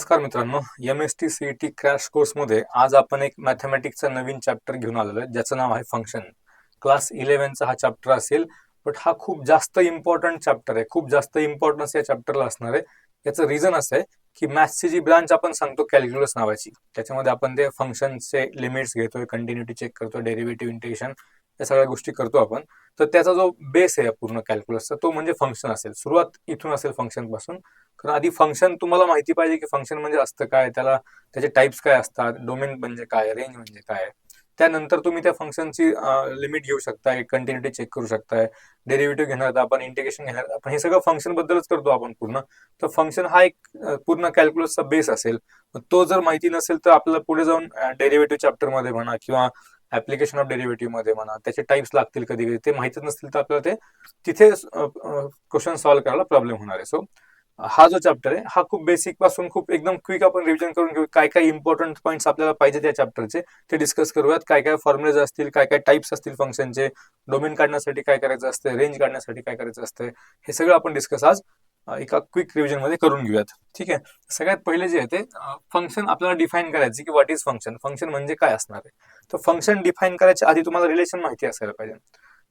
नमस्कार मित्रांनो, MST CET crash कोर्समध्ये आज आपण एक मॅथमॅटिक्सचा नवीन चॅप्टर घेऊन आलेलो आहे ज्याचं नाव आहे फंक्शन. क्लास 11चा हा चॅप्टर असेल, बट हा खूप जास्त इम्पॉर्टंट चॅप्टर आहे. खूप जास्त इम्पॉर्टन्स या चॅप्टरला असणार आहे. याचं रिझन असं आहे की मॅथ्सची जी ब्रांच आपण सांगतो कॅल्क्युलस नावाची, त्याच्यामध्ये आपण ते फंक्शनचे लिमिट्स घेतोय, कंटिन्युटी चेक करतो, डेरिव्हेटिव्ह इंटिग्रेशन, या सगळ्या गोष्टी करतो आपण. तर त्याचा जो बेस आहे पूर्ण कॅल्क्युलसचा तो म्हणजे फंक्शन असेल. सुरुवात इथून असेल फंक्शन पासून. कारण आधी फंक्शन तुम्हाला माहिती पाहिजे की फंक्शन म्हणजे असतं काय, त्याचे टाइप्स काय असतात, डोमेन म्हणजे काय, रेंज म्हणजे काय. त्यानंतर तुम्ही त्या फंक्शनची लिमिट घेऊ शकताय, कंटिन्युटी चेक करू शकताय, डेरिव्हेटिव्ह घेणार आपण, इंटिग्रेशन घेणार आपण, हे सगळं फंक्शन बद्दलच करतो आपण पूर्ण. तर फंक्शन हा एक पूर्ण कॅल्क्युलसचा बेस असेल. तो जर माहिती नसेल तर आपल्याला पुढे जाऊन डेरिव्हेटिव्ह चॅप्टर मध्ये म्हणा किंवा ऍप्लिकेशन ऑफ डेरिव्हेटिव्ह मध्ये म्हणा त्याचे टाइप्स लागतील, कधी कधी ते माहितीच नसतील तर आपल्याला ते तिथे क्वेश्चन सॉल्व्ह करायला प्रॉब्लेम होणार आहे. सो हा जो चॅप्टर आहे हा खूप बेसिक पासून खूप एकदम क्विक आपण रिव्हिजन करून घेऊ. काय काय इम्पॉर्टंट पॉईंट्स आपल्याला पाहिजे त्या चॅप्टरचे ते डिस्कस करूयात. काय काय फॉर्म्युलेज असतील, काय काय टाइप्स असतील फंक्शनचे, डोमेन काढण्यासाठी काय करायचं असतं, रेंज काढण्यासाठी काय करायचं असतं, हे सगळं आपण डिस्कस आज एका क्विक रिव्हिजन मध्ये करून घेऊयात. ठीक आहे. सगळ्यात पहिले जे आहे ते फंक्शन आपल्याला डिफाईन करायचे की व्हॉट इज फंक्शन, फंक्शन म्हणजे काय असणार आहे. तर फंक्शन डिफाईन करायच्या आधी तुम्हाला रिलेशन माहिती असायला पाहिजे.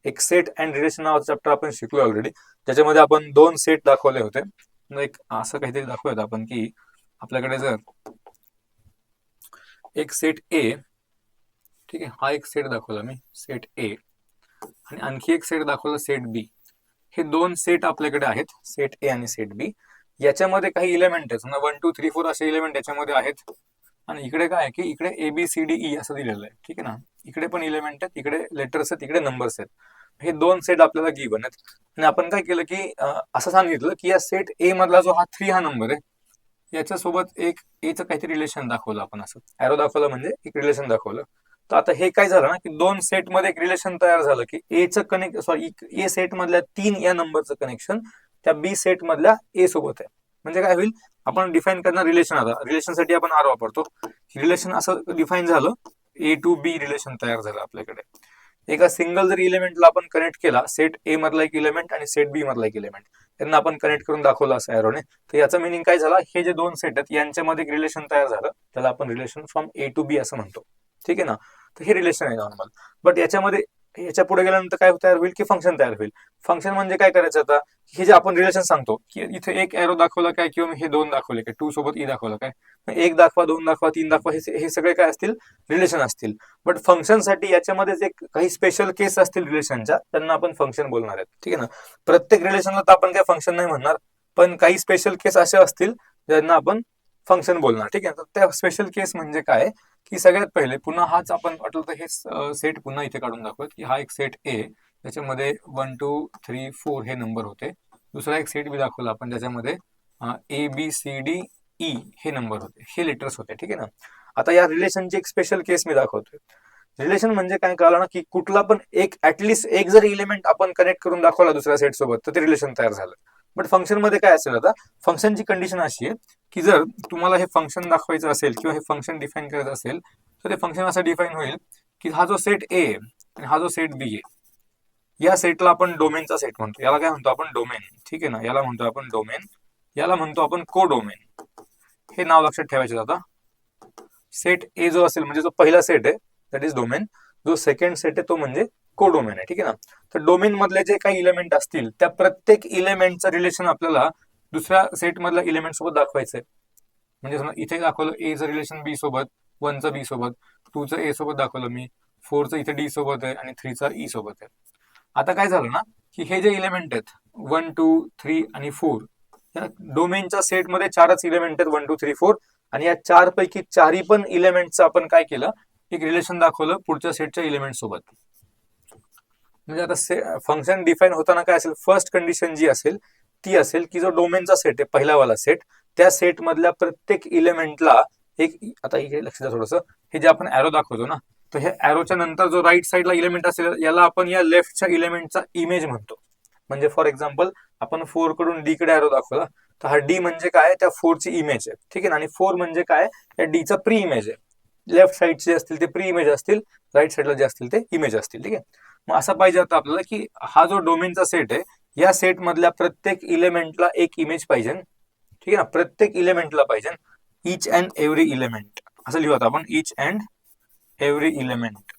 एक सेट अँड रिलेशन नावाचा चॅप्टर आपण शिकलो ऑलरेडी, त्याच्यामध्ये आपण दोन सेट दाखवले होते. एक असं काहीतरी दाखवूयात आपण की आपल्याकडे जर एक सेट ए, ठीक आहे, हा एक सेट दाखवला मी, सेट ए, आणि आणखी एक सेट दाखवला सेट बी. हे दोन सेट आपल्याकडे आहेत, सेट ए आणि सेट बी. याच्यामध्ये काही इलेमेंट आहेत, 1 2 3 4 असे इलेमेंट याच्यामध्ये आहेत. आणि इकडे काय आहे की इकडे ABCDE असं दिलेलं आहे. ठीक आहे ना, इकडे पण इलेमेंट आहेत, इकडे लेटर्स आहेत, इकडे नंबर्स आहेत. हे दोन सेट आपल्याला गिव्हन आहेत. आणि आपण काय केलं की असं सांगितलं की या सेट ए मधला जो हा 3 हा नंबर आहे, याच्यासोबत एक एचं काहीतरी रिलेशन दाखवलं आपण, असं एरो दाखवलं म्हणजे एक रिलेशन दाखवलं. तर आता हे काय झालं ना की दोन सेट मध्ये एक रिलेशन तयार झालं की एचं कनेक्ट, सॉरी, ए सेट मधल्या 3 या नंबरचं कनेक्शन त्या बी सेट मधल्या ए सोबत आहे. म्हणजे काय होईल, आपण डिफाईन करणार रिलेशन. आता रिलेशनसाठी आपण आर वापरतो. रिलेशन असं डिफाईन झालं, ए टू बी रिलेशन तयार झालं आपल्याकडे. एका सिंगल जर इलेमेंटला आपण कनेक्ट केला, सेट ए मधला एक इलेमेंट आणि सेट बी मधला एक इलेमेंट, त्यांना आपण कनेक्ट करून दाखवलं असं एरोने. तर याचा मिनिंग काय झाला, हे जे दोन सेट आहेत यांच्यामध्ये एक रिलेशन तयार झालं, त्याला आपण रिलेशन फ्रॉम ए टू बी असं म्हणतो. ठीक आहे ना. तर हे रिलेशन आहे नॉर्मल. बट याच्यामध्ये याच्या पुढे गेल्यानंतर काय तयार होईल की फंक्शन तयार होईल. फंक्शन म्हणजे काय करायचं आता, हे जे आपण रिलेशन सांगतो की इथे एक एरो दाखवला काय किंवा हे दोन दाखवले काय, 2 सोबत ई दाखवलं काय, एक दाखवा, दोन दाखवा, तीन दाखवा, हे सगळे काय असतील, रिलेशन असतील. बट फंक्शनसाठी याच्यामध्येच एक काही स्पेशल केस असतील रिलेशनच्या, त्यांना आपण फंक्शन बोलणार आहेत. ठीक आहे ना. प्रत्येक रिलेशनला तर आपण काय फंक्शन नाही म्हणणार, पण काही स्पेशल केस असे असतील ज्यांना आपण फंक्शन बोलणार. ठीक आहे. तर त्या स्पेशल केस म्हणजे काय की सगळ्यात पहिले पुन्हा हाच आपण वाटलं तर हे सेट पुन्हा इथे काढून दाखवत की हा एक सेट ए, त्याच्यामध्ये 1 2 3 4 हे नंबर होते. दुसरा एक सेट बी दाखवला आपण, ज्याच्यामध्ये ABCDE हे नंबर होते, हे लेटर्स होते. ठीक आहे ना. आता या रिलेशनची एक स्पेशल केस मी दाखवतोय. रिलेशन म्हणजे काय कळलं ना की कुठला पण एक, ऍटलिस्ट एक जर इलेमेंट आपण कनेक्ट करून दाखवला दुसऱ्या सेट सोबत तर ते रिलेशन तयार झालं. बट फंक्शन मध्ये काय असेल, आता फंक्शनची कंडिशन अशी आहे की जर तुम्हाला हे फंक्शन दाखवायचं असेल किंवा हे फंक्शन डिफाईन करायचं असेल, तर ते फंक्शन असं डिफाईन होईल की हा जो सेट ए आणि हा जो सेट बी आहे, या सेटला आपण डोमेनचा सेट म्हणतो. याला काय म्हणतो आपण, डोमेन. ठीक आहे ना. याला म्हणतो आपण डोमेन, याला म्हणतो आपण को डोमेन. हे नाव लक्षात ठेवायचे. आता सेट ए जो असेल म्हणजे जो पहिला सेट आहे दॅट इज डोमेन, जो सेकंड सेट आहे तो म्हणजे को डोमेन आहे. ठीक आहे ना. तर डोमेन मधले जे काही इलेमेंट असतील त्या प्रत्येक इलेमेंटचं रिलेशन आपल्याला दुसऱ्या सेट मधल्या इलेमेंट सोबत दाखवायचंय. म्हणजे समजा इथे दाखवलं एचं रिलेशन बी सोबत, 1चं बी सोबत, 2चं ए सोबत दाखवलं मी, 4चं इथे डी सोबत आहे आणि 3चा ई सोबत आहे. आता काय झालं ना की हे जे इलेमेंट आहेत 1 2 3 आणि 4, या डोमेनच्या सेटमध्ये 4च इलेमेंट आहेत, 1 2 3 4, आणि या 4 पैकी 4ही पण इलेमेंटचं आपण काय केलं, एक रिलेशन दाखवलं पुढच्या सेटच्या इलेमेंट सोबत. म्हणजे आता फंक्शन डिफाईन होताना काय असेल, फर्स्ट कंडिशन जी असेल ती असेल की जो डोमेनचा सेट आहे, पहिलावाला सेट, त्या सेट मधल्या प्रत्येक इलेमेंटला एक, आता इकडे लक्ष द्या थोडंसं, हे जे आपण एरो दाखवतो ना, तर हे एरोच्या नंतर जो राईट साईडला इलेमेंट असेल याला आपण या लेफ्टच्या इलेमेंटचा इमेज म्हणतो. म्हणजे फॉर एक्झाम्पल आपण 4 कडून डी कडे एरो दाखवला, तर हा डी म्हणजे काय, त्या 4 ची इमेज आहे. ठीक आहे ना. आणि 4 म्हणजे काय, त्या डी चा प्री इमेज आहे. लेफ्ट साईडचे असतील ते प्री इमेज असतील, राईट साईडला जे असतील ते इमेज असतील. ठीक आहे. मग असं पाहिजे आता आपल्याला की हा जो डोमेनचा सेट आहे, या सेट मधल्या प्रत्येक इलेमेंटला एक इमेज पाहिजे. ठीक आहे ना. प्रत्येक इलेमेंटला पाहिजे. इच अँड एव्हरी इलेमेंट असं लिहू आता आपण, each and every element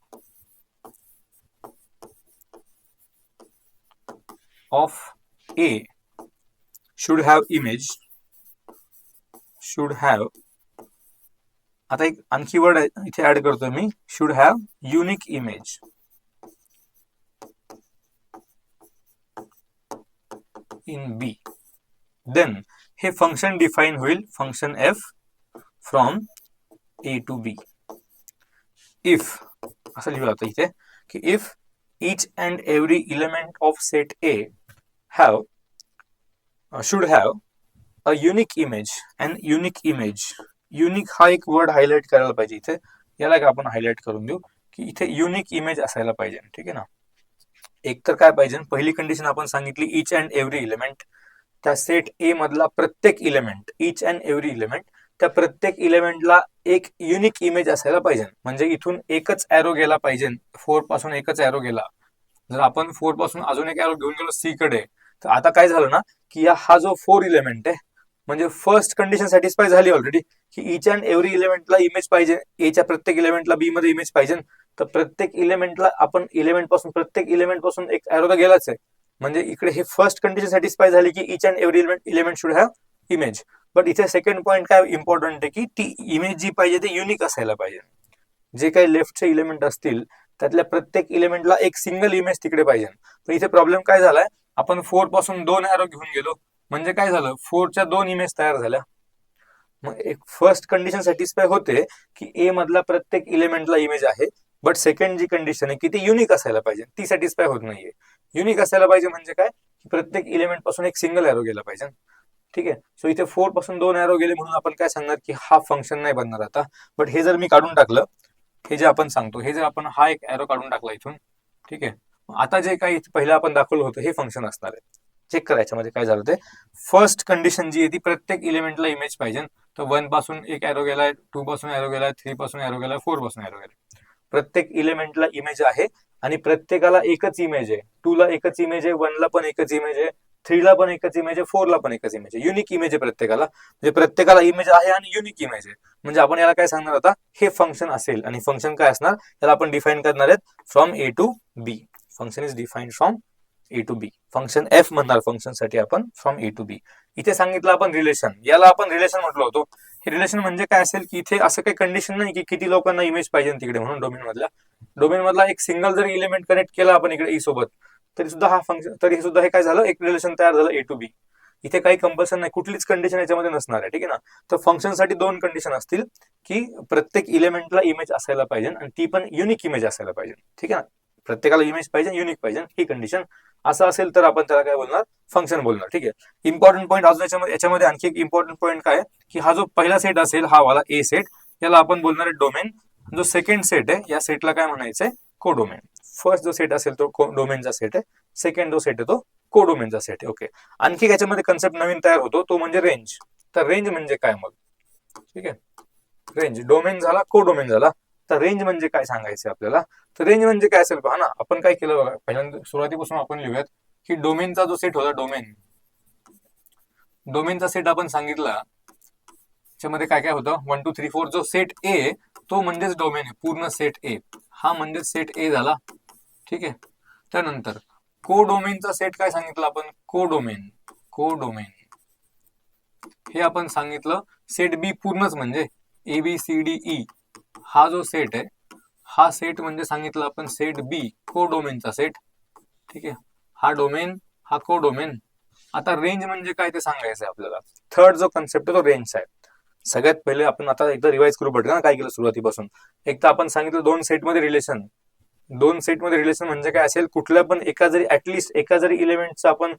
of A should have image, should have, आता एक आणखी वर्ड इथे ऍड करतोय मी, should have unique image in B. Then हे फंक्शन डिफाईन होईल, function F from A to B. If असं लिहू आता इथे की if each and every element of set A have should have a unique image, and unique image, unique हा एक word highlight करायला पाहिजे इथे, याला का आपण हायलाइट करून देऊ की इथे युनिक इमेज असायला पाहिजे. ठीक आहे ना. एक तर काय पाहिजे, पहिली कंडिशन आपण सांगितली इच अँड एव्हरी इलेमेंट, त्या सेट ए मधला प्रत्येक element, each and every element, त्या प्रत्येक इलेमेंटला एक युनिक इमेज असायला पाहिजे. म्हणजे इथून एकच एरो गेला पाहिजे, 4 पासून एकच एरो गेला. जर आपण 4 पासून अजून एक एरो घेऊन गेलो सी कडे, तर आता काय झालं ना की हा जो 4 इलेमेंट आहे, म्हणजे फर्स्ट कंडिशन सॅटिस्फाय झाली ऑलरेडी की इच अँड एव्हरी इलेमेंटला इमेज पाहिजे, एच्या प्रत्येक इलेमेंटला बी मध्ये इमेज पाहिजे. तर प्रत्येक इलेमेंटला आपण प्रत्येक इलेमेंट पासून एक एरो तर गेलाच आहे. म्हणजे इकडे हे फर्स्ट कंडिशन सॅटिस्फाय झाली की इच and every element should have image. But इथे सेकंड पॉईंट काय इम्पॉर्टंट आहे की ती इमेज जी पाहिजे ते युनिक असायला पाहिजे. जे काही लेफ्टचे इलेमेंट असतील त्यातल्या प्रत्येक इलेमेंटला एक सिंगल इमेज तिकडे पाहिजे. तर इथे प्रॉब्लेम काय झालाय, आपण 4 पासून 2 एरो घेऊन गेलो, म्हणजे काय झालं, 4च्या 2 इमेज तयार झाल्या. मग एक फर्स्ट कंडिशन सॅटिस्फाय होते की ए मधला प्रत्येक इलेमेंटला इमेज आहे, बट सेकंड जी कंडिशन आहे की ती युनिक असायला पाहिजे, ती सॅटिस्फाय होत नाहीये. युनिक असायला पाहिजे म्हणजे काय, प्रत्येक इलेमेंट पासून एक सिंगल एरो गेला पाहिजे. ठीक आहे. सो इथे 4 पासून 2 एरो गेले म्हणून आपण काय सांगणार की हा फंक्शन नाही बनणार आता. बट हे जर मी काढून टाकलं, हे जे आपण सांगतो, हे जर आपण हा एक एरो काढून टाकला इथून, ठीक आहे, आता जे काही पहिलं आपण दाखवलं होतं हे फंक्शन असणार आहे. चेक करायच्या मध्ये काय झालं ते, फर्स्ट कंडिशन जी आहे ती प्रत्येक इलेमेंटला इमेज पाहिजे. तर 1 पासून एक एरो गेलाय, 2 पासून एरो गेलाय, 3 पासून एरो गेलाय, 4 पासून एरो गेलाय. प्रत्येक इलेमेंटला इमेज आहे आणि प्रत्येकाला एकच इमेज आहे. 2 ला एकच इमेज आहे, 1 ला पण एकच इमेज आहे, 3 ला पण एकच इमेज आहे, 4 ला पण एकच इमेज आहे. युनिक इमेज आहे प्रत्येकाला, म्हणजे प्रत्येकाला इमेज आहे आणि युनिक इमेज आहे. म्हणजे आपण याला काय सांगणार आता, हे फंक्शन असेल. आणि फंक्शन काय असणार याला आपण डिफाईन करणार आहेत from A to B. Function is defined from A to B. Function F म्हणणार फंक्शन साठी आपण फ्रॉम ए टू बी. इथे सांगितलं आपण रिलेशन, याला आपण रिलेशन म्हटलं होतो. हे रिलेशन म्हणजे काय असेल की इथे असं काही कंडिशन नाही की किती लोकांना इमेज पाहिजे तिकडे, म्हणून डोमेन मधला एक सिंगल जर इलेमेंट कनेक्ट केला आपण इकडे ई सोबत, तरी सुद्धा हा फंक्शन, तरी सुद्धा हे काय झालं, एक रिलेशन तयार झालं ए टू बी. इथे काही कंपल्सन नाही, कुठलीच कंडिशन याच्यामध्ये नसणार आहे. ठीक आहे ना. तर फंक्शन साठी 2 कंडिशन असतील की प्रत्येक इलेमेंटला इमेज असायला पाहिजे आणि ती पण युनिक इमेज असायला पाहिजे. ठीक आहे ना. प्रत्येकाला इमेज पाहिजे, युनिक पाहिजे, ही कंडिशन. असं असेल तर आपण त्याला काय बोलणार, फंक्शन बोलणार. ठीक आहे. इम्पॉर्टंट पॉईंट अजून याच्यामध्ये आणखी एक इम्पॉर्टंट पॉईंट काय की हा जो पहिला सेट असेल, हा वाला ए सेट, याला आपण बोलणार आहे डोमेन. जो सेकंड सेट आहे या सेटला काय म्हणायचंय, कोडोमेन. फर्स्ट जो सेट असेल तो डोमेनचा सेट आहे, सेकंड जो सेट आहे तो कोडोमेनचा सेट आहे. ओके. आणखी याच्यामध्ये कन्सेप्ट नवीन तयार होतो, तो म्हणजे रेंज. तर रेंज म्हणजे काय मग, ठीक आहे, रेंज डोमेन झाला, कोडोमेन झाला. तर रेंज म्हणजे काय सांगायचं आपल्याला, तर रेंज म्हणजे काय असेल पहा ना. आपण काय केलं बघा, पहिल्यांदा सुरुवातीपासून आपण लिहूयात की डोमेनचा जो सेट होता, डोमेनचा सेट आपण सांगितला, त्याच्यामध्ये काय काय होतं, 1 2 3 4. जो सेट ए तो म्हणजेच डोमेन आहे, पूर्ण सेट ए हा म्हणजेच सेट ए झाला. ठीक आहे. त्यानंतर कोडोमेनचा सेट काय सांगितलं आपण, कोडोमेन हे आपण सांगितलं सेट बी पूर्णच, म्हणजे A B C D E हा जो सेट आहे, हा सेट म्हणजे सांगितलं आपण सेट बी, कोडोमेनचा सेट. ठीक आहे. हा डोमेन, हा कोडोमेन. आता रेंज म्हणजे काय ते सांगायचं आहे आपल्याला. थर्ड जो कन्सेप्ट आहे तो रेंजचा आहे. सगळ्यात पहिले आपण आता एकदा रिवाइज करू पडलं ना काय केलं सुरुवातीपासून. एक तर आपण सांगितलं 2 सेटमध्ये रिलेशन. 2 सेटमध्ये रिलेशन म्हणजे काय असेल, कुठल्या पण एका जरी ऍटलिस्ट एका जरी इलेमेंटचा आपण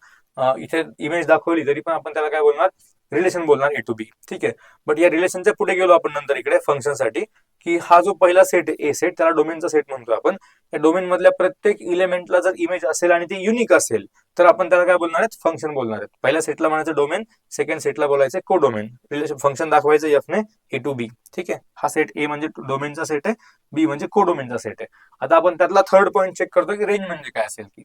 इथे इमेज दाखवली तरी पण आपण त्याला काय बोलणार, रिलेशन बोलणार, ए टू बी. ठीक आहे. बट या रिलेशनच्या पुढे गेलो आपण नंतर इकडे फंक्शन साठी, की हा जो पहिला सेट ए सेट त्याला डोमेनचा सेट म्हणतो आपण. या डोमेन मधल्या प्रत्येक इलेमेंटला जर इमेज असेल आणि ती युनिक असेल तर आपण त्याला काय बोलणार आहेत, फंक्शन बोलणार आहेत. पहिल्या सेटला म्हणायचं डोमेन, सेकंड सेटला बोलायचं कोडोमेन. रिलेशन फंक्शन दाखवायचं एफ ने ए टू बी. ठीक आहे. हा सेट ए म्हणजे डोमेनचा सेट आहे, बी म्हणजे कोडोमेनचा सेट आहे. आता आपण त्यातला थर्ड पॉईंट चेक करतो की रेंज म्हणजे काय असेल की.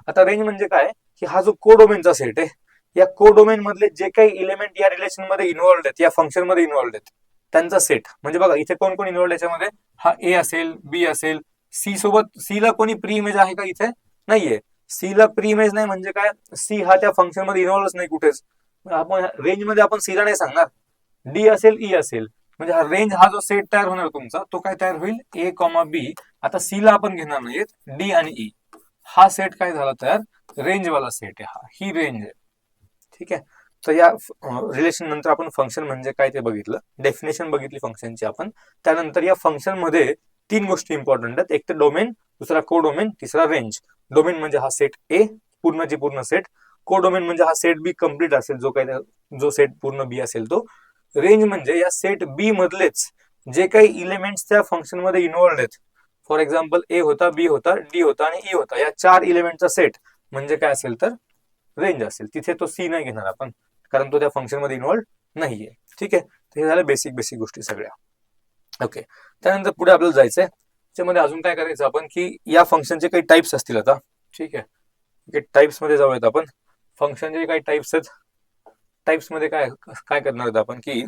आता रेंज म्हणजे काय की हा जो कोडोमेनचा सेट आहे, या कोडोमेन मधले जे काही इलेमेंट या रिलेशन मध्ये इन्व्हॉल्ड आहेत, या फंक्शन मध्ये इन्व्हॉल्ड आहेत, त्यांचा सेट. म्हणजे बघा इथे कोण कोण इन्व्हॉल्ड याच्यामध्ये, हा ए असेल, बी असेल, सी सोबत, सी ला कोणी प्री इमेज आहे का इथे, नाहीये. सी ला प्री इमेज नाही म्हणजे काय, सी हा त्या फंक्शन मध्ये इन्व्हॉल्वच नाही कुठेच. आपण रेंज मध्ये आपण सी ला नाही सांगणार. डी असेल, ई असेल, म्हणजे हा रेंज हा जो सेट तयार होणार तुमचा तो काय तयार होईल, ए कॉमा बी. आता सी ला आपण घेणार नाहीत, डी आणि ई. हा सेट काय झाला तयार, रेंज वाला सेट आहे हा, ही रेंज आहे. ठीक आहे. तर या रिलेशन नंतर आपण फंक्शन म्हणजे काय ते बघितलं, डेफिनेशन बघितली फंक्शनची आपण. त्यानंतर या फंक्शन मध्ये 3 गोष्टी इम्पॉर्टंट आहेत, एक तर डोमेन, दुसरा को डोमेन, तिसरा रेंज. डोमेन म्हणजे हा सेट ए पूर्णची पूर्ण सेट, को डोमेन म्हणजे हा सेट बी कम्प्लीट असेल, जो सेट पूर्ण बी असेल तो. रेंज म्हणजे या सेट बी मधलेच जे काही इलिमेंट्स त्या फंक्शन मध्ये इन्व्हॉल्ड आहेत. फॉर एक्झाम्पल ए होता, बी होता, डी होता आणि ई होता, या 4 इलिमेंटचा सेट म्हणजे काय असेल तर रेंज असेल. तिथे तो सी नाही घेणार आपण, कारण तो त्या फंक्शन मध्ये इन्व्हॉल्ड नाहीये. ठीक आहे. हे झालं बेसिक बेसिक गोष्टी सगळ्या. ओके. त्यानंतर पुढे आपल्याला जायचंय, त्याच्यामध्ये अजून काय करायचं आपण, की या फंक्शनचे काही टाइप्स असतील आता. ठीक आहे. टाइप्स मध्ये जाऊयात आपण. फंक्शनचे काही टाइप्स आहेत. टाइप्स मध्ये काय काय करणार आहोत आपण, की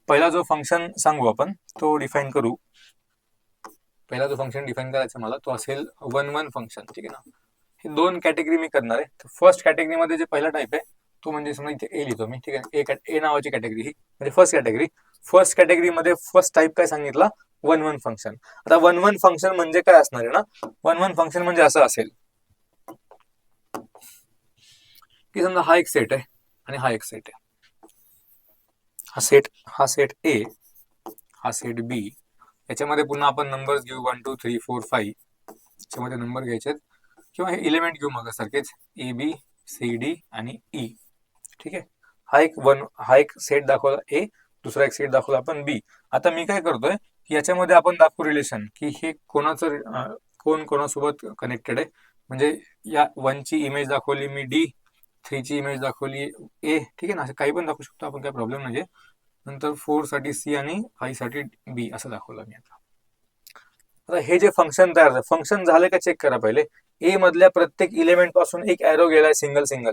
पहिला जो फंक्शन सांगू आपण तो डिफाईन करू. पहिला जो फंक्शन डिफाईन करायचा मला तो असेल 1-1 फंक्शन. ठीक आहे ना. हे 2 कॅटेगरी मी करणार आहे. फर्स्ट कॅटेगरी मध्ये जे पहिला टाइप आहे तो म्हणजे समजा इथे ए लिहितो मी. ठीक आहे. ए नावाची कॅटेगरी ही म्हणजे फर्स्ट कॅटेगरी. फर्स्ट कॅटेगरी मध्ये फर्स्ट टाइप काय सांगितला, 1-1 फंक्शन. आता 1-1 फंक्शन म्हणजे काय असणार आहे ना, 1-1 फंक्शन म्हणजे असं असेल की समजा हा एक सेट आहे आणि हा एक सेट आहे. हा सेट ए, हा सेट बी, याच्यामध्ये पुन्हा आपण नंबर्स घेऊ 1 2 3 4 5. याच्यामध्ये नंबर घ्यायचे किंवा हे इलिमेंट घेऊ मग सारखेच, ए बी सी डी आणि ई. ठीक आहे. हा एक सेट दाखवला ए, दुसरा एक सेट दाखवला आपण बी. आता मी काय करतोय की याच्यामध्ये आपण दाखवू रिलेशन की हे कोणाचं कोण कोणासोबत कनेक्टेड आहे. म्हणजे या 1 ची इमेज दाखवली मी डी, 3 ची इमेज दाखवली ए. ठीक आहे ना. असं काही पण दाखवू शकतो आपण, काय प्रॉब्लेम म्हणजे. नंतर 4 साठी सी आणि 5 साठी बी असं दाखवलं मी. आता हे जे फंक्शन तयार झालं, फंक्शन झालं का चेक करा पहिले. ए मधल्या प्रत्येक इलिमेंट पासून एक एरो गेलाय सिंगल सिंगल,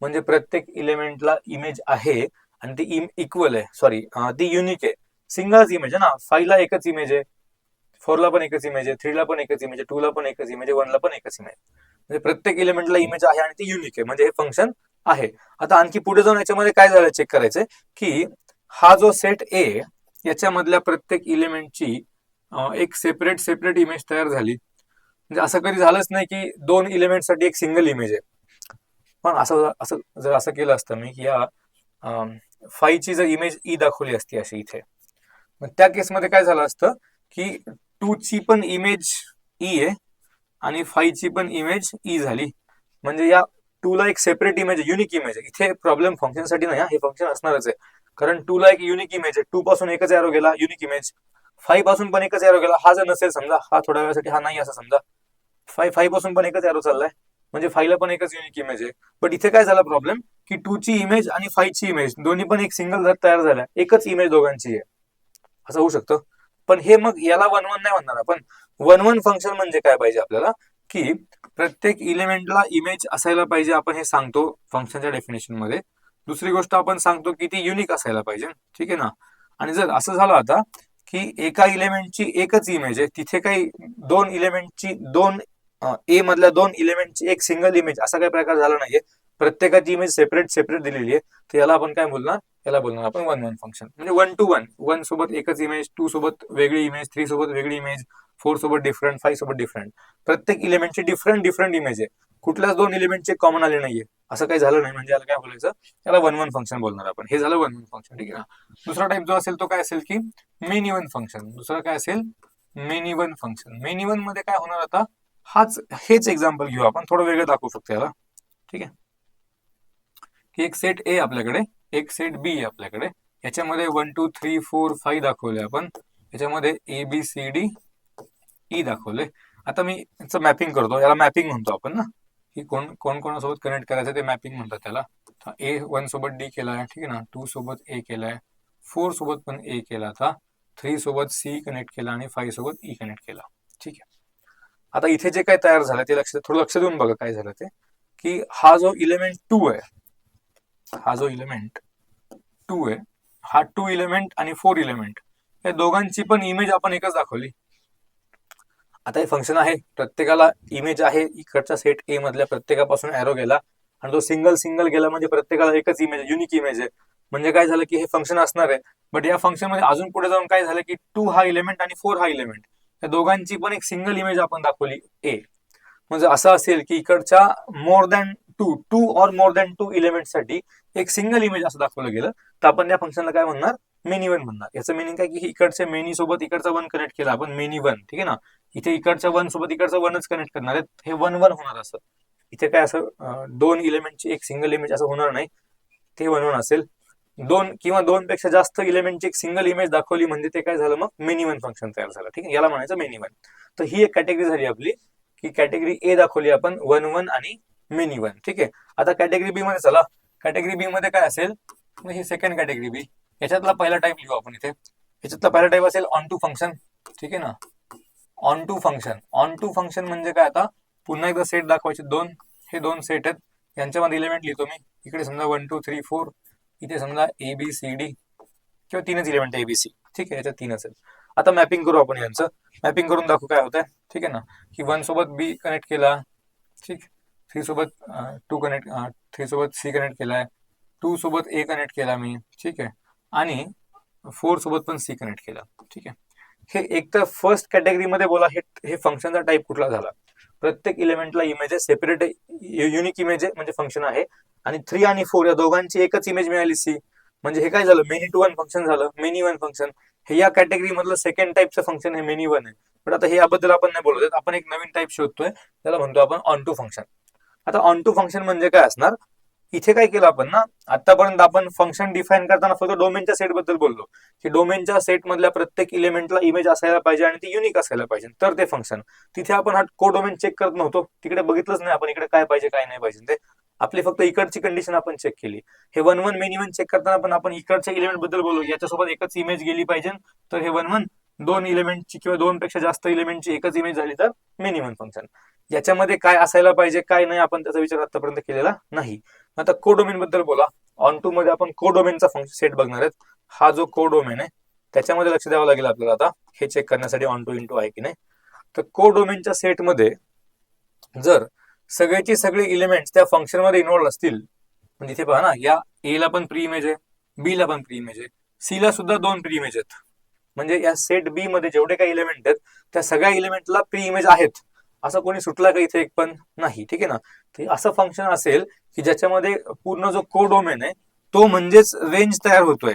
म्हणजे प्रत्येक इलिमेंटला इमेज आहे आणि ती इक्वल आहे, सॉरी ती युनिक आहे. सिंगलच इमेज आहे ना. 5 ला एकच इमेज आहे, 4 ला पण एकच इमेज आहे, 3 ला पण एकच इमेज आहे, 2 ला पण एकच इमेज आहे, 1 ला पण एकच इमेज. म्हणजे प्रत्येक इलिमेंटला इमेज आहे आणि ती युनिक आहे, म्हणजे हे फंक्शन आहे. आता आणखी पुढे जाऊन याच्यामध्ये काय झालं चेक करायचंय, की हा जो सेट ए याच्यामधल्या प्रत्येक इलिमेंटची एक सेपरेट इमेज तयार झाली. म्हणजे असं कधी झालंच नाही की 2 इलिमेंट साठी एक सिंगल इमेज आहे. पण असं असं जर असं केलं असतं मी की या 5 ची जर इमेज ई दाखवली असती अशी इथे, मग त्या केसमध्ये काय झालं असतं की 2 ची पण इमेज ई आहे आणि 5 ची पण इमेज ई झाली. म्हणजे या 2 ला एक सेपरेट इमेज आहे, युनिक इमेज आहे. इथे प्रॉब्लेम फंक्शन साठी नाही, हे फंक्शन असणारच आहे. कारण 2 ला एक युनिक इमेज आहे, 2 पासून एकच एरो गेला, युनिक इमेज. 5 पासून पण एकच एरो गेला, हा जर नसेल समजा, हा थोड्या वेळासाठी हा नाही असं समजा, 5 पासून पण एकच एरो चाललाय, म्हणजे 5 ला पण एकच युनिक इमेज आहे. पण इथे काय झाला प्रॉब्लेम, की 2 ची इमेज आणि 5 ची इमेज दोन्ही पण एक सिंगल तयार झाल्या, एकच इमेज दोघांची आहे. असं होऊ शकतं. पण हे मग याला 1-1 नाही म्हणणार आपण. 1-1 फंक्शन म्हणजे काय पाहिजे आपल्याला, की प्रत्येक इलिमेंटला इमेज असायला पाहिजे, आपण हे सांगतो फंक्शनच्या डेफिनेशन मध्ये. दुसरी गोष्ट आपण सांगतो की ती युनिक असायला पाहिजे. ठीक आहे ना. आणि जर असं झालं आता की एका इलिमेंटची एकच इमेज आहे, तिथे काही 2 इलिमेंटची ए मधल्या 2 इलिमेंटची एक सिंगल इमेज असा काही प्रकार झाला नाहीये, प्रत्येकाची इमेज सेपरेट दिलेली आहे. तर याला आपण काय बोलणार, याला बोलणार आपण 1-1 फंक्शन. म्हणजे 1 to 1, 1 सोबत एकच इमेज, 2 सोबत वेगळी इमेज, 3 सोबत वेगळी इमेज, 4 सोबत डिफरंट, 5 सोबत डिफरंट. प्रत्येक इलिमेंटची डिफरंट इमेज आहे, कुठल्याच 2 इलिमेंटचे कॉमन आले नाहीये. असं काही झालं नाही म्हणजे याला काय बोलायचं, याला 1-1 फंक्शन बोलणार आपण. हे झालं 1-1 फंक्शन. ठीक आहे ना. दुसरा टाइप जो असेल तो काय असेल की मेन इव्हन फंक्शन. दुसरा काय असेल, main even function. Main even मध्ये काय होणार आता, हेच एक्झाम्पल घेऊ आपण, थोडं वेगळं दाखवू शकतो याला. ठीक आहे. की एक सेट ए आपल्याकडे, एक सेट बी आहे आपल्याकडे. याच्यामध्ये 1 2 3 4 5 दाखवले आपण. याच्यामध्ये A B C D E दाखवले. आता मी याचं मॅपिंग करतो, याला मॅपिंग म्हणतो आपण ना, की कोणासोबत कनेक्ट करायचं ते मॅपिंग म्हणतात त्याला. ए 1 सोबत डी केलाय, ठीक आहे ना, 2 सोबत ए केलाय, 4 सोबत पण ए केला, आता 3 सोबत सी कनेक्ट केला आणि 5 सोबत ई कनेक्ट केला. ठीक आहे. आता इथे जे काय तयार झालं ते थोडं लक्ष देऊन बघा काय झालं ते, की हा जो इलेमेंट 2 आहे, हा जो इलेमेंट 2 आहे, हा 2 इलेमेंट आणि 4 इलेमेंट या दोघांची पण इमेज आपण एकच दाखवली. आता हे फंक्शन आहे, प्रत्येकाला इमेज आहे, इकडच्या सेट ए मधल्या प्रत्येकापासून एरो गेला आणि तो सिंगल सिंगल गेला म्हणजे प्रत्येकाला एकच इमेज, युनिक इमेज आहे. म्हणजे काय झालं की हे फंक्शन असणार आहे. बट या फंक्शन मध्ये अजून पुढे जाऊन काय झालं की 2 हा इलिमेंट आणि 4 हा इलिमेंट, या दोघांची पण एक सिंगल इमेज आपण दाखवली ए. म्हणजे असं असेल की इकडच्या मोर दॅन टू और मोर दॅन 2 इलिमेंट साठी एक सिंगल इमेज असं दाखवलं गेलं, तर आपण या फंक्शनला काय म्हणणार, मेनी वन म्हणणार. याचं मिनिंग काय की इकडच्या मेनी सोबत इकडचा वन कनेक्ट केला आपण, मेनी वन, ठीक आहे ना. इथे इकडच्या वन सोबत इकडचा वनच कनेक्ट करणार आहेत, हे वन वन होणार. असं इथे काय असं 2 इलिमेंटची एक सिंगल इमेज असं होणार नाही, ते वन वन असेल. 2 किंवा 2 पेक्षा जास्त इलिमेंटची एक सिंगल इमेज दाखवली म्हणजे ते काय झालं, मग मेनी वन फंक्शन तयार झालं. ठीक आहे, याला म्हणायचं मेनी वन. तर ही एक कॅटेगरी झाली आपली, की कॅटेगरी ए दाखवली आपण वन वन आणि मेनी वन. ठीक आहे, आता कॅटेगरी बी मध्ये चला. कॅटेगरी बी मध्ये काय असेल, ही सेकंड कॅटेगरी बी. याच्यातला पहिला टाईप लिहू आपण इथे. याच्यातला पहिला टाईप असेल ऑन टू फंक्शन. ठीक आहे ना, onto function. Onto function म्हणजे काय, आता पुन्हा एकदा सेट दाखवायचे दोन, हे दोन सेट आहेत, यांच्यामध्ये इलिमेंट लिहितो मी. इकडे समजा 1 2 3 4, इथे समजा ए बी सी डी, किंवा 3च इलिमेंट ए बी सी. ठीक आहे, याच्यात 3च आहेत. आता मॅपिंग करू आपण यांचं, मॅपिंग करून दाखवू काय होतंय. ठीक आहे ना, की 1 सोबत बी कनेक्ट केला, ठीक, 3 सोबत 2 कनेक्ट, 3 सोबत सी कनेक्ट केलाय, 2 सोबत ए कनेक्ट केला मी. ठीक आहे, आणि 4 सोबत पण सी कनेक्ट केला. ठीक आहे, हे एक तर फर्स्ट कॅटेगरीमध्ये बोला, हे फंक्शनचा टाईप कुठला झाला. प्रत्येक इलिमेंटला इमेज आहे, सेपरेट युनिक इमेज आहे म्हणजे फंक्शन आहे. आणि 3 आणि 4 या दोघांची एकच इमेज मिळाली सी, म्हणजे हे काय झालं, मेनी टू वन फंक्शन झालं, मेनी वन फंक्शन. हे या कॅटेगरी मधलं सेकंड टाईपचं फंक्शन हे मेनी वन आहे. पण आता हे याबद्दल आपण नाही बोलत, आपण एक नवीन टाईप शोधतोय, त्याला म्हणतो आपण ऑन टू फंक्शन. आता ऑन टू फंक्शन म्हणजे काय असणार, इथे काय केलं आपण ना, आतापर्यंत आपण फंक्शन डिफाईन करताना फक्त डोमेनच्या सेट बद्दल बोललो, की डोमेनच्या सेट मधल्या प्रत्येक इलिमेंटला इमेज असायला पाहिजे आणि ती युनिक असायला पाहिजे, तर ते फंक्शन. तिथे आपण हा कोडोमेन चेक करत नव्हतो, तिकडे बघितलंच नाही आपण इकडे काय पाहिजे काय नाही पाहिजे ते. आपली फक्त इकडची कंडिशन आपण चेक केली. हे one one many one check करताना पण आपण इकडच्या इलिमेंट बद्दल बोललो, याच्यासोबत एकच इमेज गेली पाहिजे, तर हे वन वन. 2 इलिमेंटची किंवा 2 पेक्षा जास्त इलिमेंटची एकच इमेज झाली तर मेनी वन फंक्शन. याच्यामध्ये काय असायला पाहिजे काय नाही आपण त्याचा विचार आतापर्यंत केलेला नाही. आता कोडोमेन बद्दल बोला. ऑन टू मध्ये आपण कोडोमेनचा फंक्शन सेट बघणार आहेत. हा जो कोडोमेन आहे त्याच्यामध्ये लक्ष द्यावं लागेल आपल्याला आता हे चेक करण्यासाठी ऑन टू इंटू आहे की नाही. तर कोडोमेनच्या सेटमध्ये जर सगळेची सगळे इलिमेंट्स त्या फंक्शन मध्ये इन्व्हॉल्व असतील, म्हणजे इथे पहा ना, या ए ला पण प्री इमेज आहे, बी ला पण प्री इमेज आहे, सी ला सुद्धा 2 प्री इमेज आहेत. म्हणजे या सेट बी मध्ये जेवढे काही इलिमेंट आहेत त्या सगळ्या इलिमेंटला प्री इमेज आहेत, असं कोणी सुटला का इथे एक पण नाही. ठीक आहे ना, तर असं फंक्शन असेल की ज्याच्यामध्ये पूर्ण जो कोडोमेन आहे तो म्हणजेच रेंज तयार होतोय.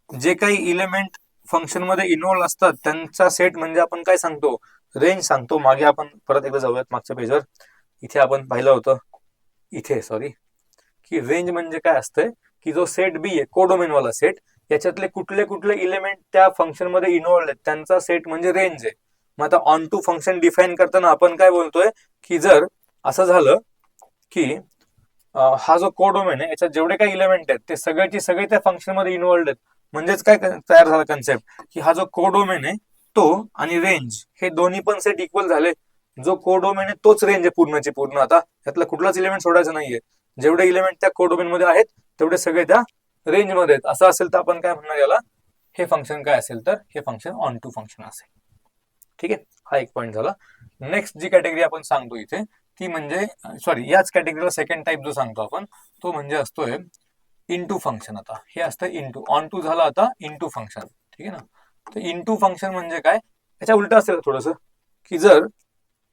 जे काही इलिमेंट फंक्शन मध्ये इन्व्हॉल्व असतात त्यांचा सेट म्हणजे आपण काय सांगतो, रेंज सांगतो. मागे आपण परत एकदा जाऊयात मागच्या पेजवर, इथे आपण पाहिलं होतं, इथे सॉरी, की रेंज म्हणजे काय असतंय, की जो सेट बी आहे कोडोमेन वाला सेट, याच्यातले कुठले कुठले इलिमेंट त्या फंक्शन मध्ये इन्व्हॉल्व आहेत त्यांचा सेट म्हणजे रेंज आहे. मग आता ऑन टू फंक्शन डिफाईन करताना आपण काय बोलतोय, की जर असं झालं की हा जो कोडोमेन आहे याच्यात जेवढे काही इलिमेंट आहेत ते सगळ्याची सगळे त्या फंक्शन मध्ये इन्व्हॉल्व आहेत. म्हणजेच काय तयार झाला कन्सेप्ट, की हा जो कोडोमेन आहे तो आणि रेंज हे दोन्ही पण सेट इक्वल झाले. जो कोडोमेन आहे तोच रेंज आहे पूर्णची पूर्ण. आता त्यातला कुठलाच इलिमेंट सोडायचा नाहीये, जेवढे इलिमेंट त्या कोडोमेन मध्ये आहेत तेवढे सगळे त्या रेंज मध्ये आहेत. असं असेल तर आपण काय म्हणणार याला, हे फंक्शन काय असेल तर हे फंक्शन ऑन टू फंक्शन असेल. ठीक आहे, हा एक पॉईंट झाला. नेक्स्ट जी कॅटेगरी आपण सांगतो इथे ती म्हणजे, सॉरी, याच कॅटेगरीला सेकंड टाईप जो सांगतो आपण तो म्हणजे असतोय इंटू फंक्शन. आता हे असतं इंटू, ऑन टू झाला आता इंटू फंक्शन. ठीक आहे ना, तर इंटू फंक्शन म्हणजे काय, याच्या उलट असेल थोडस, की जर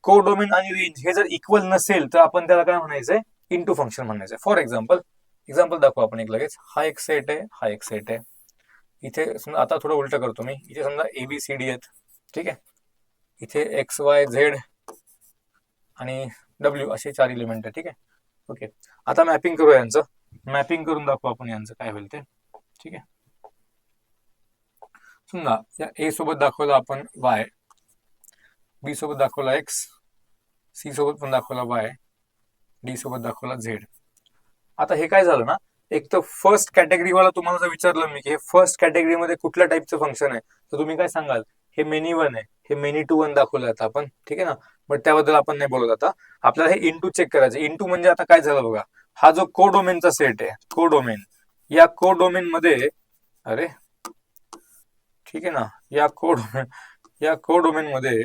कोडोमेन आणि रेंज हे जर इक्वल नसेल तर आपण त्याला काय म्हणायचंय, इंटू फंक्शन म्हणायचंय. फॉर एक्झाम्पल दाखवू आपण एक लगेच. हा एक सेट आहे, हा एक सेट आहे. इथे समजा आता थोडं उलट करतो मी, इथे समजा ABCD आहेत. ठीक आहे, इथे XYZ आणि W असे 4 इलिमेंट आहे. ठीक आहे, ओके. आता मॅपिंग करूया यांचं, मॅपिंग करून दाखवू आपण यांचं काय होईल ते. ठीक आहे, समजा या A सोबत दाखवलं आपण Y, B सोबत दाखवला X, C सोबत पण दाखवला Y, D सोबत दाखवला Z. आता हे काय झालं ना, एक तर फर्स्ट कॅटेगरीवाला तुम्हाला जर विचारलं मी की हे फर्स्ट कॅटेगरीमध्ये कुठल्या टाईपचं फंक्शन आहे, तर तुम्ही काय सांगाल, हे मेनी वन आहे, हे मेनी टू वन दाखवलं आता आपण. ठीक आहे ना, बट त्याबद्दल आपण नाही बोलत आता. आपल्याला हे इंटू चेक करायचं. इंटू म्हणजे आता काय झालं बघा, हा जो कोडोमेनचा सेट आहे, कोडोमेन, या कोडोमेन मध्ये, अरे ठीक आहे ना. या कोडोमेन मध्ये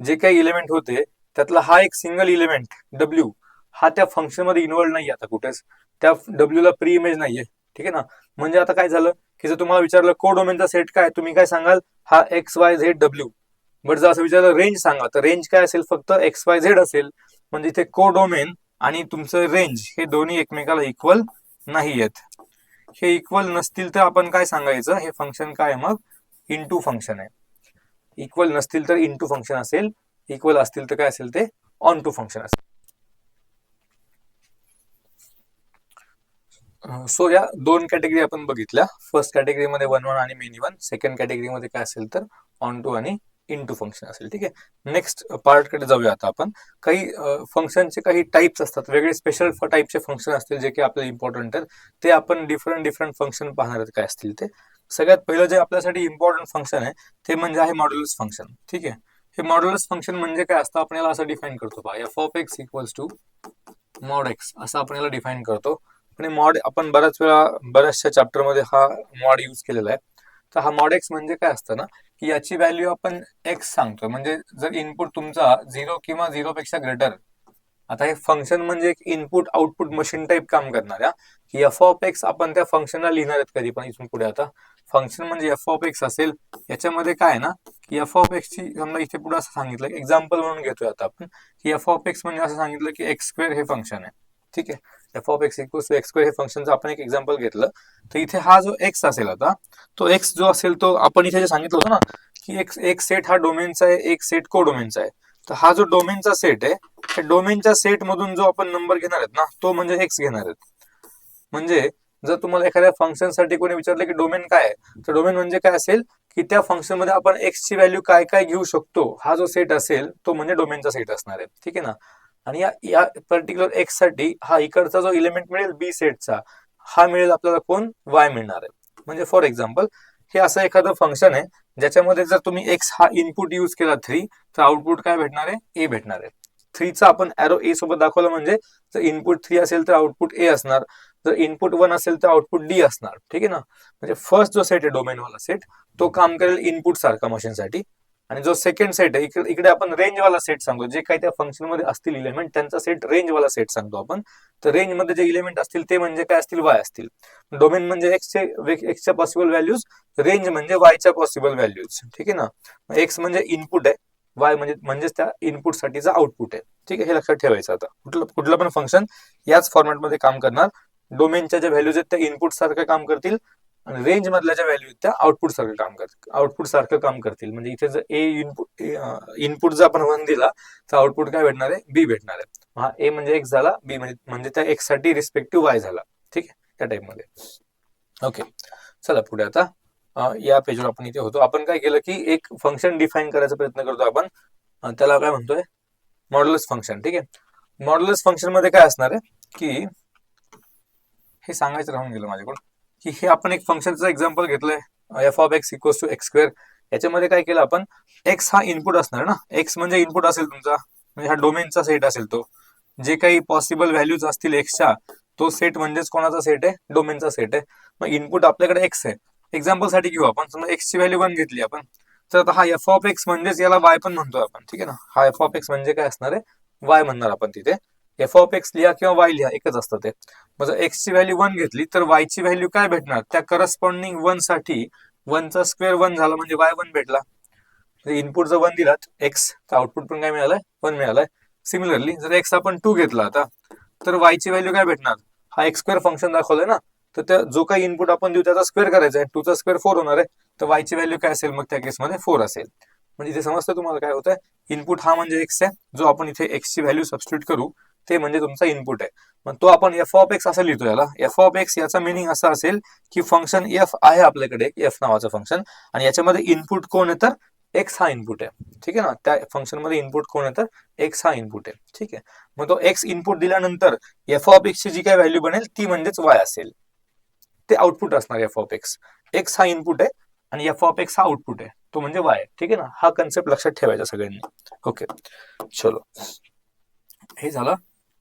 जे काही इलिमेंट होते त्यातला हा एक सिंगल इलिमेंट डब्ल्यू हा त्या फंक्शन मध्ये इन्व्हॉल्व नाही आता कुठेच, त्या डब्ल्यू ला प्री इमेज नाहीये. ठीक आहे ना. म्हणजे आता काय झालं की जर तुम्हाला विचारलं कोडोमेनचा सेट काय, तुम्ही काय सांगाल, हा x Y Z W. But जर असं विचारलं रेंज सांगा, तर रेंज काय असेल, फक्त एक्स वाय झेड असेल. म्हणजे इथे कोडोमेन आणि तुमचं रेंज हे दोन्ही एकमेकाला इक्वल नाही आहेत. हे इक्वल नसतील तर आपण काय सांगायचं, हे फंक्शन काय मग इंटू फंक्शन आहे. इक्वल नसतील तर इंटू फंक्शन असेल, इक्वल असतील तर काय असेल ते ऑन टू फंक्शन असेल. सो या दोन कॅटेगरी आपण बघितल्या. फर्स्ट कॅटेगरीमध्ये वन वन आणि मेनी वन, सेकंड कॅटेगरीमध्ये काय असेल तर ऑन टू आणि इंटू फंक्शन असेल. ठीक आहे. नेक्स्ट पार्टकडे जाऊया आता आपण. काही फंक्शनचे काही टाइप्स असतात, वेगळे स्पेशल टाइपचे फंक्शन असतील जे की आपल्याला इम्पॉर्टंट आहेत. ते आपण डिफरंट फंक्शन पाहणार आहेत काय असतील ते. सगळ्यात पहिलं जे आपल्यासाठी इम्पॉर्टंट फंक्शन आहे ते म्हणजे आहे मॉड्युलस फंक्शन. ठीक आहे. हे मॉड्युलस फंक्शन म्हणजे काय असतं, आपण याला असं डिफाईन करतो पहा, F of X equals to mod X असं आपण याला डिफाईन करतो. आणि मॉड आपण बऱ्याचशा चॅप्टर मध्ये हा मॉड यूज केलेला आहे. तर हा मॉड एक्स म्हणजे काय असतं ना, की याची व्हॅल्यू आपण एक्स सांगतो. म्हणजे जर इनपुट तुमचा 0 किंवा 0 पेक्षा ग्रेटर, आता हे फंक्शन म्हणजे एक इनपुट आउटपुट मशीन टाईप काम करणार आहे, की एफ ऑफ एक्स आपण त्या फंक्शनला लिहिणार आहेत कधी पण इथून पुढे. आता फंक्शन म्हणजे एफ ऑफ एक्स असेल, याच्यामध्ये काय आहे ना, की एफ ऑफ एक्स ची समजा इथे पुढे असं सांगितलं, एक्झाम्पल म्हणून घेतोय आता आपण, की एफ ऑफ एक्स म्हणजे असं सांगितलं की एक्स स्क्वेअर हे फंक्शन आहे. ठीक आहे. F of X equals to X square हे फंक्शनचं आपण एक एक्झाम्पल घेतलं. तर इथे हा जो एक्स असेल, आता तो एक्स जो असेल तो आपण इथे जे सांगितलं होतं ना, की एक सेट हा डोमेनचा आहे, एक सेट को डोमेनचा आहे. तर हा जो डोमेनचा सेट आहे, त्या डोमेनच्या सेट मधून जो आपण नंबर घेणार आहेत ना, तो म्हणजे एक्स घेणार आहेत. म्हणजे जर तुम्हाला एखाद्या फंक्शन साठी कोणी विचारलं की डोमेन काय आहे, तर डोमेन म्हणजे काय असेल, की त्या फंक्शन मध्ये आपण एक्स ची व्हॅल्यू काय काय घेऊ शकतो, हा जो सेट असेल तो म्हणजे डोमेनचा सेट असणार आहे. ठीक आहे ना. आणि या पर्टिक्युलर एक्स साठी हा इकडचा जो इलिमेंट मिळेल बी सेटचा, हा मिळेल आपल्याला कोण, वाय मिळणार आहे. म्हणजे फॉर एक्झाम्पल हे असं एखादं फंक्शन आहे ज्याच्यामध्ये जर तुम्ही एक्स हा इनपुट यूज केला 3, तर आउटपुट काय भेटणार आहे, ए भेटणार आहे. 3चा आपण एरो ए सोबत दाखवलं, म्हणजे जर इनपुट 3 असेल तर आउटपुट ए असणार, जर इनपुट 1 असेल तर आउटपुट डी असणार. ठीक आहे ना. म्हणजे फर्स्ट जो सेट आहे डोमेन वाला सेट, तो काम करेल इनपुट सारखा मशीनसाठी. आणि जो सेकंड सेट आहे, इकडे आपण रेंज वाला सेट सांगतो, जे काही त्या फंक्शन मध्ये असतील इलिमेंट त्यांचा सेट रेंज वाला सेट सांगतो आपण. तर रेंज मध्ये जे इलिमेंट असतील ते म्हणजे काय असतील, वाय असतील. डोमेन म्हणजे एक्सच्या पॉसिबल व्हॅल्यूज, रेंज म्हणजे वायच्या पॉसिबल व्हॅल्यूज. ठीक आहे ना. एक्स म्हणजे इनपुट आहे, वाय म्हणजेच त्या इनपुट साठीचा आउटपुट आहे. ठीक आहे. हे लक्षात ठेवायचं. आता कुठलं पण फंक्शन याच फॉर्मॅटमध्ये काम करणार. डोमेनच्या ज्या व्हॅल्यूज आहेत त्या इनपुट सारखं काम करतील, आणि रेंज मधल्या ज्या व्हॅल्यू आहेत त्या आउटपुट सारखं काम करतील. म्हणजे इथे जर ए इनपुट जर आपण 1 दिला, तर आउटपुट काय भेटणार आहे, बी भेटणार आहे. हा ए म्हणजे एक्स झाला, बी म्हणजे त्या एक्स साठी रिस्पेक्टिव्ह वाय झाला. ठीक आहे. त्या टाइप मध्ये. ओके. चला पुढे आता या पेजवर आपण इथे होतो. आपण काय केलं की एक फंक्शन डिफाईन करायचा प्रयत्न करतो आपण. त्याला काय म्हणतोय, मॉड्युलस फंक्शन. ठीक आहे. मॉड्युलस फंक्शन मध्ये काय असणार आहे, की हे सांगायचं राहून गेलं माझ्याकडून, की हे आपण एक फंक्शनचं एक्झाम्पल घेतलंय, F of X equals to X square. याच्यामध्ये काय केलं आपण, एक्स हा इनपुट असणार ना, एक्स म्हणजे इनपुट असेल तुमचा, म्हणजे हा डोमेनचा सेट असेल, तो जे काही पॉसिबल व्हॅल्यूज असतील एक्सच्या, तो सेट म्हणजेच कोणाचा सेट आहे, डोमेनचा सेट आहे. मग इनपुट आपल्याकडे एक्स आहे. एक्झाम्पल साठी घेऊ आपण, समजा एक्स ची व्हॅल्यू 1 घेतली आपण, तर आता हा एफ ऑफ एक्स म्हणजेच याला वाय पण म्हणतोय आपण. ठीक आहे ना. हा एफ ऑफ एक्स म्हणजे काय असणार आहे, वाय म्हणणार आपण तिथे. एफ ऑफ एक्स लिहा किंवा वाय लिहा, एकच असतं ते. मग जर एक्स ची व्हॅल्यू 1 घेतली, तर वाय ची व्हॅल्यू काय भेटणार, त्या करस्पॉन्डिंग 1 साठी 1 चा स्क्वेअर 1 झाला, म्हणजे वाय 1 भेटला. इनपुट जर 1 दिलात एक्स, तर आउटपुट पण काय मिळालंय, 1 मिळालंय. सिमिलरली जर एक्स आपण 2 घेतला आता, तर वाय ची व्हॅल्यू काय भेटणार, हा एक्स स्क्वेअर फंक्शन दाखवलंय ना, तर त्या जो काही इनपुट आपण देऊ त्याचा स्क्वेअर करायचा आहे, 2 चा स्क्वेअर 4 होणार आहे. तर वाय ची व्हॅल्यू काय असेल मग त्या केसमध्ये, 4 असेल. म्हणजे इथे समजतं तुम्हाला काय होतंय, इनपुट हा म्हणजे एक्स आहे, जो आपण इथे एक्स ची व्हॅल्यू सबस्टिट्यूट करू ते म्हणजे तुमचा इनपुट आहे. मग तो आपण एफ ऑफ एक्स असं लिहितो याला. एफ ऑफ एक्स याचा मिनिंग असा असेल की फंक्शन एफ आहे आपल्याकडे, एफ नावाचं फंक्शन, आणि याच्यामध्ये इनपुट कोण आहे, तर एक्स हा इनपुट आहे. ठीक आहे ना. त्या फंक्शन मध्ये इनपुट कोण आहे, तर एक्स हा इनपुट आहे. ठीक आहे. मग तो एक्स इनपुट दिल्यानंतर एफ ऑफ एक्स ची जी काय व्हॅल्यू बनेल ती म्हणजेच वाय असेल, ते आउटपुट असणार एफ ऑफ एक्स. एक्स हा इनपुट आहे आणि एफ ऑफ एक्स हा आउटपुट आहे, तो म्हणजे वाय. ठीक आहे ना. हा कन्सेप्ट लक्षात ठेवायचा सगळ्यांनी. ओके. चलो, हे झालं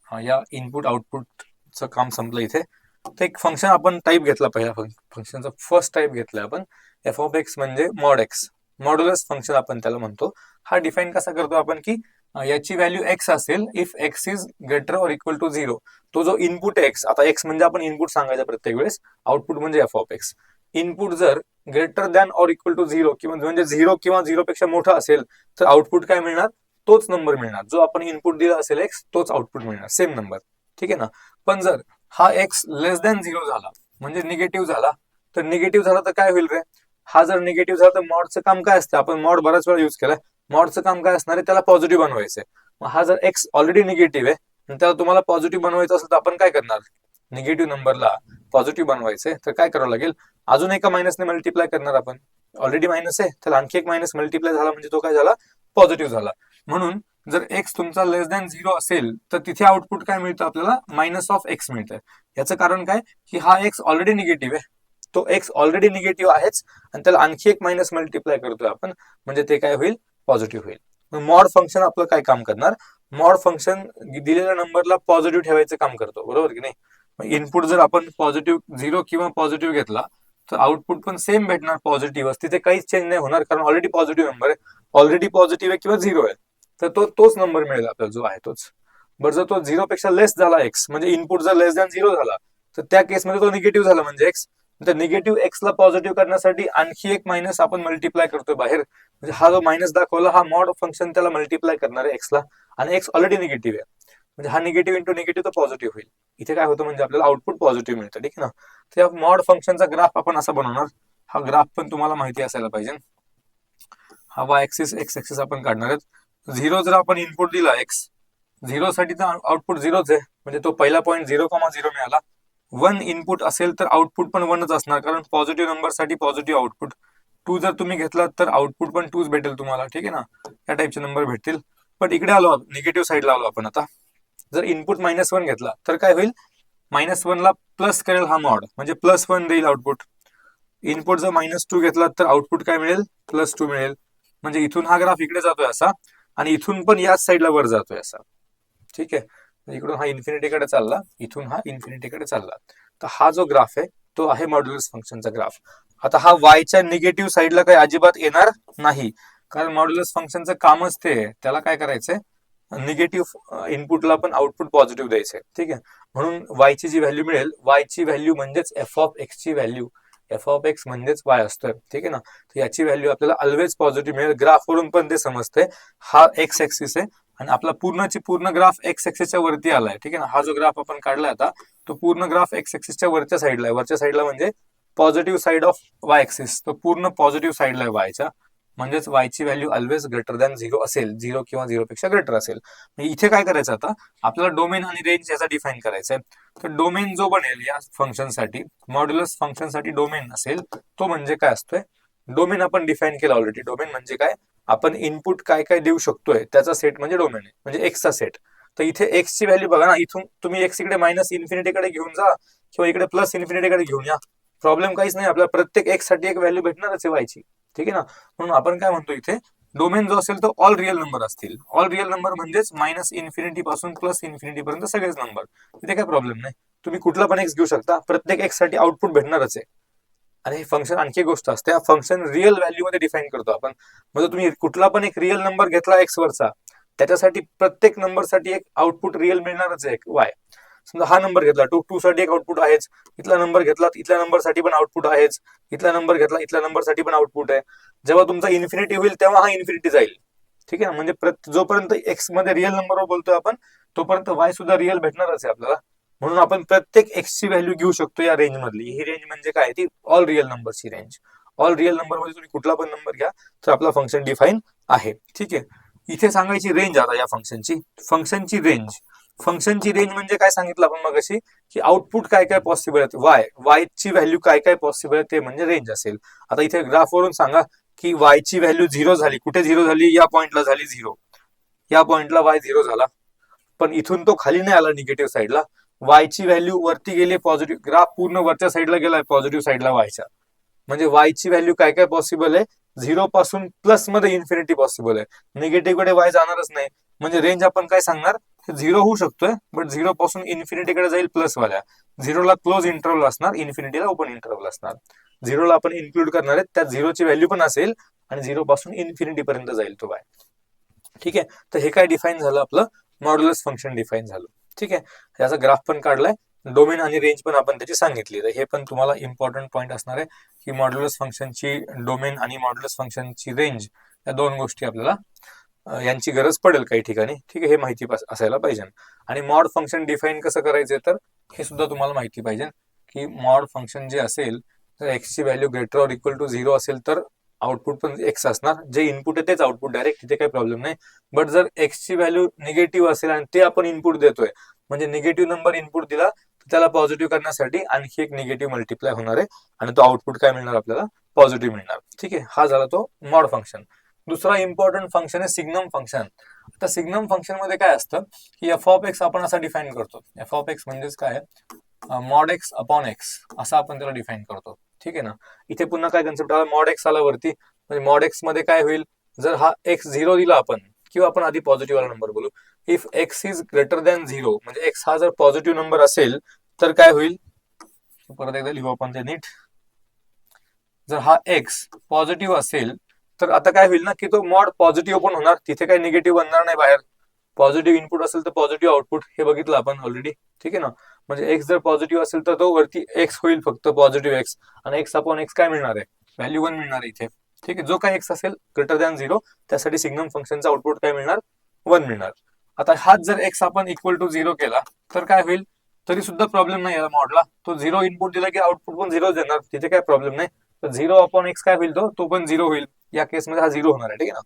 या इनपुट आउटपुटचं काम संपलं इथे. तर एक फंक्शन आपण टाईप घेतला, पहिला फंक्शनचा फर्स्ट टाईप घेतलाय आपण, एफ ऑफ एक्स म्हणजे मॉड एक्स, मॉड्युलस फंक्शन आपण त्याला म्हणतो. हा डिफाईन कसा करतो आपण की याची व्हॅल्यू एक्स असेल if X is greater or equal to 0. तो जो इनपुट एक्स, आता एक्स म्हणजे आपण इनपुट सांगायचा प्रत्येक वेळेस, आउटपुट म्हणजे एफ ऑफ एक्स. इनपुट जर greater than or equal to 0 किंवा म्हणजे 0 किंवा 0 पेक्षा मोठा असेल तर आउटपुट काय मिळणार, तोच नंबर मिळणार जो आपण इनपुट दिला असेल एक्स, तोच आउटपुट मिळणार, सेम नंबर. ठीक आहे ना. पण जर हा एक्स लेस दॅन 0 झाला म्हणजे निगेटिव्ह झाला, तर निगेटिव्ह झाला तर काय होईल रे, हा जर निगेटिव्ह झाला तर मॉडचं काम काय असतं, आपण मॉड बराच वेळा युज केलाय, मॉडचं काम काय असणार आहे, त्याला पॉझिटिव्ह बनवायचंय. मग हा जर एक्स ऑलरेडी निगेटिव्ह आहे आणि त्याला तुम्हाला पॉझिटिव्ह बनवायचं असेल तर आपण काय करणार, निगेटिव्ह नंबरला पॉझिटिव्ह बनवायचंय तर काय करावं लागेल, अजून एका मायनसने मल्टिप्लाय करणार आपण. ऑलरेडी मायनस आहे त्याला आणखी एक मायनस मल्टिप्लाय झाला म्हणजे तो काय झाला, पॉझिटिव्ह झाला. म्हणून जर एक्स तुमचा लेस दॅन 0 असेल तर तिथे आउटपुट काय मिळतं आपल्याला, मायनस ऑफ एक्स मिळतं. याचं कारण काय की हा एक्स ऑलरेडी निगेटिव्ह आहे, तो एक्स ऑलरेडी निगेटिव्ह आहेच आणि त्याला आणखी एक मायनस मल्टिप्लाय करतोय आपण, म्हणजे ते काय होईल, पॉझिटिव्ह होईल. मॉड फंक्शन आपलं काय काम करणार, मॉड फंक्शन दिलेल्या नंबरला पॉझिटिव्ह ठेवायचं काम करतो, बरोबर की नाही. इनपुट जर आपण पॉझिटिव्ह 0 किंवा पॉझिटिव्ह घेतला तर आउटपुट पण सेम भेटणार पॉझिटिव्ह, तिथे काहीच चेंज नाही होणार कारण ऑलरेडी पॉझिटिव्ह नंबर आहे, ऑलरेडी पॉझिटिव्ह आहे किंवा 0 आहे, तर तोच नंबर मिळेल आपल्याला जो आहे तोच. बरं जर तो 0 पेक्षा लेस झाला एक्स, म्हणजे इनपुट जर लेस दॅन 0 झाला तर त्या केसमध्ये तो निगेटिव्ह झाला म्हणजे एक्स, तर निगेटिव्ह एक्स ला पॉझिटिव्ह करण्यासाठी आणखी एक मायनस आपण मल्टिप्लाय करतोय बाहेर, म्हणजे हा जो मायनस दाखवला हा मॉड फंक्शन त्याला मल्टिप्लाय करणार आहे एक्सला, आणि एक्स ऑलरेडी निगेटिव्ह आहे म्हणजे हा निगेटिव्ह इंटू निगेटिव्ह तो पॉझिटिव्ह होईल. इथे काय होतं म्हणजे आपल्याला आउटपुट पॉझिटिव्ह मिळतं. ठीक आहे ना. त्या मॉड फंक्शनचा ग्राफ आपण असा बनवणार, हा ग्राफ पण तुम्हाला माहिती असायला पाहिजे. हा वाय ऍक्सिस एक्स ऍक्सिस आपण काढणार आहेत. 0 जर आपण इनपुट दिला एक्स, 0 साठी तर आउटपुट 0च आहे, म्हणजे तो पहिला पॉईंट 0,0 मिळाला. 1 इनपुट असेल तर आउटपुट पण 1च असणार कारण पॉझिटिव्ह नंबर साठी पॉझिटिव्ह आउटपुट. 2 जर तुम्ही घेतलात तर आउटपुट पण 2च भेटेल तुम्हाला. ठीक आहे ना, या टाईपचे नंबर भेटतील. पण इकडे आलो, निगेटिव्ह साईडला आलो आपण आता. जर इनपुट -1 घेतला तर काय होईल, -1 ला प्लस करेल हा मॉड, म्हणजे +1 देईल आउटपुट. इनपुट जर -2 घेतला तर आउटपुट काय मिळेल, +2 मिळेल. म्हणजे इथून हा ग्राफ इकडे जातोय असा आणि इथून पण याच साईडला वर जातोय असा. ठीक आहे, इकडून हा इन्फिनिटीकडे चालला, इथून हा इन्फिनिटीकडे चालला. तर हा जो ग्राफ आहे तो आहे मॉड्युलस फंक्शनचा ग्राफ. आता हा वायच्या निगेटिव्ह साईडला काही अजिबात येणार नाही कारण मॉड्युलस फंक्शनचं कामच ते आहे, त्याला काय करायचंय, निगेटिव्ह इनपुटला पण आउटपुट पॉझिटिव्ह द्यायचंय. ठीक आहे, म्हणून वायची जी व्हॅल्यू मिळेल, वायची व्हॅल्यू म्हणजेच एफ ऑफ एक्स ची व्हॅल्यू, एफ ऑफ एक्स म्हणजेच वाय असतोय. ठीक आहे ना, तर याची व्हॅल्यू आपल्याला ऑलवेज पॉझिटिव्ह मिळेल. ग्राफवरून पण ते समजते. हा एक्स ऍक्सिस आहे आणि आपला पूर्ण ग्राफ एक्स ऍक्सिसच्या वरती आलाय. ठीक आहे ना, हा जो ग्राफ आपण काढलाय आता तो पूर्ण ग्राफ एक्स ऍक्सिसच्या वरच्या साईडला आहे. वरच्या साईडला म्हणजे positive side of Y axis, तो पूर्ण पॉझिटिव्ह साईडला आहे वायच्या, म्हणजेच वायची व्हॅल्यू ऑलवेज ग्रेटर दॅन 0 असेल, 0 किंवा 0 पेक्षा ग्रेटर असेल. इथे काय करायचं आता, आपल्याला डोमेन आणि रेंज याचा डिफाईन करायचा आहे. तर डोमेन जो बनेल या फंक्शनसाठी, मॉड्युलस फंक्शनसाठी डोमेन असेल तो म्हणजे काय असतोय, डोमेन आपण डिफाईन केला ऑलरेडी. डोमेन म्हणजे काय, आपण इनपुट काय काय देऊ शकतोय त्याचा सेट म्हणजे डोमेन आहे, म्हणजे एक्सचा सेट. तर इथे एक्स ची व्हॅल्यू बघा ना, इथून तुम्ही एक्स इकडे -इन्फिनिटीकडे घेऊन जा किंवा इकडे +इन्फिनिटीकडे घेऊन या, प्रॉब्लेम काहीच नाही. आपल्याला प्रत्येक एक्स साठी एक व्हॅल्यू भेटणारच आहे वायची. ठीक आहे ना, म्हणून आपण काय म्हणतो इथे, डोमेन जो असेल तो ऑल रिअल नंबर असतील. ऑल रिअल नंबर म्हणजेच -इन्फिनिटी पासून +इन्फिनिटी पर्यंत सगळेच नंबर, तिथे काय प्रॉब्लेम नाही. तुम्ही कुठला पण एक्स घेऊ शकता, प्रत्येक एक्स साठी आउटपुट भेटणारच आहे. आणि हे फंक्शन आणखी गोष्ट असते, हा फंक्शन रिअल व्हॅल्यू मध्ये डिफाईन करतो आपण. म्हणजे तुम्ही कुठला पण एक रिअल नंबर घेतला एक्स वरचा, त्याच्यासाठी प्रत्येक नंबरसाठी एक आउटपुट रिअल मिळणारच आहे वाय. समजा हा नंबर घेतला 2 साठी एक आउटपुट आहेच, इथला नंबर घेतला इथल्या नंबरसाठी पण आउटपुट आहेच, इथला नंबर घेतला इथल्या नंबरसाठी पण आउटपुट आहे. जेव्हा तुमचा इन्फिनिटी होईल तेव्हा हा इन्फिनिटी जाईल. ठीक आहे ना, म्हणजे जोपर्यंत एक्स मध्ये रिअल नंबरवर बोलतोय आपण, तोपर्यंत वाय सुद्धा रिअल भेटणारच आहे आपल्याला. म्हणून आपण प्रत्येक एक्स ची व्हॅल्यू घेऊ शकतो या रेंज मधली. ही रेंज म्हणजे काय, ती ऑल रिअल नंबरची रेंज. ऑल रिअल नंबर मध्ये तुम्ही कुठला पण नंबर घ्या तर आपला फंक्शन डिफाईन आहे. ठीक आहे, इथे सांगायची रेंज आता या फंक्शनची रेंज म्हणजे काय सांगितलं आपण मगाशी, की आउटपुट काय काय पॉसिबल आहे, वाय ची व्हॅल्यू काय काय पॉसिबल आहे ते म्हणजे रेंज असेल. आता इथे ग्राफवरून सांगा की वाय ची व्हॅल्यू 0 झाली, कुठे 0 झाली, या पॉइंटला झाली 0, या पॉइंटला वाय 0 झाला. पण इथून तो खाली नाही आला निगेटिव्ह साईडला, वायची व्हॅल्यू वरती गेली पॉझिटिव्ह, ग्राफ पूर्ण वरच्या साईडला गेलाय पॉझिटिव्ह साईडला वायच्या, म्हणजे वायची व्हॅल्यू काय काय पॉसिबल आहे, 0 पासून प्लस मध्ये इन्फिनिटी पॉसिबल आहे. निगेटिव्ह कडे वाय जाणारच नाही, म्हणजे रेंज आपण काय सांगणार, 0 होऊ शकतोय बट 0 पासून इन्फिनिटीकडे जाईल प्लस वाल्या. 0 ला क्लोज इंटरव्हल असणार, इन्फिनिटीला ओपन इंटरव्हल असणार. झिरोला आपण इन्क्लूड करणार आहे, त्यात झिरोची व्हॅल्यू पण असेल आणि झिरो पासून इन्फिनिटी पर्यंत जाईल तो y. ठीक आहे, तर हे काय डिफाईन झालं आपलं मॉड्युलस फंक्शन डिफाईन झालं. ठीक आहे, याचा ग्राफ पण काढलाय, डोमेन आणि रेंज पण आपण त्याची सांगितली. तर हे पण तुम्हाला इम्पॉर्टंट पॉईंट असणार आहे की मॉड्युलस फंक्शनची डोमेन आणि मॉड्युलस फंक्शनची रेंज या दोन गोष्टी आपल्याला यांची गरज पडेल काही ठिकाणी. ठीक आहे, हे माहिती असायला पाहिजे. आणि मॉड फंक्शन डिफाईन कसं करायचं तर हे सुद्धा तुम्हाला माहिती पाहिजे की मॉड फंक्शन जे असेल तर एक्स ची value greater or equal to 0 असेल तर आउटपुट पण एक्स असणार, जे इनपुट आहे तेच आउटपुट डायरेक्ट, तिथे काही प्रॉब्लेम नाही. बट जर एक्स ची व्हॅल्यू निगेटिव्ह असेल आणि ते आपण इनपुट देतोय, म्हणजे निगेटिव्ह नंबर इनपुट दिला तर त्याला पॉझिटिव्ह करण्यासाठी आणखी एक निगेटिव्ह मल्टिप्लाय होणार आहे आणि तो आउटपुट काय मिळणार आपल्याला पॉझिटिव्ह मिळणार. ठीक आहे, हा झाला तो मॉड फंक्शन. दुसरा इम्पॉर्टंट फंक्शन आहे सिग्नम फंक्शन. आता सिग्नम फंक्शन मध्ये काय असतं की एफ ऑफ एक्स आपण असा डिफाईन करतो, एफ ऑफ एक्स म्हणजेच काय मॉड एक्स अपॉन एक्स असं आपण त्याला डिफाईन करतो. ठीक आहे ना, इथे पुन्हा काय कन्सेप्ट आला, मॉड एक्स आला वरती, म्हणजे मॉड एक्स मध्ये काय होईल, जर हा एक्स 0 दिला आपण, किंवा आपण आधी पॉझिटिव्ह वाला नंबर बोलू, if X is greater than 0 म्हणजे एक्स हा जर पॉझिटिव्ह नंबर असेल तर काय होईल, परत एकदा लिहू आपण ते नीट. जर हा एक्स पॉझिटिव्ह असेल तर आता काय होईल ना की तो मॉड पॉझिटिव्ह पण होणार, तिथे काही निगेटिव्ह बनणार नाही बाहेर. पॉझिटिव्ह इनपुट असेल तर पॉझिटिव्ह आउटपुट, हे बघितलं आपण ऑलरेडी. ठीक आहे ना, म्हणजे एक्स जर पॉझिटिव्ह असेल तर तो वरती एक्स होईल फक्त पॉझिटिव्ह एक्स, आणि एक्स अपॉन एक्स काय मिळणार आहे, व्हॅल्यू 1 मिळणार आहे इथे. ठीक आहे, जो काही एक्स असेल ग्रेटर दॅन 0 त्यासाठी सिग्नम फंक्शनचा आउटपुट काय मिळणार, 1 मिळणार. आता हाच जर एक्स आपण इक्वल टू 0 केला तर काय होईल, तरी सुद्धा प्रॉब्लेम नाही या मॉडला, तो 0 इनपुट दिला की आउटपुट पण 0 देणार, तिथे काय प्रॉब्लेम नाही. तर 0 अपॉन एक्स काय होईल, तो पण 0 होईल, या केसमध्ये हा 0 होणार आहे. ठीक आहे ना,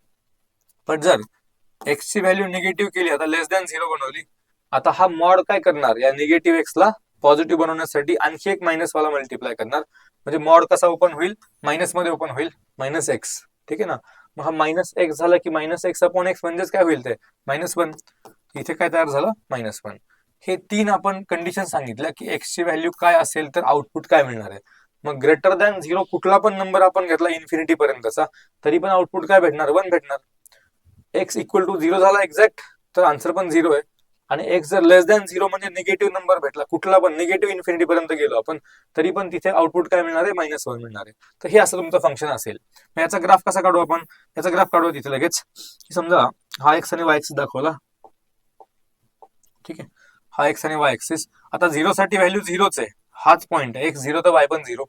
पण जर एक्स ची व्हॅल्यू निगेटिव्ह केली, आता लेस दॅन 0 बनवली, आता हा मॉड काय करणार, या निगेटिव्ह एक्सला पॉझिटिव्ह बनवण्यासाठी आणखी एक मायनस वाला मल्टिप्लाय करणार, म्हणजे मॉड कसा ओपन होईल, मायनस मध्ये ओपन होईल, मायनस एक्स. ठीक आहे ना, मग हा मायनस एक्स झाला की मायनस एक्स अपॉन एक्स म्हणजेच काय होईल, ते -1. इथे काय तयार झालं, -1. हे 3 आपण कंडिशन सांगितल्या की एक्स ची व्हॅल्यू काय असेल तर आउटपुट काय मिळणार आहे. मग ग्रेटर दॅन 0 कुठला पण नंबर आपण घेतला इन्फिनिटी पर्यंतचा, तरी पण आउटपुट काय भेटणार, 1 भेटणार. एक्स इक्वल टू 0 झाला एक्झॅक्ट तर आन्सर पण 0 आहे. आणि एक्स जर लेस दॅन 0 म्हणजे निगेटिव्ह नंबर भेटला, कुठला पण निगेटिव्ह इन्फिनिटी पर्यंत गेलो आपण, तरी पण तिथे आउटपुट काय मिळणार आहे, -1 मिळणार आहे. तर हे असं तुमचं फंक्शन असेल. मग याचा ग्राफ कसा काढू आपण, याचा ग्राफ काढू तिथे लगेच. समजा हा एक्स आणि वाय एक्सिस दाखवला. ठीक आहे, हा एक्स आणि वाय एक्सिस. आता 0 साठी व्हॅल्यू 0च आहे, हाच पॉईंट आहे, एक्स 0 तर वाय पण 0.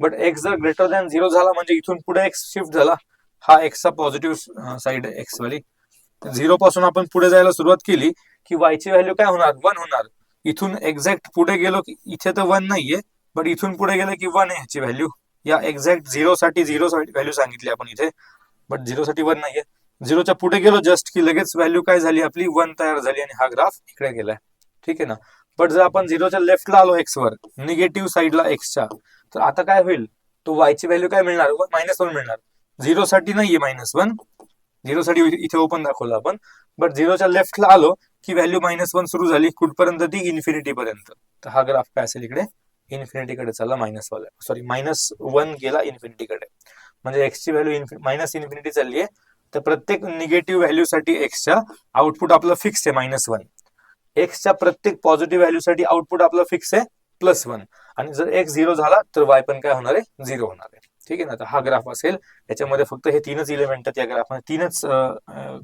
बट एक्स जर ग्रेटर दॅन 0 झाला म्हणजे इथून पुढे एक्स शिफ्ट झाला, हा एक्सचा पॉझिटिव्ह साइड आहे एक्स वाली. 0 पासून आपण पुढे जायला सुरुवात केली की वायची व्हॅल्यू काय होणार, 1 होणार. इथून एक्झॅक्ट पुढे गेलो की इथे तर 1 नाहीये, बट इथून पुढे गेलं की 1 आहे ह्याची व्हॅल्यू. या एक्झॅक्ट 0 साठी व्हॅल्यू सांगितली आपण इथे, बट 0 साठी 1 नाहीये. 0च्या पुढे गेलो जस्ट की लगेच व्हॅल्यू काय झाली आपली, 1 तयार झाली आणि हा ग्राफ इकडे गेलाय. ठीक आहे ना, बट जर आपण 0च्या लेफ्टला आलो एक्स वर, निगेटिव्ह साईडला एक्सच्या, तर आता काय होईल, तो वायची व्हॅल्यू काय मिळणार, -1 मिळणार. 0 साठी नाहीये -1, 0 साठी इथे ओपन दाखवलं आपण, बट 0च्या लेफ्टला आलो की व्हॅल्यू -1 सुरू झाली, कुठपर्यंत ती, इन्फिनिटी पर्यंत. तर हा ग्राफ काय असेल इकडे, इन्फिनिटी कडे चालला, -1 गेला इन्फिनिटी कडे, म्हणजे एक्स ची व्हॅल्यू -इन्फिनिटी चालली आहे. तर प्रत्येक निगेटिव्ह व्हॅल्यू साठी एक्सच्या आउटपुट आपलं फिक्स आहे -1. एक्सच्या प्रत्येक पॉझिटिव्ह व्हॅल्यू साठी आउटपुट आपलं फिक्स आहे +1. आणि जर एक्स 0 झाला तर वाय पण काय होणार आहे, 0 होणार आहे. ठीक आहे ना, तर हा ग्राफ असेल, याच्यामध्ये फक्त हे 3च इलेमेंट आहेत या ग्राफमध्ये, 3च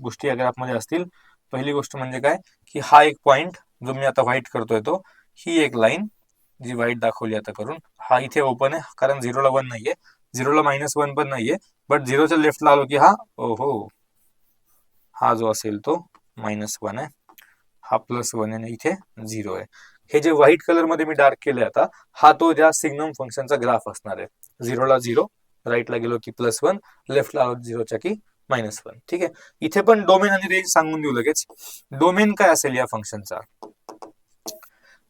गोष्टी या ग्राफमध्ये असतील. पहिली गोष्ट म्हणजे काय की हा एक पॉइंट जो मी आता व्हाईट करतोय, तो ही एक लाईन जी व्हाईट दाखवली आता करून, हा इथे ओपन आहे कारण 0ला 1 नाहीये, 0ला -1 पण नाहीये, बट 0च्या लेफ्टला आलो की हा, ओहो, हा जो असेल तो -1 आहे, हा +1 आहे, इथे 0 आहे. हे जे व्हाईट कलर मध्ये मी डार्क केले आता, हा तो ज्या सिग्नम फंक्शनचा ग्राफ असणार आहे. 0ला 0, राईटला गेलो की +1, लेफ्टला आलो 0च्या की -1. ठीक आहे, इथे पण डोमेन आणि रेंज सांगून देऊ लगेच. डोमेन काय असेल या फंक्शनचा,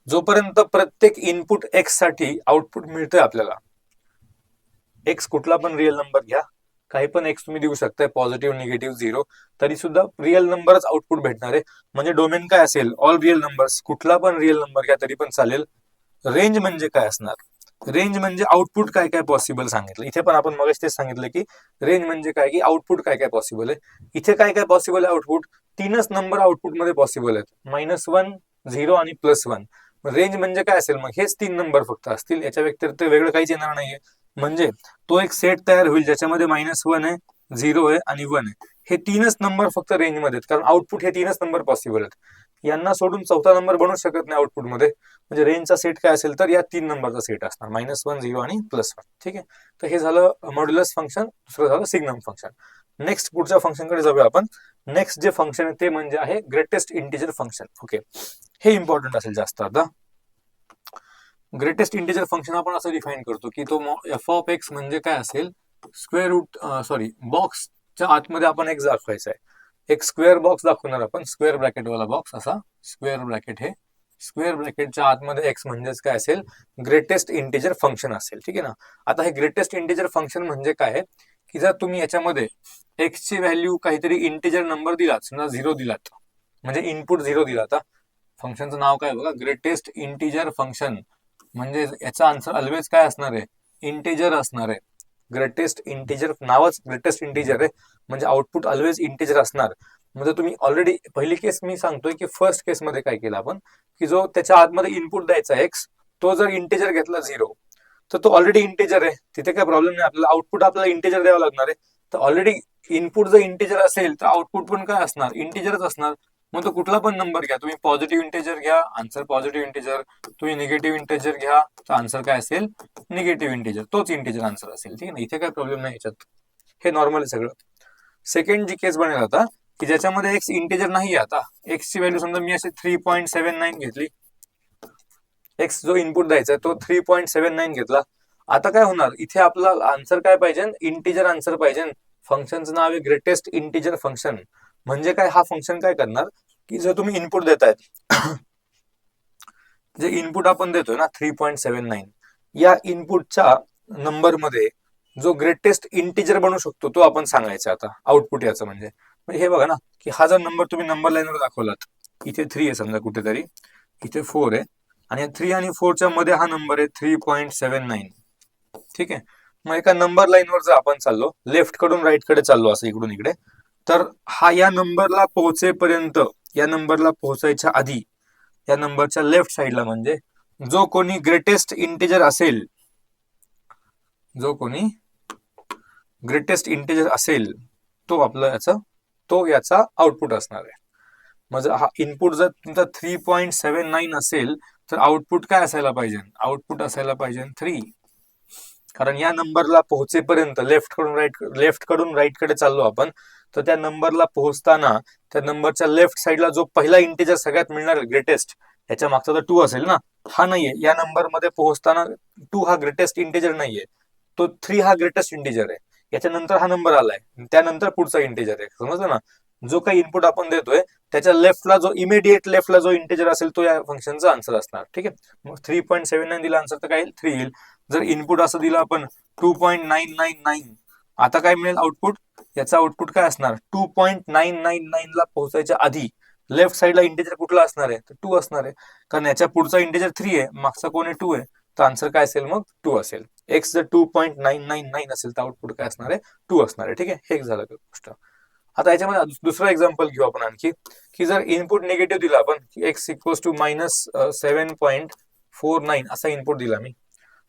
जोपर्यंत प्रत्येक इनपुट एक्स साठी आउटपुट मिळतंय आपल्याला, एक्स कुठला पण रिअल नंबर घ्या, काही पण एक्स तुम्ही देऊ शकताय, पॉझिटिव्ह, निगेटिव्ह, 0, तरी सुद्धा रिअल नंबरच आउटपुट भेटणार आहे. म्हणजे डोमेन काय असेल, ऑल रिअल नंबर्स, कुठला पण रिअल नंबर घ्या तरी पण चालेल. रेंज म्हणजे काय असणार, रेंज म्हणजे आउटपुट काय काय पॉसिबल सांगितलं. इथे पण आपण मगाशी तेच सांगितलं की रेंज म्हणजे काय की आउटपुट काय काय पॉसिबल आहे. इथे काय काय पॉसिबल आहे आउटपुट, 3च नंबर आउटपुट मध्ये पॉसिबल आहेत, -1, 0 आणि +1. रेंज म्हणजे काय असेल, मग हेच 3 नंबर फक्त असतील, याच्या व्यतिरिक्त वेगळं काहीच येणार नाहीये. म्हणजे तो एक सेट तयार होईल ज्याच्यामध्ये -1 आहे, 0 आहे आणि 1 आहे. हे तीनच नंबर फक्त रेंजमध्ये आहेत, कारण आउटपुट हे तीनच नंबर पॉसिबल आहेत. यांना सोडून चौथा नंबर बनू शकत नाही आउटपुट मध्ये. म्हणजे रेंजचा सेट काय असेल तर या 3 नंबरचा सेट असणार, -1, 0 आणि +1. ठीक आहे. तर हे झालं मॉड्युलस फंक्शन, दुसरं झालं सिग्नम फंक्शन. नेक्स्ट पुढच्या फंक्शन कडे जाऊया आपण. नेक्स्ट जे फंक्शन आहे ते म्हणजे आहे ग्रेटेस्ट इंटिजर फंक्शन. ओके, हे इम्पॉर्टंट असेल जास्त. आता ग्रेटेस्ट इंटिजर फंक्शन आपण असं डिफाइन करतो की तो एफ ऑफ एक्स म्हणजे काय असेल, स्क्वेअर रूट बॉक्सच्या आतमध्ये आपण एक्स दाखवायचा आहे. एक स्क्वेअर बॉक्स दाखवणार आपण, स्क्वेअर ब्रॅकेट वाला बॉक्स, असा स्क्वेअर ब्रॅकेट. हे स्क्वेअर ब्रॅकेटच्या आतमध्ये एक्स म्हणजेच काय असेल, ग्रेटेस्ट इंटिजर फंक्शन असेल. ठीक आहे ना. आता हे ग्रेटेस्ट इंटिजर फंक्शन म्हणजे काय, की जर तुम्ही याच्यामध्ये एक्स ची व्हॅल्यू काहीतरी इंटिजर नंबर दिलात, समजा 0 दिलात, म्हणजे इनपुट 0 दिलात, फंक्शनचं नाव काय बघा, ग्रेटेस्ट इंटिजर फंक्शन. म्हणजे याचा आन्सर ऑलवेज काय असणार आहे, इंटिजर असणार आहे. ग्रेटेस्ट इंटिजर नावच ग्रेटेस्ट इंटिजर आहे, म्हणजे आउटपुट ऑलवेज इंटिजर असणार. म्हणजे तुम्ही ऑलरेडी पहिली केस मी सांगतोय की फर्स्ट केस मध्ये काय केलं आपण, की जो त्याच्या आतमध्ये इनपुट द्यायचा एक्स, तो जर इंटिजर घेतला 0, तर तो ऑलरेडी इंटिजर आहे, तिथे काय प्रॉब्लेम नाही. आपल्याला आउटपुट आपल्याला इंटिजर द्यावं लागणार आहे. तर ऑलरेडी इनपुट जर इंटिजर असेल तर आउटपुट पण काय असणार, इंटिजरच असणार. मग तो कुठला पण नंबर घ्या, तुम्ही पॉझिटिव्ह इंटिजर घ्या, आन्सर पॉझिटिव्ह इंटिजर. तुम्ही निगेटिव्ह इंटिजर घ्या, तर आन्सर काय असेल, निगेटिव्ह इंटिजर, तोच इंटिजर आन्सर असेल. ठीक आहे ना, इथे काय प्रॉब्लेम नाही याच्यात, हे नॉर्मल आहे सगळं. सेकंड जी केस बनेल आता, की ज्याच्यामध्ये एक्स इंटिजर नाही. आता एक्स ची व्हॅल्यू समजा मी असे 3.79 घेतली, एक्स जो इनपुट द्यायचा तो 3.79 घेतला. आता काय होणार, इथे आपला आन्सर काय पाहिजे, इंटिजर आन्सर पाहिजे. फंक्शनचं नाव आहे ग्रेटेस्ट इंटिजर फंक्शन. म्हणजे काय, हा फंक्शन काय करणार, की जर तुम्ही इनपुट देतायत, जे इनपुट आपण देतोय ना 3.79, या इनपुटच्या नंबर मध्ये जो ग्रेटेस्ट इंटिजर बनू शकतो तो आपण सांगायचा. आता आउटपुट याचं म्हणजे हे बघा ना, की हा जर नंबर तुम्ही नंबर लाईनवर दाखवलात, इथे 3 आहे समजा कुठेतरी, इथे 4 आहे, आणि 3 आणि 4च्या मध्ये हा नंबर आहे 3.79. ठीक आहे. मग एका नंबर लाईनवर जर आपण चाललो, लेफ्ट कडून राईट कडे चाललो असं इकडून इकडे, तर हा या नंबरला पोहोचेपर्यंत, या नंबरला पोहोचायच्या आधी, या नंबरच्या लेफ्ट साईडला म्हणजे जो कोणी ग्रेटेस्ट इंटिजर असेल, जो कोणी ग्रेटेस्ट इंटिजर असेल, तो आपला याचा आउटपुट असणार आहे. म्हणजे हा इनपुट जर तुमचा 3.79 असेल, तर आउटपुट काय असायला पाहिजे, आउटपुट असायला पाहिजे 3. कारण या नंबरला पोहोचेपर्यंत लेफ्ट कडून राईट कडे चाललो आपण, तर त्या नंबरला पोहोचताना त्या नंबरच्या लेफ्ट साईडला जो पहिला इंटिजर सगळ्यात मिळणार ग्रेटेस्ट, याच्या मागचा तर 2 असेल ना, हा नाहीये. या नंबर मध्ये पोहोचताना 2 हा ग्रेटेस्ट इंटिजर नाहीये, तो 3 हा ग्रेटेस्ट इंटिजर आहे. याच्यानंतर हा नंबर आलाय, त्यानंतर पुढचा इंटिजर आहे. समजलं ना. जो काही इनपुट आपण देतोय त्याच्या लेफ्टला जो इमिडिएट लेफ्टला जो इंटिजर असेल तो या फंक्शनचा आन्सर असणार. ठीक आहे. मग 3.79 दिला आन्सर तर काय येईल, 3 येईल. जर इनपुट असं दिलं आपण 2.999, आता काय मिळेल आउटपुट, याचा आउटपुट काय असणार, 2.999 ला पोहोचायच्या आधी लेफ्ट साईडला इंटिजर कुठला असणार आहे, तर 2 असणार आहे. कारण याच्या पुढचा इंटिजर 3 आहे, मागचा कोण आहे, 2 आहे. तर आन्सर काय असेल, मग 2 असेल. एक्स जर 2.999 असेल तर आउटपुट काय असणार आहे, 2 असणार आहे. ठीक आहे, हे एक झालं गोष्ट. आता याच्यामध्ये दुसरं एक्झाम्पल घेऊ आपण आणखी, की जर इनपुट निगेटिव्ह दिला आपण, एक्स इक्वल्स टू -7.49 असा इनपुट दिला मी.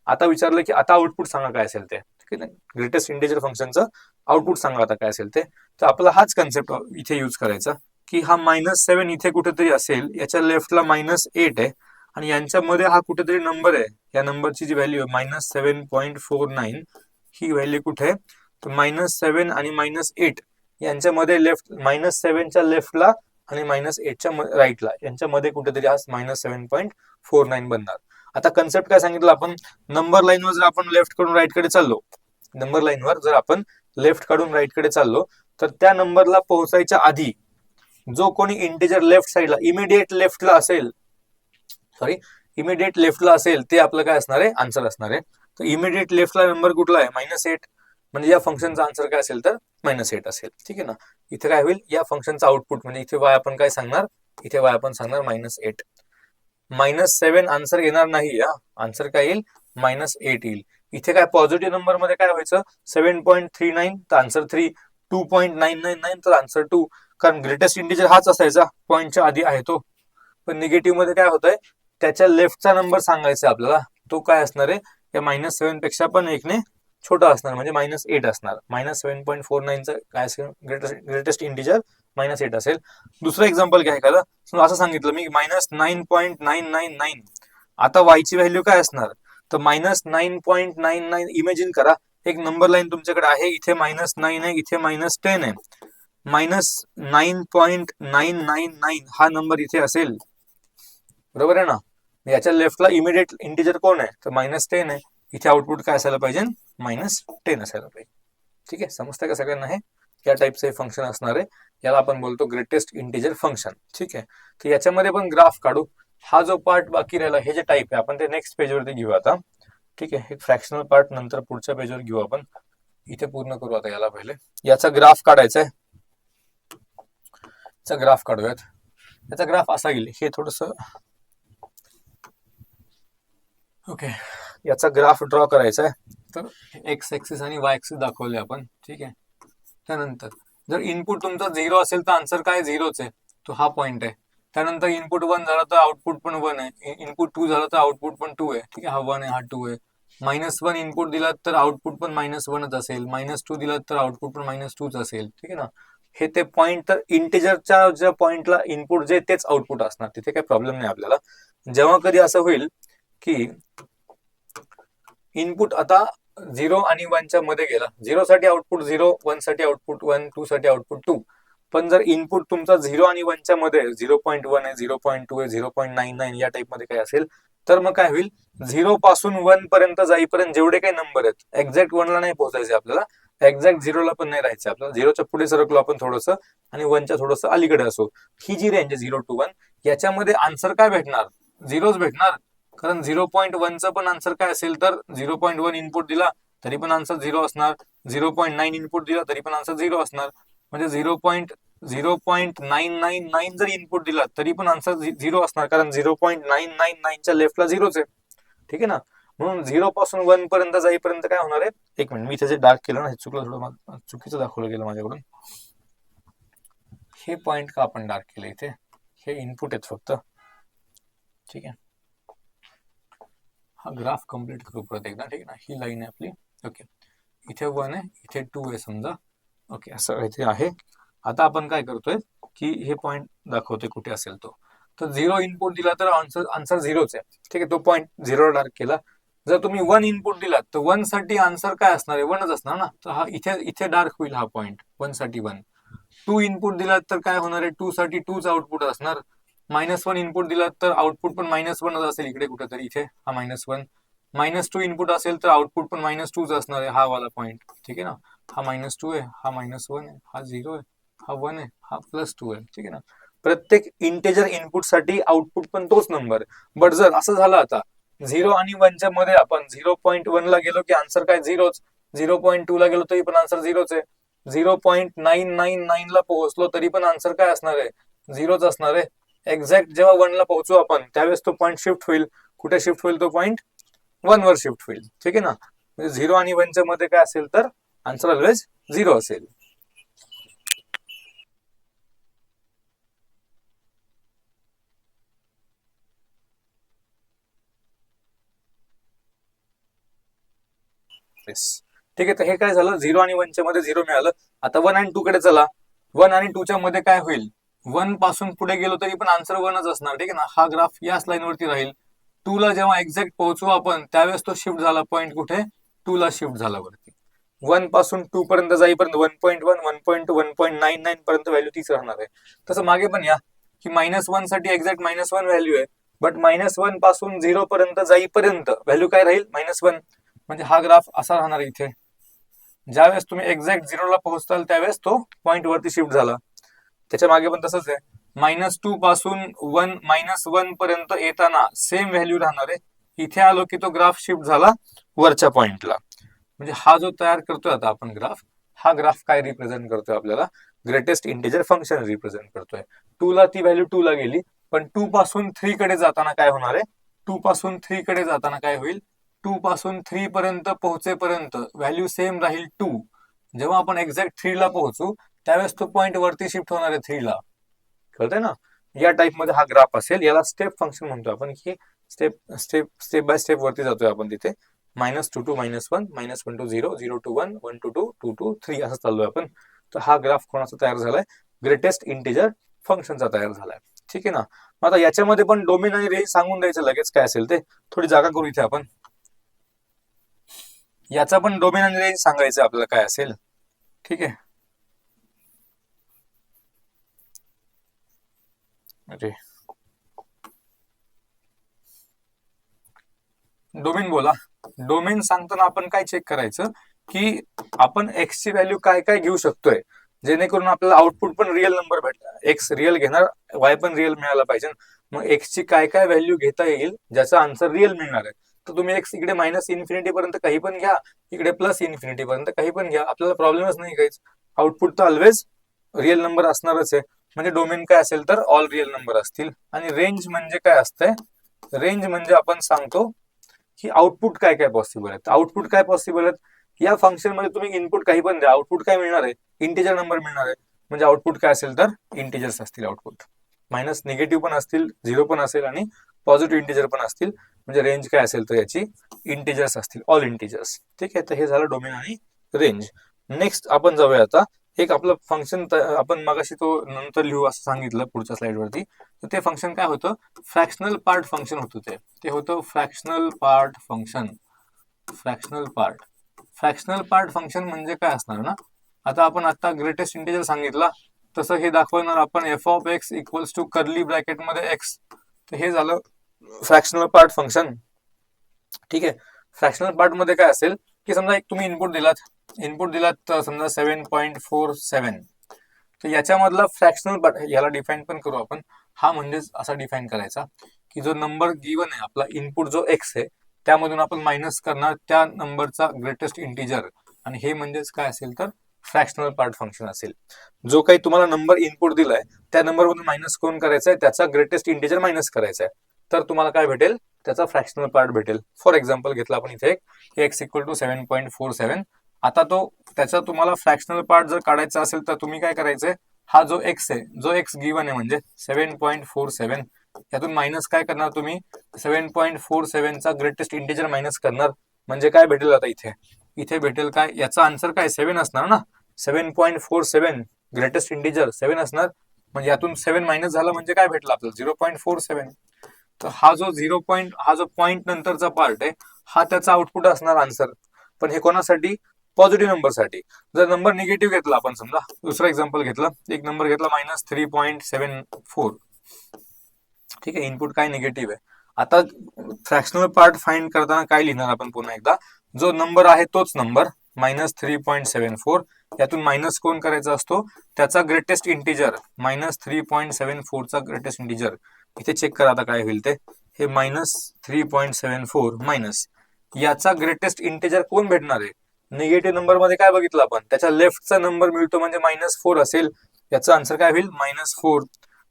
आता विचारलं की आता आउटपुट सांगा काय असेल ते. ठीक आहे, ग्रेटेस्ट इंटिजर फंक्शनचं आउटपुट सांगा आता काय असेल ते. तर आपला हाच कन्सेप्ट इथे युज करायचा, की हा -7 इथे कुठेतरी असेल, याच्या लेफ्टला -8 आहे, आणि यांच्यामध्ये हा कुठेतरी नंबर आहे. या नंबरची जी व्हॅल्यू आहे -7.49, ही व्हॅल्यू कुठे आहे, तर -7 आणि -8 यांच्यामध्ये लेफ्ट, -7च्या लेफ्टला आणि -8च्या राईटला, यांच्यामध्ये कुठेतरी हा -7.49 बनणार. आता कन्सेप्ट काय सांगितलं आपण, नंबर लाईनवर जर आपण लेफ्ट कडून राईट कडे चाललो, नंबर लाईनवर जर आपण लेफ्ट कडून राईट कडे चाललो, तर त्या नंबरला पोहोचायच्या आधी जो कोणी इंटिजर लेफ्ट साईडला इमिडिएट लेफ्टला असेल, ते आपलं काय असणार आहे, आन्सर असणार आहे. तर इमिडिएट लेफ्टला नंबर कुठला आहे, -8, म्हणजे या फंक्शनचा आन्सर काय असेल तर -8 असेल. ठीक आहे ना. इथे काय होईल, या फंक्शनचा आउटपुट म्हणजे इथे y आपण काय सांगणार, इथे y आपण सांगणार -8. -7 आन्सर येणार नाही, आन्सर काय येईल, -8 येईल. इथे काय पॉझिटिव्ह नंबर मध्ये काय व्हायचं, 7.39 तर आन्सर 3, 2.999 तर आन्सर 2. कारण ग्रेटेस्ट इंटिजर हाच असायचा, पॉईंटच्या आधी आहे तो. पण निगेटिव्ह मध्ये काय होतंय, त्याच्या लेफ्टचा नंबर सांगायचा आपल्याला, तो काय असणार आहे, या -7 पेक्षा पण 1 ने छोटा असणार म्हणजे -8 असणार. -7.49चं काय असेल ग्रेटेस्ट इंटिजर -8 असेल. दुसरं एक्झाम्पल घ्या एखादं. असं सांगितलं मी -9.999. आता y ची व्हॅल्यू काय असणार, तर -9.99. इमॅजिन करा एक नंबर लाईन तुमच्याकडे आहे, इथे -9 आहे, इथे -10 आहे. -9.999 हा नंबर इथे असेल, बरोबर आहे ना. याच्या लेफ्टला इमिडिएट इंटिजर कोण आहे, तर -10 आहे. इथे आउटपुट काय असायला पाहिजे, -10 असायला पाहिजे. ठीक आहे, समजतंय का सगळ्यांना हे? या टाईपचं फंक्शन असणार आहे, याला आपण बोलतो ग्रेटेस्ट इंटिजर फंक्शन. ठीक आहे, तर याच्यामध्ये पण ग्राफ काढू. हा जो पार्ट बाकी राहिला, हे जे टाईप आहे आपण ते नेक्स्ट पेजवरती घेऊ आता. ठीक आहे, हे फ्रॅक्शनल पार्ट नंतर पुढच्या पेजवर घेऊ आपण. इथे पूर्ण करू आता याला पहिले. याचा ग्राफ काढायचा आहे, याचा ग्राफ काढूयात. याचा ग्राफ असा येईल, हे थोडस ओके. याचा ग्राफ ड्रॉ करायचा आहे, तर एक्स ऍक्सिस आणि वाय ऍक्सिस दाखवले आपण. ठीक आहे, त्यानंतर जर इनपुट तुमचा 0 असेल तर आन्सर काय 0च आहे, तो हा पॉइंट आहे. त्यानंतर इनपुट 1 झाला तर आउटपुट पण 1 आहे, इनपुट 2 झाला तर आउटपुट पण 2 आहे. ठीक आहे, हा 1 आहे, हा 2 आहे. -1 इनपुट दिला तर आउटपुट पण -1च असेल, -2 दिला तर आउटपुट पण -2च असेल. ठीक आहे ना. हे ते पॉइंट, तर इंटिजरच्या ज्या पॉइंटला इनपुट जे तेच आउटपुट असणार, तिथे काही प्रॉब्लेम नाही आपल्याला. जेव्हा कधी असं होईल की इनपुट आता 0 आणि 1 च्या मध्ये गेला, 0 साठी आउटपुट 0, 1 साठी आउटपुट 1, 2 साठी आउटपुट 2. पण जर इनपुट तुमचा 0 आणि 1 च्या मध्ये 0.1 आहे, 0.2 आहे, 0.99 या टाइप मध्ये काय असेल, तर मग काय होईल, 0 पासून 1 पर्यंत जाईपर्यंत जेवढे काही नंबर आहेत, एक्झॅक्ट 1 ला नाही पोहोचायचे आपल्याला, एक्झॅक्ट 0 ला पण नाही राहायचं आपल्याला. 0च्या पुढे सरकलो आपण थोडंसं आणि 1 च्या थोडंसं अलीकडे असो. ही जी रेंज आहे 0 to 1, याच्यामध्ये आन्सर काय भेटणार, 0च भेटणार. कारण 0.1चं पण आन्सर काय असेल, तर 0.1 इनपुट दिला तरी पण आन्सर 0 असणार, 0.9 इनपुट दिला तरी पण आन्सर 0 असणार. म्हणजे 0.999 जर इनपुट दिला तरी पण आन्सर 0 असणार, कारण 0.999 च्या लेफ्टला 0च आहे. ठीक आहे ना. म्हणून 0 पासून 1 पर्यंत जाईपर्यंत काय होणार आहे, एक मिनिट, मी इथे जे डार्क केलं ना, हे चुकलं थोडं, चुकीचं दाखवलं गेलं माझ्याकडून. हे पॉइंट का आपण डार्क केलं इथे, हे इनपुट आहेत फक्त. ठीक आहे, हा ग्राफ कंप्लीट करू परत एकदा. ठीक आहे ना, ही लाईन आहे आपली. ओके, इथे 1 आहे, इथे 2 आहे समजा. ओके, असं इथे आहे. आता आपण काय करतोय की हे पॉइंट दाखवतोय कुठे असेल तो. तर 0 इनपुट दिला तर आन्सर 0च आहे. ठीक आहे, तो पॉइंट 0 डार्क केला. जर तुम्ही 1 इनपुट दिला तर 1 साठी आन्सर काय असणार आहे, 1च असणार ना. तर हा इथे डार्क होईल हा पॉइंट, 1 साठी 1. 2 इनपुट दिला तर काय होणार आहे, 2 साठी 2च आउटपुट असणार. -1 इनपुट दिला तर आउटपुट पण -1च असेल इकडे कुठेतरी, इथे हा -1. -2 इनपुट असेल तर आउटपुट पण -2च असणार आहे, हा वाला पॉइंट. ठीक आहे ना, हा -2 आहे, हा -1 आहे, हा 0 आहे, हा 1 आहे, हा +2 आहे. ठीक आहे ना. प्रत्येक इंटेजर इनपुट साठी आउटपुट पण तोच नंबर. बट जर असं झालं आता 0 आणि 1 च्या मध्ये आपण 0.1 ला गेलो की आन्सर काय 0च, 0.2 ला गेलो तरी पण आन्सर 0च आहे, 0.999 ला पोहोचलो तरी पण आन्सर काय असणार आहे, 0च असणार आहे. एक्झॅक्ट जेव्हा 1 ला पोहोचू आपण त्यावेळेस तो पॉइंट शिफ्ट होईल. कुठे शिफ्ट होईल, तो पॉइंट 1 वर शिफ्ट होईल. ठीक आहे ना. म्हणजे 0 आणि 1 च्या मध्ये काय असेल, तर आन्सर ऑलवेज 0 असेल. ठीक आहे, तर हे काय झालं, 0 आणि 1 च्या मध्ये 0 मिळालं. आता 1 आणि 2 कडे चला. 1 आणि 2 च्या मध्ये काय होईल, 1 पासून पुढे गेलो तरी पण आन्सर 1च असणार. ठीक आहे ना, हा ग्राफ याच लाईन वरती राहील. 2 ला जेव्हा एक्झॅक्ट पोहोचू आपण त्यावेळेस तो शिफ्ट झाला, पॉइंट कुठे 2 ला शिफ्ट झाला वरती. 1 पासून 2 पर्यंत जाईपर्यंत 1.1, 1.2, 1.99 पर्यंत व्हॅल्यू तीच राहणार आहे. तसं मागे पण या की -1 साठी एक्झॅक्ट -1 व्हॅल्यू आहे, बट -1 पासून 0 पर्यंत जाईपर्यंत व्हॅल्यू काय राहील, -1. म्हणजे हा ग्राफ असा राहणार इथे. ज्यावेळेस तुम्ही एक्झॅक्ट 0 ला पोहोचताल त्यावेळेस तो पॉइंट वरती शिफ्ट झाला. त्याच्या मागे पण तसंच आहे, -2 पासून 1 पर्यंत येताना सेम व्हॅल्यू राहणार आहे. इथे आलो की तो ग्राफ शिफ्ट झाला वरच्या पॉइंटला. म्हणजे हा जो तयार करतोय आता आपण ग्राफ, हा ग्राफ काय रिप्रेझेंट करतोय आपल्याला, ग्रेटेस्ट इंटिजर फंक्शन रिप्रेझेंट करतोय. 2 ला ती व्हॅल्यू 2 ला गेली, पण 2 पासून 3 कडे जाताना काय होणार आहे, 2 पासून 3 कडे जाताना काय होईल, 2 पासून 3 पर्यंत पोहोचेपर्यंत व्हॅल्यू सेम राहील 2. जेव्हा आपण एक्झॅक्ट 3 ला पोहोचू त्यावेळेस तो पॉइंट वरती शिफ्ट होणार आहे 3 ला. कळतंय ना. या टाइप मध्ये हा ग्राफ असेल, याला स्टेप फंक्शन म्हणतो आपण, की step step step by step वरती जातोय आपण तिथे. -2 to -1, -1 to 0, 0 to 1, 1 to 2, 2 to 3 असं चाललोय आपण. तर हा ग्राफ कोणाचा तयार झालाय? ग्रेटेस्ट इंटिजर फंक्शनचा तयार झालाय. ठीक आहे ना. आता याच्यामध्ये पण डोमेन आणि रेंज सांगून द्यायचं लगेच काय असेल ते. थोडी जागा करू इथे आपण. याचा पण डोमेन आणि रेंज सांगायचं आपल्याला काय असेल. ठीक आहे. अरे डोमेन बोला. डोमेन सांगताना आपण काय चेक करायचं की आपण एक्स ची व्हॅल्यू काय काय घेऊ शकतोय, जेणेकरून आपल्याला आउटपुट पण रिअल नंबर भेटला. एक्स रिअल घेणार, वाय पण रिअल मिळाला पाहिजे. मग एक्स ची काय काय व्हॅल्यू घेता येईल ज्याचा आन्सर रिअल मिळणार आहे. तर तुम्ही एक्स इकडे -इन्फिनिटी पर्यंत काही पण घ्या, इकडे +इन्फिनिटी पर्यंत काही पण घ्या, आपल्याला प्रॉब्लेमच नाही काहीच. आउटपुट तर ऑलवेज रिअल नंबर असणारच आहे. म्हणजे डोमेन काय असेल तर ऑल रिअल नंबर असतील. आणि रेंज म्हणजे काय असतंय? रेंज म्हणजे आपण सांगतो की आउटपुट काय काय पॉसिबल आहेत. आउटपुट काय पॉसिबल आहेत? या फंक्शन मध्ये तुम्ही इनपुट काही पण द्या, आउटपुट काय मिळणार आहे? इंटिजर नंबर मिळणार आहे. म्हणजे आउटपुट काय असेल तर इंटिजर्स असतील आउटपुट. मायनस निगेटिव्ह पण असतील, 0 पण असेल आणि पॉझिटिव्ह इंटिजर पण असतील. म्हणजे रेंज काय असेल तर याची इंटिजर्स असतील, ऑल इंटिजर्स. ठीक आहे. तर हे झालं डोमेन आणि रेंज. नेक्स्ट आपण जाऊया आता. एक आपलं फंक्शन आपण मगाशी तो नंतर लिहू असं सांगितलं पुढच्या स्लाइड वरती. तर ते फंक्शन काय होतं? फ्रॅक्शनल पार्ट फंक्शन होतं. ते होतं fractional part function. Fractional part. Fractional part function म्हणजे काय असणार ना? आता ग्रेटेस्ट इंटिजर सांगितला, तसं हे दाखवणार आपण F of X equals to curly bracket मध्ये एक्स. तर हे झालं फ्रॅक्शनल पार्ट फंक्शन. ठीक आहे. फ्रॅक्शनल पार्ट मध्ये काय असेल की समजा एक तुम्ही इनपुट दिलात तर समजा 7.47. तर याच्यामधला फ्रॅक्शनल पार्ट याला डिफाईन पण करू आपण. हा म्हणजेच असा डिफाईन करायचा की जो नंबर गिवन आहे आपला इनपुट जो एक्स आहे त्यामधून आपण मायनस करणार त्या नंबरचा ग्रेटेस्ट इंटिजर. आणि हे म्हणजेच काय असेल तर फ्रॅक्शनल पार्ट फंक्शन असेल. जो काही तुम्हाला नंबर इनपुट दिलाय त्या नंबर मधून मायनस करून करायचा आहे, त्याचा ग्रेटेस्ट इंटिजर मायनस करायचा आहे. तर तुम्हाला काय भेटेल? त्याचा फ्रॅक्शनल पार्ट भेटेल. फॉर एक्झाम्पल घेतला आपण इथे एक्स इक्वल टू 7.47. आता तो त्याचा तुम्हाला फ्रॅक्शनल पार्ट जर काढायचा असेल तर तुम्ही काय करायचंय? हा जो एक्स आहे, जो एक्स गिवन आहे म्हणजे 7.47, यातून मायनस काय करणार तुम्ही? 7.47 चा ग्रेटेस्ट इंटिजर मायनस करणार. म्हणजे काय भेटेल आता इथे भेटेल काय? याचा आन्सर काय 7 असणार ना. 7.47 ग्रेटेस्ट इंटिजर 7 असणार. म्हणजे यातून 7 मायनस झाला म्हणजे काय भेटलं आपल्याला? 0.47. तर हा जो पॉइंट नंतरचा पार्ट आहे हा त्याचा आउटपुट असणार आन्सर. पण हे कोणासाठी? पॉझिटिव्ह नंबरसाठी. जर नंबर निगेटिव्ह घेतला आपण, समजा दुसरा एक्झाम्पल घेतला, एक नंबर घेतला -3.74. ठीक आहे. इनपुट काय निगेटिव्ह आहे. आता फ्रॅक्शनल पार्ट फाइंड करताना काय लिहिणार आपण? पुन्हा एकदा जो नंबर आहे तोच नंबर -3.74, यातून मायनस कोण करायचा असतो? त्याचा ग्रेटेस्ट इंटिजर. -3.74 चा ग्रेटेस्ट इंटिजर. इथे चेक करा आता काय होईल ते. हे -3.74 मायनस याचा ग्रेटेस्ट इंटिजर कोण भेटणार आहे? निगेटिव्ह नंबर मध्ये काय बघितलं आपण? त्याच्या लेफ्टचा नंबर मिळतो म्हणजे -4 असेल. याचा आन्सर काय होईल? -4.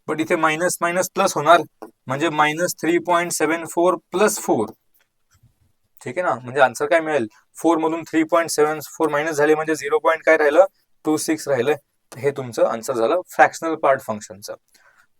बट इथे मायनस मायनस प्लस होणार म्हणजे -3.74 + 4. ठीक आहे ना. म्हणजे आन्सर काय मिळेल? 4 मधून 3.74 मायनस झाले म्हणजे 0. काय राहिलं? 26 राहिलं. हे तुमचं आन्सर झालं फ्रॅक्शनल पार्ट फंक्शनचं.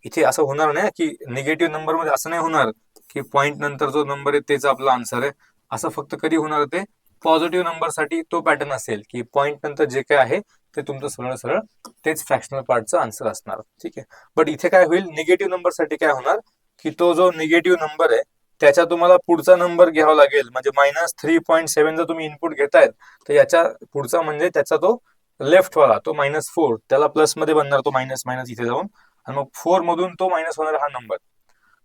इथे असं होणार नाही की निगेटिव्ह नंबर मध्ये असं नाही होणार की पॉइंट नंतर जो नंबर आहे तेच आपला आन्सर आहे. असं फक्त कधी होणार? ते पॉझिटिव्ह नंबर साठी तो पॅटर्न असेल की पॉइंट नंतर जे काय आहे ते तुमचं सरळ सरळ तेच फ्रॅक्शनल पार्टचं आन्सर असणार. ठीक आहे. बट इथे काय होईल? निगेटिव्ह नंबर साठी काय होणार की तो जो निगेटिव्ह नंबर आहे त्याच्या तुम्हाला पुढचा नंबर घ्यावा लागेल. म्हणजे -3.7 जर तुम्ही इनपुट घेतायत तर याच्या पुढचा म्हणजे त्याचा तो लेफ्ट वाला तो -4 त्याला प्लस मध्ये बनणार तो मायनस मायनस इथे जाऊन, आणि मग 4 मधून तो मायनस होणार हा नंबर.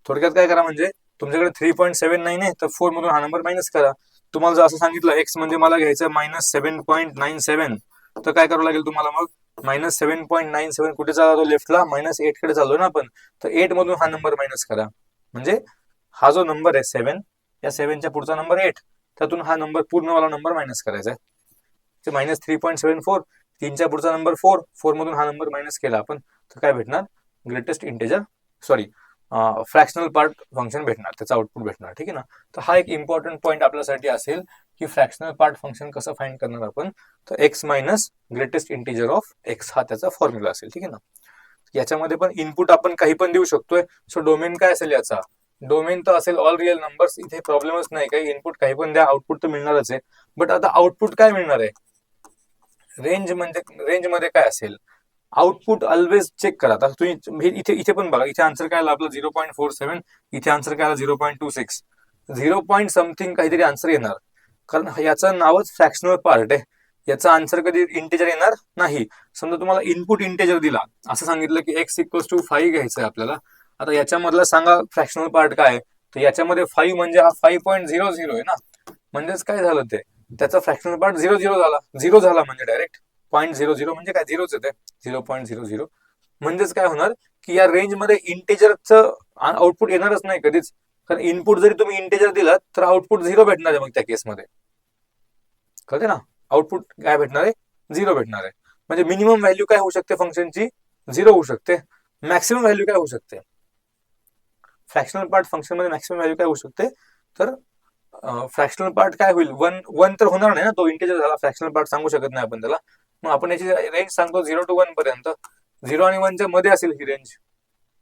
थोडक्यात काय करा, म्हणजे तुमच्याकडे 3.7 नाही तर 4 मधून हा नंबर मायनस करा. तुम्हाला जर असं सांगितलं एक्स म्हणजे मला घ्यायचं -7.97, तर काय करावं लागेल तुम्हाला? मग -7.97 कुठे चालला? लेफ्टला -8 कडे चाललो ना आपण. तर 8 मधून हा नंबर मायनस करा. म्हणजे हा जो नंबर आहे 7, या 7च्या पुढचा नंबर 8, त्यातून हा नंबर पूर्णवाला नंबर मायनस करायचा आहे. -3.74, 3च्या पुढचा नंबर 4, 4 मधून हा नंबर मायनस केला आपण, तर काय भेटणार? Greatest integer fractional part function भेटणार, त्याचा आउटपुट भेटणार. ठीक आहे ना. तर हा एक इम्पॉर्टंट पॉईंट आपल्यासाठी असेल की फ्रॅक्शनल पार्ट फंक्शन कसं फाइंड करणार आपण. तर x minus greatest integer of x हा त्याचा फॉर्म्युला असेल. ठीक आहे ना. याच्यामध्ये पण इनपुट आपण काही पण देऊ शकतोय. सो डोमेन काय असेल याचा? डोमेन तर असेल ऑल रिअल नंबर्स, इथे प्रॉब्लेमच नाही, काही इनपुट काही पण द्या, आउटपुट तर मिळणारच आहे. बट आता आउटपुट काय मिळणार आहे, रेंज म्हणजे रेंज मध्ये काय असेल, आउटपुट ऑलवेज चेक करा. आता तुम्ही इथे इथे पण बघा, इथे आन्सर काय आला आपलं 0.47, इथे आन्सर काय आला 0.26, 0 पॉईंट समथिंग काहीतरी आन्सर येणार, कारण याचं नावच फ्रॅक्शनल पार्ट आहे. याचा आन्सर कधी इंटेजर येणार नाही. समजा तुम्हाला इनपुट इंटेजर दिला, असं सांगितलं की x इक्वल्स टू 5 घ्यायचं आहे आपल्याला. आता याच्यामधला सांगा फ्रॅक्शनल पार्ट काय आहे, तर याच्यामध्ये 5 म्हणजे हा 5.00 आहे ना, म्हणजेच काय झालं ते, त्याचा फ्रॅक्शनल पार्ट 0 झाला, 0 झाला म्हणजे डायरेक्ट 0.00 म्हणजे काय, झिरोच येते, 0.00. म्हणजेच काय होणार की या रेंजमध्ये इंटेजरचं आउटपुट येणारच नाही कधीच, कारण इनपुट जरी तुम्ही इंटेजर दिलात तर आउटपुट 0 भेटणार आहे. मग त्या केसमध्ये कळते ना, आउटपुट काय भेटणार आहे, 0 भेटणार आहे. म्हणजे मिनिमम व्हॅल्यू काय होऊ शकते फंक्शनची, 0 होऊ शकते. मॅक्सिमम व्हॅल्यू काय होऊ शकते, फ्रॅक्शनल पार्ट फंक्शन मध्ये मॅक्सिमम व्हॅल्यू काय होऊ शकते, तर फ्रॅक्शनल पार्ट काय होईल, 1 तर होणार नाही ना, तो इंटेजर झाला, फ्रॅक्शनल पार्ट सांगू शकत नाही आपण त्याला. मग आपण याची रेंज सांगतो 0 to 1 पर्यंत, 0 आणि 1 च्या मध्ये असेल ही रेंज.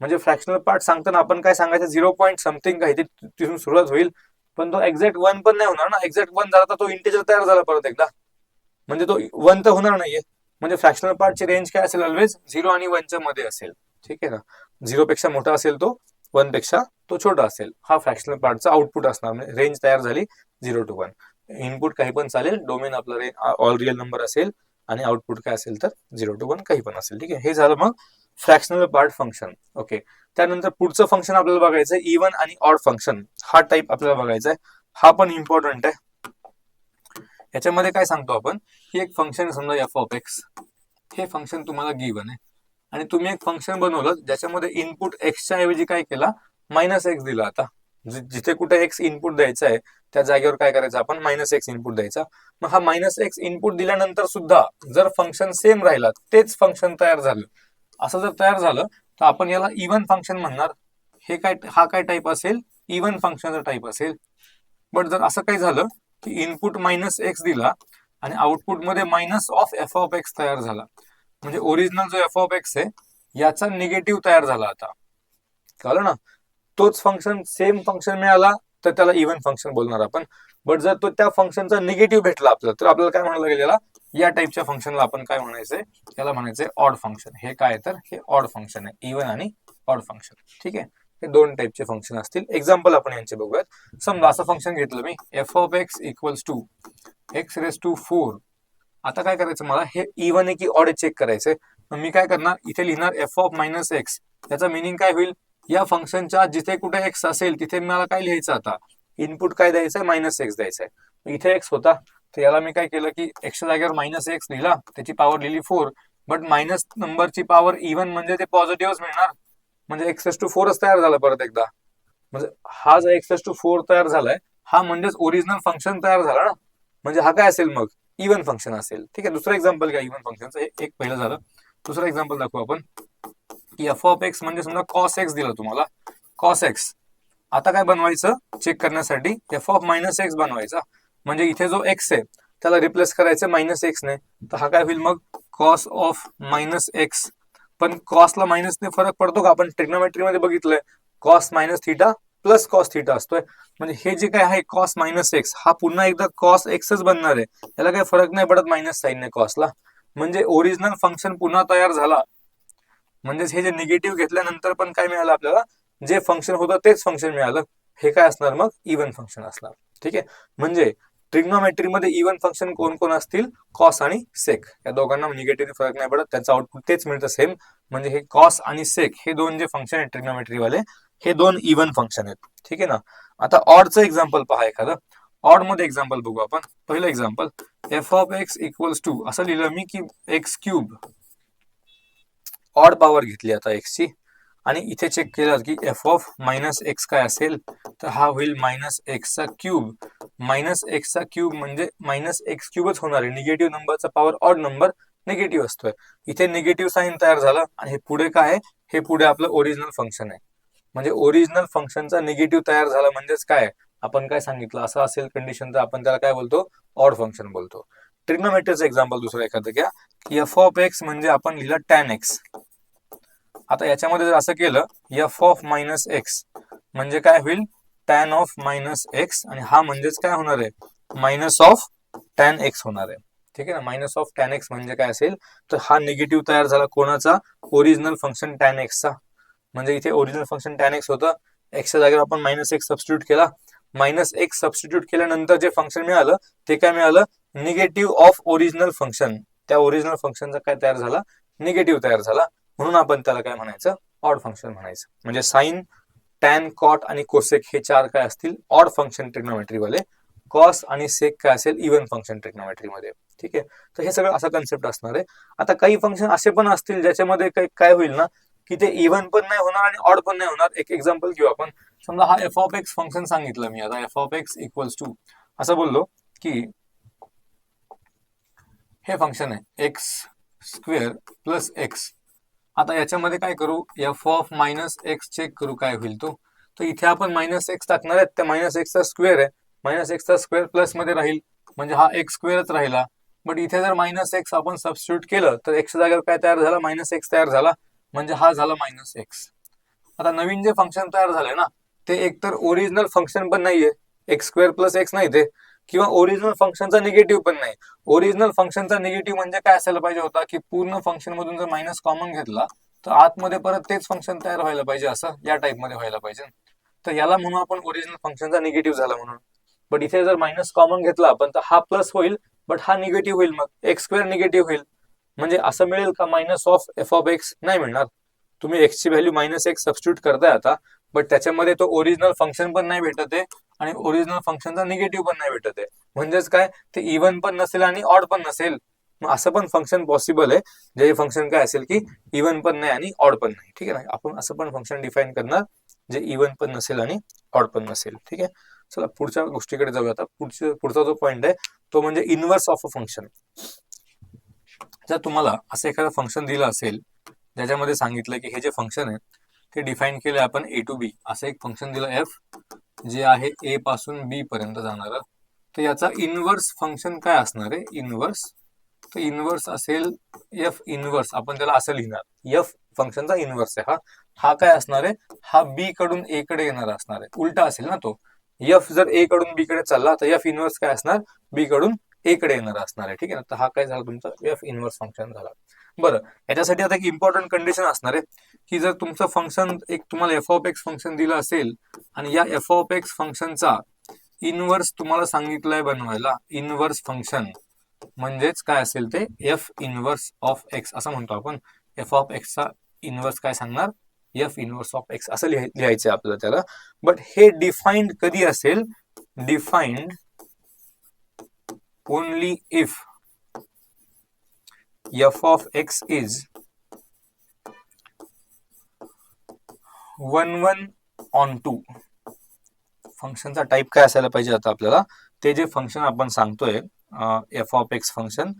म्हणजे फ्रॅक्शनल पार्ट सांगताना आपण काय सांगायचं, 0 पॉईंट समथिंग काही तिथून सुरुवात होईल, पण तो एक्झॅक्ट 1 पण नाही होणार ना, एक्झॅक्ट 1 झाला तर तो इंटेजर तयार झाला परत एकदा, म्हणजे तो 1 तर होणार नाहीये. म्हणजे फ्रॅक्शनल पार्टची रेंज काय असेल, ऑलवेज 0 आणि 1 च्या मध्ये असेल. ठीक आहे ना, 0 पेक्षा मोठा असेल तो, 1 पेक्षा तो छोटा असेल, हा फ्रॅक्शनल पार्टचा आउटपुट असणार. म्हणजे रेंज तयार झाली 0 to 1. इनपुट काही पण चालेल, डोमेन आपला ऑल रिअल नंबर असेल, आणि आउटपुट काय असेल तर 0 to 1 काही पण असेल. ठीक आहे, हे झालं मग फ्रॅक्शनल पार्ट फंक्शन. ओके, त्यानंतर पुढचं फंक्शन आपल्याला बघायचं आहे इव्हन आणि ऑड फंक्शन. हा टाइप आपल्याला बघायचा आहे, हा पण इम्पॉर्टंट आहे. याच्यामध्ये काय सांगतो आपण, ही एक फंक्शन समजा एफ ऑफ एक्स, हे फंक्शन तुम्हाला गिव्हन आहे, आणि तुम्ही एक फंक्शन बनवलं ज्याच्यामध्ये इनपुट एक्सच्या ऐवजी काय केला, -x दिला. आता जिथे कुठे एक्स इनपुट द्यायचा आहे त्या जागेवर काय करायचं आपण, -x इनपुट द्यायचा. मग हा -x इनपुट दिल्यानंतर सुद्धा जर फंक्शन सेम राहिला, तेच फंक्शन तयार झालं, असं जर तयार झालं तर आपण याला इव्हन फंक्शन म्हणणार. हे काय, हा काय टाईप असेल, इव्हन फंक्शनचा टाईप असेल. बट जर असं काही झालं की इनपुट -x दिला आणि आउटपुट मध्ये minus of F of x तयार झाला, म्हणजे ओरिजिनल जो एफ ऑफ एक्स आहे याचा निगेटिव्ह तयार झाला. आता कळलं ना, तोच फंक्शन सेम फंक्शन मिळाला तर त्याला इव्हन फंक्शन बोलणार आपण. बट जर तो त्या फंक्शनचा निगेटिव्ह भेटला आपल्याला, तर आपल्याला काय म्हणायला लागेल, याला या टाईपच्या फंक्शनला आपण काय म्हणायचंय, याला म्हणायचंय ऑड फंक्शन. हे काय, तर हे ऑड फंक्शन आहे, इव्हन आणि ऑड फंक्शन. ठीक आहे, हे दोन टाईपचे फंक्शन असतील. एक्झाम्पल आपण यांचे बघूयात. समजा असं फंक्शन घेतलं मी, F of X equals to x⁴. आता काय करायचं मला, हे इव्हन आहे की ऑड चेक करायचंय. मग मी काय करणार, इथे लिहिणार एफ ऑफ -x. त्याचा मिनिंग काय होईल, या फंक्शनच्या जिथे कुठे एक्स असेल तिथे मला काय लिहायचं, आता इनपुट काय द्यायचंय, -x द्यायचंय. इथे एक्स होता तर याला मी काय केलं की एक्सच्या जागेवर -x लिहिला, त्याची पॉवर लिहिली 4. बट मायनस नंबरची पॉवर इव्हन म्हणजे ते पॉझिटिव्हच मिळणार, म्हणजे x⁴ तयार झाला परत एकदा. म्हणजे हा जो x⁴ तयार झालाय, हा म्हणजेच ओरिजिनल फंक्शन तयार झाला ना, म्हणजे हा काय असेल मग, इव्हन फंक्शन असेल. ठीक आहे, दुसरं एक्झाम्पल घ्या इव्हन फंक्शनचं, एक पहिलं झालं. दुसरं एक्झाम्पल दाखवू आपण की एफ ऑफ एक्स म्हणजे समजा कॉस एक्स दिलं तुम्हाला, कॉस एक्स. आता काय बनवायचं चेक करण्यासाठी, एफ ऑफ -x बनवायचा. म्हणजे इथे जो एक्स आहे त्याला रिप्लेस करायचं -x ने, तर हा काय होईल मग, कॉस ऑफ -x. पण कॉसला मायनसने फरक पडतो का, आपण ट्रिग्नोमेट्री मध्ये बघितलंय, कॉस -θ प्लस कॉस θ असतोय. म्हणजे हे जे काय आहे कॉस -x, हा पुन्हा एकदा कॉस एक्सच बनणार आहे, याला काही फरक नाही पडत मायनस साईनने कॉसला. म्हणजे ओरिजिनल फंक्शन पुन्हा तयार झाला. म्हणजेच हे जे निगेटिव्ह घेतल्यानंतर पण काय मिळालं आपल्याला, जे फंक्शन होतं तेच फंक्शन मिळालं. हे काय असणार मग, इव्हन फंक्शन असणार. ठीक आहे, म्हणजे ट्रिग्नोमेट्रीमध्ये इव्हन फंक्शन कोण कोण असतील, कॉस आणि सेक. या दोघांना निगेटिव्ह फरक नाही पडत, त्यांचं आउटपुट तेच मिळतं सेम. म्हणजे हे कॉस आणि सेक हे दोन जे फंक्शन आहेत ट्रिग्नोमेट्रीवाले, हे दोन इव्हन फंक्शन आहेत. ठीक आहे ना. आता ऑडचं एक्झाम्पल पहा एखादं. ऑड मध्ये एक्झाम्पल बघू आपण. पहिलं example, F of X equals to, असं लिहिलं मी की x³. ऑड पॉवर घेतली आता एक्सची, आणि इथे चेक केलं की एफ ऑफ -x काय असेल, तर हा होईल -x³. -x³ म्हणजे -x³ होणार आहे. निगेटिव्ह नंबरचा पॉवर ऑड नंबर निगेटिव्ह असतोय. इथे निगेटिव्ह साईन तयार झालं, आणि हे पुढे काय आहे, हे पुढे आपलं ओरिजिनल फंक्शन आहे. म्हणजे ओरिजिनल फंक्शनचा निगेटिव्ह तयार झाला म्हणजेच काय, आपण काय सांगितलं, असं असेल कंडिशन तर आपण त्याला काय बोलतो, ऑड फंक्शन बोलतो. ट्रिग्नोमेट्रीचं एक्झाम्पल दुसरं एखादं घ्या, एफ ऑफ एक्स म्हणजे आपण लिहिलं tan x. आता याच्यामध्ये जर असं केलं, एफ ऑफ -x म्हणजे काय होईल, टॅन ऑफ मायनस एक्स, आणि हा म्हणजेच काय होणार आहे, मायनस ऑफ टॅन एक्स होणार आहे. ठीक आहे ना. मायनस ऑफ टॅन एक्स म्हणजे काय असेल, तर हा निगेटिव्ह तयार झाला कोणाचा, ओरिजिनल फंक्शन टॅन एक्सचा. म्हणजे इथे ओरिजिनल फंक्शन टॅन एक्स होतं, एक्सच्या जागेवर आपण मायनस एक्स सबस्टिट्यूट केला. मायनस एक्स सबस्टिट्यूट केल्यानंतर जे फंक्शन मिळालं ते काय मिळालं, निगेटिव्ह ऑफ ओरिजिनल फंक्शन. त्या ओरिजिनल फंक्शनचा काय तयार झाला, निगेटिव्ह तयार झाला, म्हणून आपण त्याला काय म्हणायचं, ऑड फंक्शन म्हणायचं. म्हणजे साइन, टॅन, कॉट आणि कोसेक हे चार काय असतील, ऑड फंक्शन ट्रिग्नोमेट्री वाले. कॉस आणि सेक काय असेल, इव्हन फंक्शन ट्रिग्नोमेट्री मध्ये. ठीक आहे. तर हे सगळं असा कन्सेप्ट असणार आहे. आता काही फंक्शन असे पण असतील ज्याच्यामध्ये काय होईल ना, की ते इव्हन पण नाही होणार आणि ऑड पण नाही होणार. एक एक्झाम्पल घेऊ आपण. समजा हा एफ ऑफ एक्स फंक्शन सांगितलं मी आता, F of X equals to असं बोललो की हे फंक्शन आहे एक्स स्क्वेअर प्लस एक्स. आता याच्यामध्ये काय करू, F of minus X check करू काय होईल तो. तर इथे आपण मायनस एक्स टाकणार आहेत, त्या मायनस एक्सचा स्क्वेअर आहे, मायनस एक्सचा स्क्वेअर प्लस मध्ये राहील, म्हणजे हा एक्स स्क्वेअरच राहिला. बट इथे जर मायनस एक्स आपण सबस्टिट्यूट केलं तर एक्स जागेवर काय तयार झाला, मायनस एक्स तयार झाला, म्हणजे हा झाला मायनस एक्स. आता नवीन जे फंक्शन तयार झालंय ना, ते एकतर ओरिजिनल फंक्शन पण नाहीये, एक्स स्क्वेअर प्लस एक्स नाही ते, किंवा ओरिजिनल फंक्शनचा निगेटिव्ह पण नाही. ओरिजिनल फंक्शनचा निगेटिव्ह म्हणजे काय असायला पाहिजे होता, की पूर्ण फंक्शन मधून जर मायनस कॉमन घेतला तर आतमध्ये परत तेच फंक्शन तयार व्हायला पाहिजे, असं या टाइप मध्ये व्हायला पाहिजे. तर याला म्हणून आपण ओरिजिनल फंक्शनचा निगेटिव्ह झाला म्हणून. बट इथे जर मायनस कॉमन घेतला आपण तर हा प्लस होईल, बट हा निगेटिव्ह होईल, मग एक्स स्क्वेअर निगेटिव्ह होईल. म्हणजे असं मिळेल का, minus of F of x नाही मिळणार. तुम्ही एक्स ची व्हॅल्यू मायनस एक्स सबस्टिट्यूट करताय आता, बट त्याच्यामध्ये तो ओरिजिनल फंक्शन पण नाही भेटत आहे आणि ओरिजिनल फंक्शनचा निगेटिव्ह पण नाही भेटत आहे. म्हणजेच काय, ते इव्हन पण नसेल आणि ऑड पण नसेल. मग असं पण फंक्शन पॉसिबल आहे, जे फंक्शन काय असेल की इव्हन पण नाही आणि ऑड पण नाही. ठीक आहे ना. आपण असं पण फंक्शन डिफाईन करणार जे इव्हन पण नसेल आणि ऑड पण नसेल. ठीक आहे. चला पुढच्या गोष्टीकडे जाऊया आता. पुढचा जो पॉइंट आहे तो म्हणजे इनव्हर्स ऑफ अ फंक्शन. जर तुम्हाला असं एखादं फंक्शन दिलं असेल ज्याच्यामध्ये सांगितलं की हे जे फंक्शन आहे ते डिफाईन केलं आपण ए टू बी, असं एक फंक्शन दिलं एफ जे आहे ए पासून बी पर्यंत जाणार, तर याचा इनव्हर्स फंक्शन काय असणार आहे, इनव्हर्स. तर इनव्हर्स असेल एफ इनव्हर्स, आपण त्याला असं लिहिणार, एफ फंक्शनचा इनव्हर्स आहे हा काय असणार आहे, हा बी कडून ए कडे येणार असणार आहे, उलटा असेल ना तो. एफ जर ए कडून बी कडे चालला तर एफ इनव्हर्स काय असणार, बी कडून ए कडे येणार असणार आहे. ठीक आहे ना. तर हा काय झाला तुमचा एफ इनव्हर्स फंक्शन झाला. बरं, याच्यासाठी आता एक इम्पॉर्टंट कंडिशन असणार आहे की जर तुमचं फंक्शन एक तुम्हाला एफ ऑफ एक्स फंक्शन दिलं असेल आणि या एफ ऑफ एक्स फंक्शनचा इनव्हर्स तुम्हाला सांगितलंय बनवायला, इनव्हर्स फंक्शन म्हणजेच काय असेल ते एफ इनव्हर्स ऑफ एक्स असं म्हणतो आपण. एफ ऑफ एक्सचा इनव्हर्स काय सांगणार, एफ इनव्हर्स ऑफ एक्स असं लिहायचं आपल्याला त्याला. बट हे डिफाईन्ड कधी असेल, defined only if F of x is 1 on 2. फंक्शनचा टाईप काय असायला पाहिजे आता आपल्याला, ते जे फंक्शन आपण सांगतोय एफ ऑफ एक्स फंक्शन,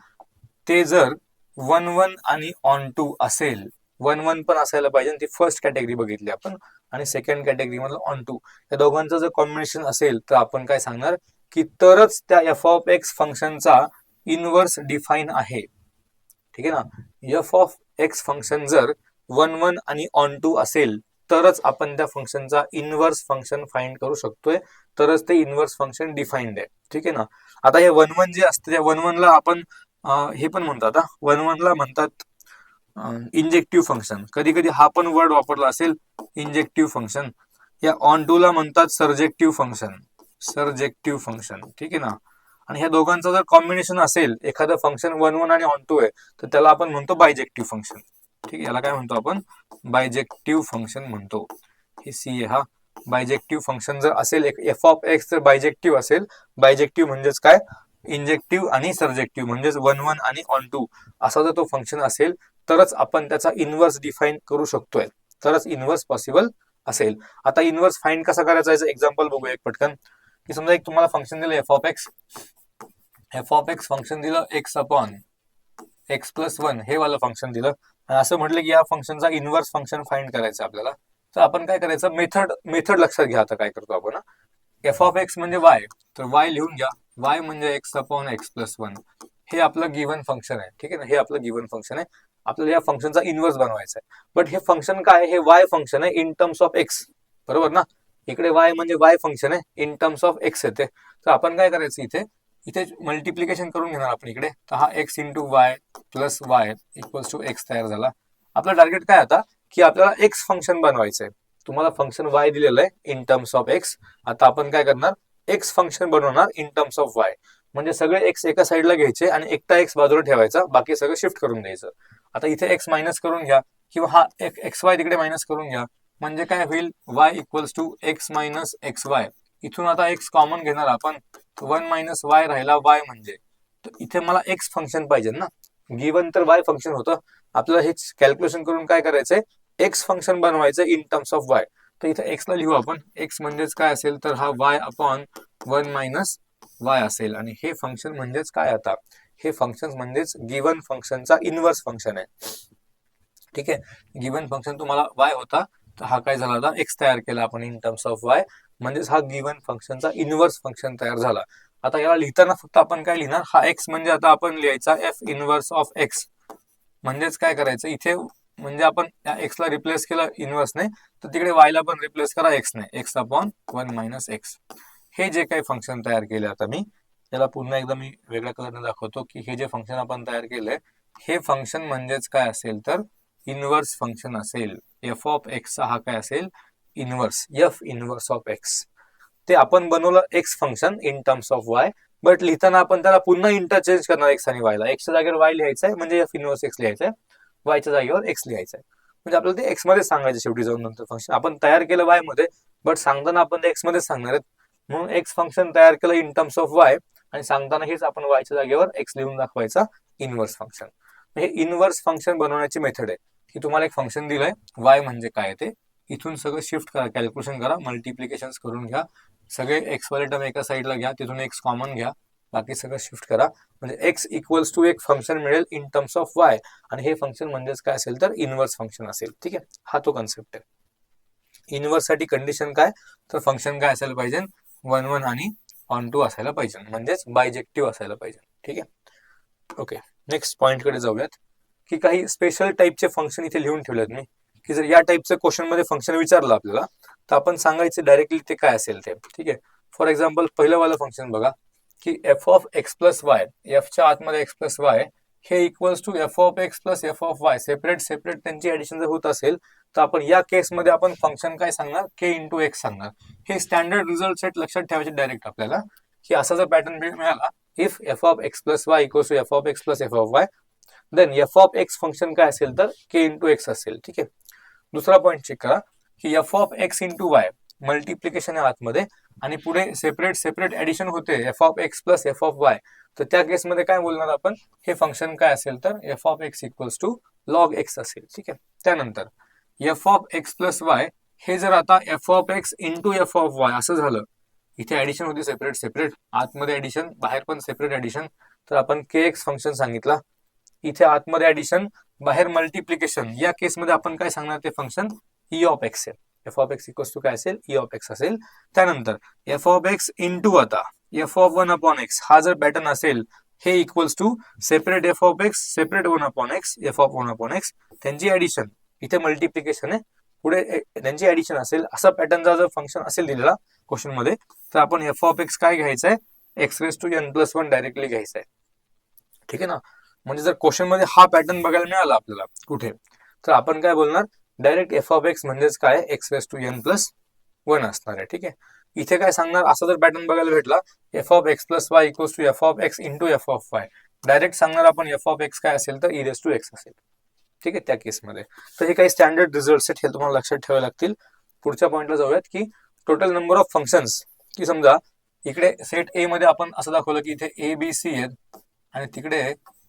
ते जर 1 आणि ऑन 2 असेल, 1 पण असायला पाहिजे, ती फर्स्ट कॅटेगरी बघितली आपण, आणि सेकंड कॅटेगरी मधलं ऑन 2, या दोघांचं जर कॉम्बिनेशन असेल तर आपण काय सांगणार की तरच त्या एफ ऑफ एक्स फंक्शनचा इनव्हर्स डिफाईन आहे. ठीक आहे ना. एफ ऑफ एक्स फंक्शन जर 1 आणि ऑन 2 असेल तरच आपण त्या फंक्शनचा इनव्हर्स फंक्शन फाइंड करू शकतोय, तरच ते इनव्हर्स फंक्शन डिफाईन्ड आहे. ठीक आहे ना. आता हे 1 जे असतं त्या 1 ला आपण हे पण म्हणतात, 1 ला म्हणतात इंजेक्टिव्ह फंक्शन. कधी कधी हा पण वर्ड वापरला असेल, इंजेक्टिव्ह फंक्शन. या ऑन 2 ला म्हणतात सर्जेक्टिव्ह फंक्शन, सर्जेक्टिव्ह फंक्शन. ठीक आहे ना. आणि ह्या दोघांचं जर कॉम्बिनेशन असेल, एखादं फंक्शन 1 आणि ऑन 2 आहे, तर त्याला आपण म्हणतो बायजेक्टिव्ह फंक्शन. ठीक आहे, याला काय म्हणतो आपण, बायजेक्टिव्ह फंक्शन म्हणतो. हे सी आहे हा. बायजेक्टिव्ह फंक्शन जर असेल, एफ ऑफ एक्स जर बायजेक्टिव्ह असेल, बायजेक्टिव्ह म्हणजेच काय, इंजेक्टिव्ह आणि सर्जेक्टिव्ह म्हणजेच 1 आणि ऑन 2 असा जर तो फंक्शन असेल तरच आपण त्याचा इनव्हर्स डिफाईन करू शकतोय, तरच इनव्हर्स पॉसिबल असेल. आता इनव्हर्स फाइंड कसा करायचा याचं एक्झाम्पल बघूया एक पटकन. की समजा एक तुम्हाला फंक्शन दिलं F of x, F of x function दिलं एक्स अपॉन एक्स प्लस 1 हे वाला फंक्शन दिलं, आणि असं म्हटलं की या फंक्शनचा इनव्हर्स फंक्शन फाइंड करायचं आपल्याला. तर आपण काय करायचं, मेथड लक्षात घ्या. आता काय करतो आपण, एफ ऑफ एक्स म्हणजे वाय, तर वाय लिहून घ्या. वाय म्हणजे एक्स अपॉन एक्स प्लस 1, हे आपलं गिव्हन फंक्शन आहे. ठीक आहे ना. हे आपलं गिव्हन फंक्शन आहे, आपल्याला या फंक्शनचा इनव्हर्स बनवायचा आहे. बट हे फंक्शन काय आहे, हे वाय फंक्शन आहे इन टर्म्स ऑफ एक्स, बरोबर ना. इकडे वाय म्हणजे वाय फंक्शन आहे इन टर्म्स ऑफ एक्स येते. तर आपण काय करायचं इथे इथे मल्टिप्लिकेशन करून घेणार आपण इकडे. तर हा X into Y plus Y equals to X तयार झाला. आपला टार्गेट काय आता की आपल्याला एक्स फंक्शन बनवायचं आहे. तुम्हाला फंक्शन वाय दिलेलं आहे इन टर्म्स ऑफ एक्स. आता आपण काय करणार एक्स फंक्शन बनवणार इन टर्म्स ऑफ वाय. म्हणजे सगळे एक्स एका साईडला घ्यायचे आणि एकटा एक्स बाजूला ठेवायचा, बाकी सगळं शिफ्ट करून द्यायचं. आता इथे एक्स मायनस करून घ्या किंवा हा एक्स वाय तिकडे मायनस करून घ्या. म्हणजे काय होईल Y equals to X minus X Y. इथून आता एक्स कॉमन घेणार आपण, 1 मायनस वाय राहिला वाय म्हणजे. तर इथे मला एक्स फंक्शन पाहिजे ना, गिवन तर वाय फंक्शन होतं. आपल्याला हे कॅल्क्युलेशन करून काय करायचंय एक्स फंक्शन बनवायचं इन टर्म्स ऑफ वाय. तर इथे एक्स ला लिहू आपण. एक्स म्हणजेच काय असेल तर हा वाय अपॉन 1 मायनस वाय असेल. आणि हे फंक्शन म्हणजेच काय आता हे फंक्शन म्हणजेच गिवन फंक्शनचा इनव्हर्स फंक्शन आहे. ठीक आहे, गिवन फंक्शन तुम्हाला वाय होता, तर हा काय झाला आता एक्स तयार केला आपण इन टर्म्स ऑफ वाय. म्हणजेच हा गिवन फंक्शनचा इनव्हर्स फंक्शन तयार झाला. आता याला लिहिताना फक्त आपण काय लिहिणार, हा एक्स म्हणजे आता आपण लिहायचा एफ इनव्हर्स ऑफ एक्स. म्हणजेच काय करायचं इथे म्हणजे आपण एक्स ला रिप्लेस केलं इनव्हर्सने, तर तिकडे वाय ला पण रिप्लेस करा एक्सने, एक्स अपॉन 1 मायनस एक्स. हे जे काही फंक्शन तयार केले आता मी त्याला पुन्हा एकदा मी वेगळ्या कलरने दाखवतो की हे जे फंक्शन आपण तयार केलंय हे फंक्शन म्हणजेच काय असेल तर इनव्हर्स फंक्शन असेल. एफ ऑफ एक्स हा काय असेल inverse, F inverse of x. ते आपण बनवलं x function in terms of Y, but लिहिताना आपण त्याला पुन्हा इंटरचेंज करणार एक्स आणि वायला. एक्सच्या जागेवर वाय लिहायचंय म्हणजे एफ इनव्हर्स एक्स लिहायचंय, वायच्या जागेवर एक्स लिहायचंय. म्हणजे आपल्याला ते एक्स मध्ये सांगायचं शेवटी जाऊन नंतर फंक्शन आपण तयार केलं वाय मध्ये, बट सांगताना आपण ते एक्स मध्ये सांगणार आहेत. म्हणून एक्स फंक्शन तयार केलं इन टर्म्स ऑफ वाय आणि सांगताना हेच आपण वायच्या जागेवर एक्स लिहून दाखवायचा इनव्हर्स फंक्शन. हे इनव्हर्स फंक्शन बनवण्याची मेथड आहे की तुम्हाला एक फंक्शन दिलंय वाय म्हणजे काय ते इथून सगळं शिफ्ट करा, कॅल्क्युलेशन करा, मल्टिप्लिकेशन करून घ्या, सगळे एक्स वाले टर्म एका साईडला घ्या, तिथून एक्स कॉमन घ्या, बाकी सगळं शिफ्ट करा. म्हणजे एक्स इक्वल्स टू एक फंक्शन मिळेल इन टर्म्स ऑफ वाय आणि हे फंक्शन म्हणजेच काय असेल तर इनव्हर्स फंक्शन असेल. ठीक आहे, हा तो कन्सेप्ट आहे. इनव्हर्स साठी कंडिशन काय तर फंक्शन काय असायला पाहिजे 1 1 आणि ऑन टू असायला पाहिजे, म्हणजेच बायजेक्टिव्ह असायला पाहिजे. ठीक आहे, ओके. नेक्स्ट पॉइंट कडे जाऊयात की काही स्पेशल टाईपचे फंक्शन इथे लिहून ठेवलेत मी की जर या टाईपचं क्वेश्चन मध्ये फंक्शन विचारलं आपल्याला तर आपण सांगायचं डायरेक्टली ते काय असेल ते. ठीक आहे, फॉर एक्झाम्पल पहिलं वाला फंक्शन बघा की F of X plus Y, एफच्या आतमध्ये एक्स प्लस वाय हे equals to F of X plus F of Y. Separate separate त्यांची ऍडिशन जर होत असेल तर आपण या केसमध्ये आपण फंक्शन काय सांगणार के इंटू एक्स सांगणार. हे स्टँडर्ड रिझल्ट सेट लक्षात ठेवायचे डायरेक्ट आपल्याला की असा जर पॅटर्न मिळाला if F of X plus Y equals to F of X plus F of Y then F of x function काय असेल तर के इंटू एक्स असेल. ठीक आहे, दुसरा पॉईंट चेक करा की F of X into Y multiplication आहे आतमध्ये आणि पुढे सेपरेट सेपरेट ऍडिशन होते F of X plus F of Y. तर त्या केसमध्ये काय बोलणार आपण हे फंक्शन काय असेल तर F of X equals to log X असेल. ठीक आहे, त्यानंतर F of X plus Y हे जर आता F of X into F of Y असं झालं, इथे ऍडिशन होती सेपरेट सेपरेट, आतमध्ये ऍडिशन बाहेर पण सेपरेट ऍडिशन, तर आपण के एक्स फंक्शन सांगितला. इथे आतमध्ये ऍडिशन बाहेर मल्टिप्लिकेशन, या केसमध्ये आपण काय सांगणार ते फंक्शन ई ऑफ एक्स आहे. F of X equals to काय असेल ई ऑफ एक्स असेल. त्यानंतर एफ ऑफ एक्स इंटू आता एफ ऑफ 1 अपॉन एक्स हा जर पॅटर्न असेल हे equals to separate F of X separate 1 upon X F of 1 upon X त्यांची ऍडिशन, इथे मल्टिप्लिकेशन आहे पुढे त्यांची ऍडिशन असेल. असा पॅटर्नचा जर फंक्शन असेल दिलेला क्वेश्चन मध्ये तर आपण एफ ऑफ एक्स काय घ्यायचंय X raise to N plus 1 directly घ्यायचंय. ठीक आहे ना, म्हणजे जर क्वेश्चन मध्ये हा पॅटर्न बघायला मिळाला आपल्याला कुठे तर आपण काय बोलणार डायरेक्ट एफ ऑफ एक्स म्हणजेच काय X raise to N plus 1 असणार आहे. ठीक आहे, इथे काय सांगणार असा जर पॅटर्न बघायला भेटला F of X plus Y equals to F of X into F of Y, direct सांगणार आपण एफ ऑफ एक्स काय असेल तर ई रेस टू एक्स असेल. ठीक आहे, त्या केसमध्ये तर हे काही स्टँडर्ड रिझल्ट सेट हे तुम्हाला लक्षात ठेवावे लागतील. पुढच्या पॉईंटला जाऊयात की टोटल नंबर ऑफ फंक्शन्स, की समजा इकडे सेट ए मध्ये आपण असं दाखवलं की इथे ए बी सी आहेत आणि तिकडे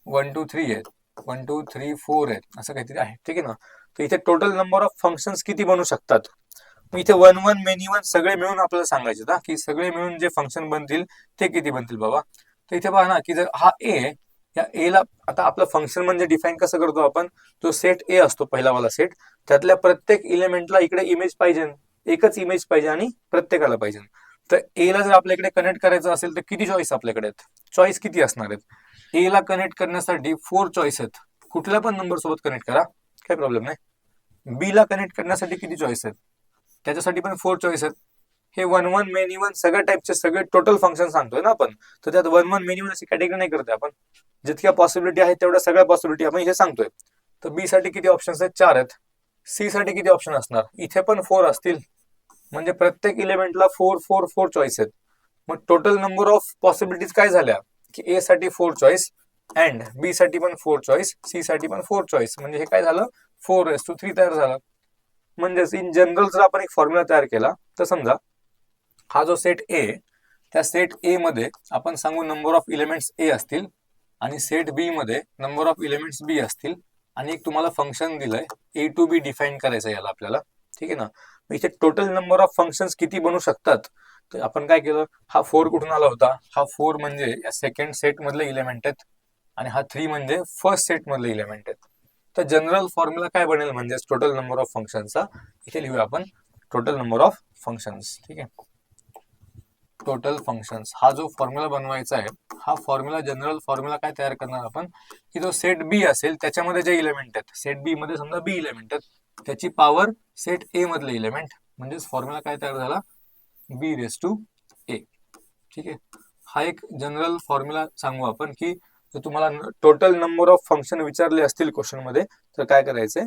1 2 3 आहेत, 1 2 3 4 आहेत असं काहीतरी आहे. ठीक आहे ना, तर इथे टोटल नंबर ऑफ फंक्शन्स किती बनू शकतात. मग इथे 1 1 मेनी 1 सगळे मिळून आपल्याला सांगायचे ना की सगळे मिळून जे फंक्शन बनतील ते किती बनतील बाबा. तर इथे पहा ना की जर हा ए, या ए ला आता आपलं फंक्शन म्हणजे डिफाईन कसं करतो आपण, जो सेट ए असतो पहिला वाला सेट त्यातल्या प्रत्येक इलेमेंटला इकडे इमेज पाहिजे, एकच इमेज पाहिजे आणि प्रत्येकाला पाहिजे. तर ए ला जर आपल्याकडे कनेक्ट करायचं असेल तर किती चॉईस आपल्याकडे आहेत, चॉईस किती असणार आहेत. ए ला कनेक्ट करण्यासाठी 4 चॉईस आहेत, कुठल्या पण नंबर सोबत कनेक्ट करा काही प्रॉब्लेम नाही. बी ला कनेक्ट करण्यासाठी किती चॉईस आहेत, त्याच्यासाठी पण 4 चॉईस आहेत. हे 1 1 मेनी वन सगळ्या टाईपचे सगळे टोटल फंक्शन सांगतोय ना आपण. तर त्यात 1 1 मेनी वन अशी कॅटेगरी नाही करतोय आपण. जितक्या पॉसिबिलिटी आहेत तेवढ्या सगळ्या पॉसिबिलिटी आपण इथे सांगतोय. तर बी साठी किती ऑप्शन्स आहेत? 4 आहेत. सी साठी किती ऑप्शन असणार? इथे पण 4 असतील. म्हणजे प्रत्येक इलेमेंटला 4 4 4 चॉईस आहेत. मग टोटल नंबर ऑफ पॉसिबिलिटीज काय झाल्या की ए साठी 4 चॉईस अँड बी साठी पण 4 चॉईस, सी साठी पण 4 चॉईस. म्हणजे हे काय झालं? 4:3 तयार झालं. म्हणजेच इन जनरल जर आपण एक फॉर्म्युला तयार केला तर समजा हा जो सेट ए, त्या सेट ए मध्ये आपण सांगू नंबर ऑफ इलेमेंट्स ए असतील आणि सेट बी मध्ये नंबर ऑफ इलेमेंट्स बी असतील आणि एक तुम्हाला फंक्शन दिलंय ए टू बी डिफाईन करायचं याला आपल्याला. ठीक आहे ना. इथे टोटल नंबर ऑफ फंक्शन्स किती बनू शकतात? तर आपण काय केलं, हा 4 कुठून आला होता? हा 4 म्हणजे या सेकंड सेट मधले इलेमेंट आहेत आणि हा 3 म्हणजे फर्स्ट सेट मधले इलेमेंट आहेत. तर जनरल फॉर्म्युला काय बनेल म्हणजे टोटल नंबर ऑफ फंक्शनचा. इथे लिहूया आपण टोटल नंबर ऑफ फंक्शन्स. ठीक आहे. टोटल फंक्शन्स हा जो फॉर्म्युला बनवायचा आहे, हा फॉर्म्युला जनरल फॉर्म्युला काय तयार करणार आपण की जो सेट बी असेल त्याच्यामध्ये जे इलेमेंट आहेत, सेट बी मध्ये समजा बी इलेमेंट आहेत, त्याची पॉवर सेट ए मधले इलेमेंट, म्हणजेच फॉर्म्युला काय तयार झाला? बी रेस टू ए. ठीक आहे. हा एक जनरल फॉर्म्युला सांगू आपण की जर तुम्हाला टोटल नंबर ऑफ फंक्शन विचारले असतील क्वेश्चन मध्ये तर काय करायचंय?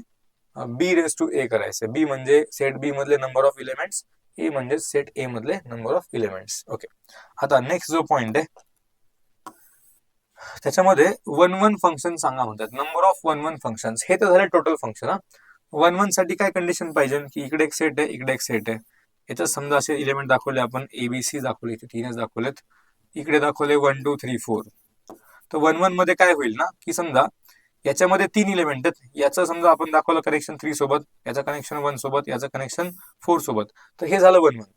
बी रेस टू ए करायचंय. बी म्हणजे सेट बी मधले नंबर ऑफ इलेमेंट्स, ए म्हणजे सेट ए मधले नंबर ऑफ इलेमेंट्स. ओके. आता नेक्स्ट जो पॉइंट आहे त्याच्यामध्ये 1 1 फंक्शन सांगा म्हणतात. Number of 1 1 function. हे तर झाले टोटल फंक्शन. हा 1 1 साठी काय कंडिशन पाहिजे की इकडे एक सेट आहे, इकडे एक सेट आहे. याच्यात समजा असे इलेमेंट दाखवले आपण, एबीसी दाखवले, इथे 3च दाखवलेत, इकडे दाखवले 1 2 3 4. तर 1 1 मध्ये काय होईल ना की समजा याच्यामध्ये 3 इलेमेंट आहेत, याचं समजा आपण दाखवलं कनेक्शन 3 सोबत, याचं कनेक्शन 1 सोबत, याचं कनेक्शन 4 सोबत. तर हे झालं 1 1.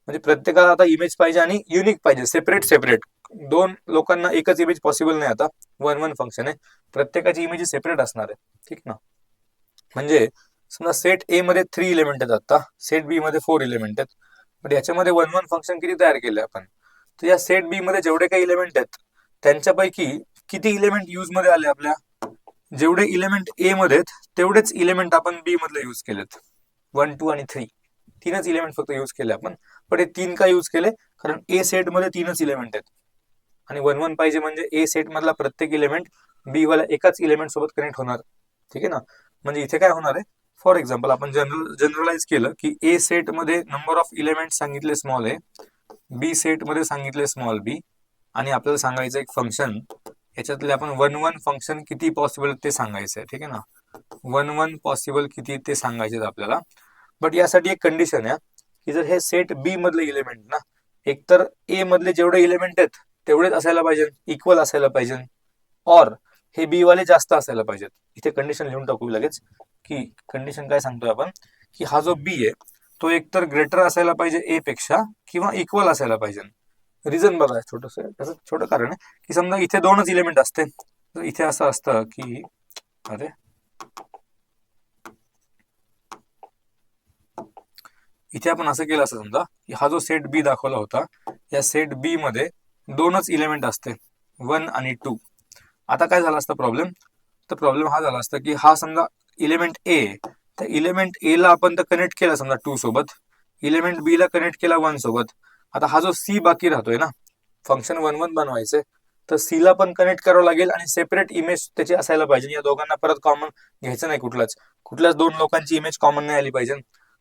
म्हणजे प्रत्येकाला आता इमेज पाहिजे आणि युनिक पाहिजे, सेपरेट सेपरेट. दोन लोकांना एकच इमेज पॉसिबल नाही. आता 1 1 फंक्शन आहे, प्रत्येकाची इमेज सेपरेट असणार आहे. ठीक ना. म्हणजे समजा सेट ए मध्ये 3 इलेमेंट आहेत, आता सेट बी मध्ये 4 इलेमेंट आहेत. पण याच्यामध्ये 1 1 फंक्शन किती तयार केले आपण? तर या सेट बी मध्ये जेवढे काही इलेमेंट आहेत त्यांच्यापैकी किती इलेमेंट यूज मध्ये आले आपल्या? जेवढे इलेमेंट ए मध्ये आहेत तेवढेच इलेमेंट आपण बी मधले यूज केलेत. 1 2 आणि 3 तीनच इलेमेंट फक्त यूज केले आपण. पण हे 3 का यूज केले? कारण ए सेट मध्ये 3च इलेमेंट आहेत आणि 1 1 पाहिजे म्हणजे ए सेट मधला प्रत्येक इलेमेंट बी वाला एकाच इलेमेंट सोबत कनेक्ट होणार. ठीक आहे ना. म्हणजे इथे काय होणार आहे, फॉर एक्झाम्पल आपण जनरलाइज केलं की ए सेट मध्ये नंबर ऑफ इलेमेंट सांगितले स्मॉल ए, बी सेट मध्ये सांगितले स्मॉल बी, आणि आपल्याला सांगायचं एक फंक्शन, याच्यातले आपण 1 1 फंक्शन किती पॉसिबल ते सांगायचं आहे. ठीक आहे ना. 1 1 पॉसिबल किती ते सांगायचे आपल्याला. बट यासाठी एक कंडिशन आहे की जर हे सेट बी मधले इलेमेंट ना एकतर ए मधले जेवढे इलेमेंट आहेत तेवढेच असायला पाहिजे, इक्वल असायला पाहिजे, और हे बी वाले जास्त असायला पाहिजेत. इथे कंडिशन लिहून टाकू लगेच की कंडिशन काय सांगतोय आपण की हा जो बी आहे तो एकतर ग्रेटर असायला पाहिजे ए पेक्षा किंवा इक्वल असायला पाहिजे. रिझन बघा छोटस, त्याचं छोटं कारण आहे की समजा इथे 2च इलेमेंट असते तर इथे असं असतं की अरे इथे आपण असं केलं असं समजा की हा जो सेट बी दाखवला होता या सेट बी मध्ये 2च इलेमेंट असते 1 आणि 2. आता काय झाला असता प्रॉब्लेम? तर प्रॉब्लेम हा झाला असता की हा समजा इलेमेंट ए, तर इलेमेंट ए ला आपण तर कनेक्ट केला समजा 2 सोबत, इलेमेंट बी ला कनेक्ट केला 1 सोबत. आता हा जो सी बाकी राहतोय ना, फंक्शन 1 1 बनवायचे, तर सी ला पण कनेक्ट करावं लागेल आणि सेपरेट इमेज त्याची असायला पाहिजे. या दोघांना परत कॉमन घ्यायचं नाही, कुठल्याच 2 लोकांची इमेज कॉमन नाही आली पाहिजे.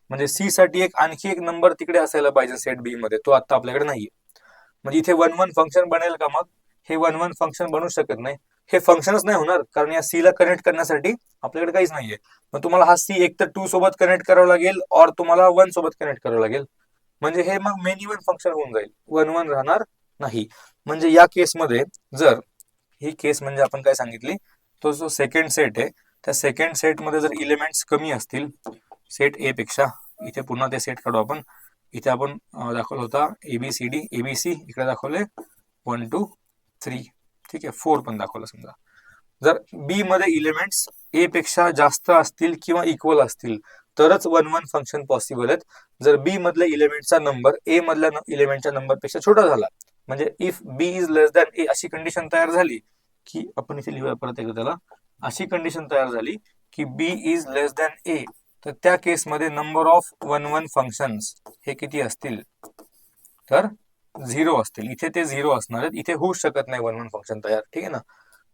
म्हणजे सी साठी एक आणखी एक नंबर तिकडे असायला पाहिजे सेट बी मध्ये, तो आता आपल्याकडे नाहीये. म्हणजे इथे 1 1 फंक्शन बनेल का? मग हे 1 1 फंक्शन बनू शकत नाही, हे फंक्शनच नाही होणार कारण या सी ला कनेक्ट करण्यासाठी आपल्याकडे काहीच नाहीये. मग तुम्हाला हा सी एक तर 2 सोबत कनेक्ट करावं लागेल और तुम्हाला 1 सोबत कनेक्ट करावं लागेल. म्हणजे हे मग मेनी वन फंक्शन होऊन जाईल, 1 1 राहणार नाही. म्हणजे या केसमध्ये जर ही केस म्हणजे आपण काय सांगितली, तो जो सेकंड सेट आहे त्या सेकंड सेट मध्ये जर इलेमेंट्स कमी असतील सेट ए पेक्षा, इथे पुन्हा ते सेट काढू आपण. इथे आपण दाखवला होता एबीसीडी, एबीसी इकडे दाखवले 1 2 3. ठीक आहे. 4 पण दाखवलं. समजा जर बी मध्ये इलेमेंट्स ए पेक्षा जास्त असतील किंवा इक्वल असतील तरच 1 1 फंक्शन पॉसिबल आहेत. जर बी मधल्या इलेमेंटचा नंबर ए मधल्या इलेमेंटच्या नंबर पेक्षा छोटा झाला, म्हणजे if B is less than A, अशी कंडिशन तयार झाली की आपण इथे लिहूया परत एकदा त्याला, अशी कंडिशन तयार झाली की बी इज लेस दॅन ए, तर त्या केसमध्ये नंबर ऑफ 1 1 फंक्शन्स हे किती असतील? तर 0 असतील. इथे ते 0 असणार आहेत. इथे होऊ शकत नाही 1 1 फंक्शन तयार. ठीक आहे ना.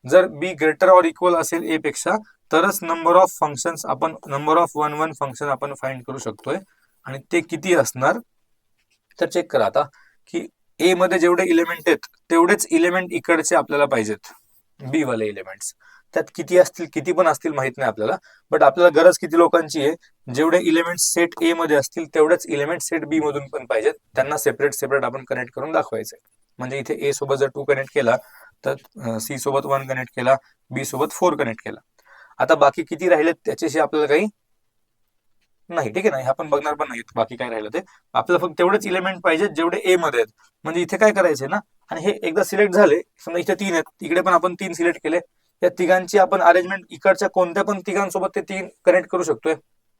जर बी ग्रेटर ऑर इक्वल असेल ए पेक्षा तरच नंबर ऑफ फंक्शन्स आपण नंबर ऑफ 1 1 फंक्शन आपण फाइंड करू शकतोय. आणि ते किती असणार तर चेक करा आता की ए मध्ये जेवढे इलेमेंट आहेत तेवढेच इलेमेंट इकडचे आपल्याला पाहिजेत. बी वाले इलेमेंट्स त्यात किती असतील किती पण असतील माहित नाही आपल्याला. बट आपल्याला गरज किती लोकांची आहे जेवढे इलेमेंट सेट ए मध्ये असतील तेवढेच इलेमेंट सेट बी मधून पण पाहिजेत. त्यांना सेपरेट सेपरेट आपण कनेक्ट करून दाखवायचे. म्हणजे इथे ए सोबत जर 2 कनेक्ट केला तर सी सोबत 1 कनेक्ट केला, बी सोबत 4 कनेक्ट केला. आता बाकी किती राहिलेत त्याच्याशी आपल्याला काही नाही. ठीक आहे ना. हे आपण बघणार पण नाही बाकी काय राहिलं ते. आपल्याला फक्त तेवढेच इलेमेंट पाहिजेत जेवढे ए मध्ये आहेत. म्हणजे इथे काय करायचंय ना आणि हे एकदा सिलेक्ट झाले समजा इथे 3 आहेत इकडे पण आपण 3 सिलेक्ट केले. या तिघांची आपण अरेंजमेंट इकडच्या कोणत्या पण तिघांसोबत ते 3 कनेक्ट करू शकतोय.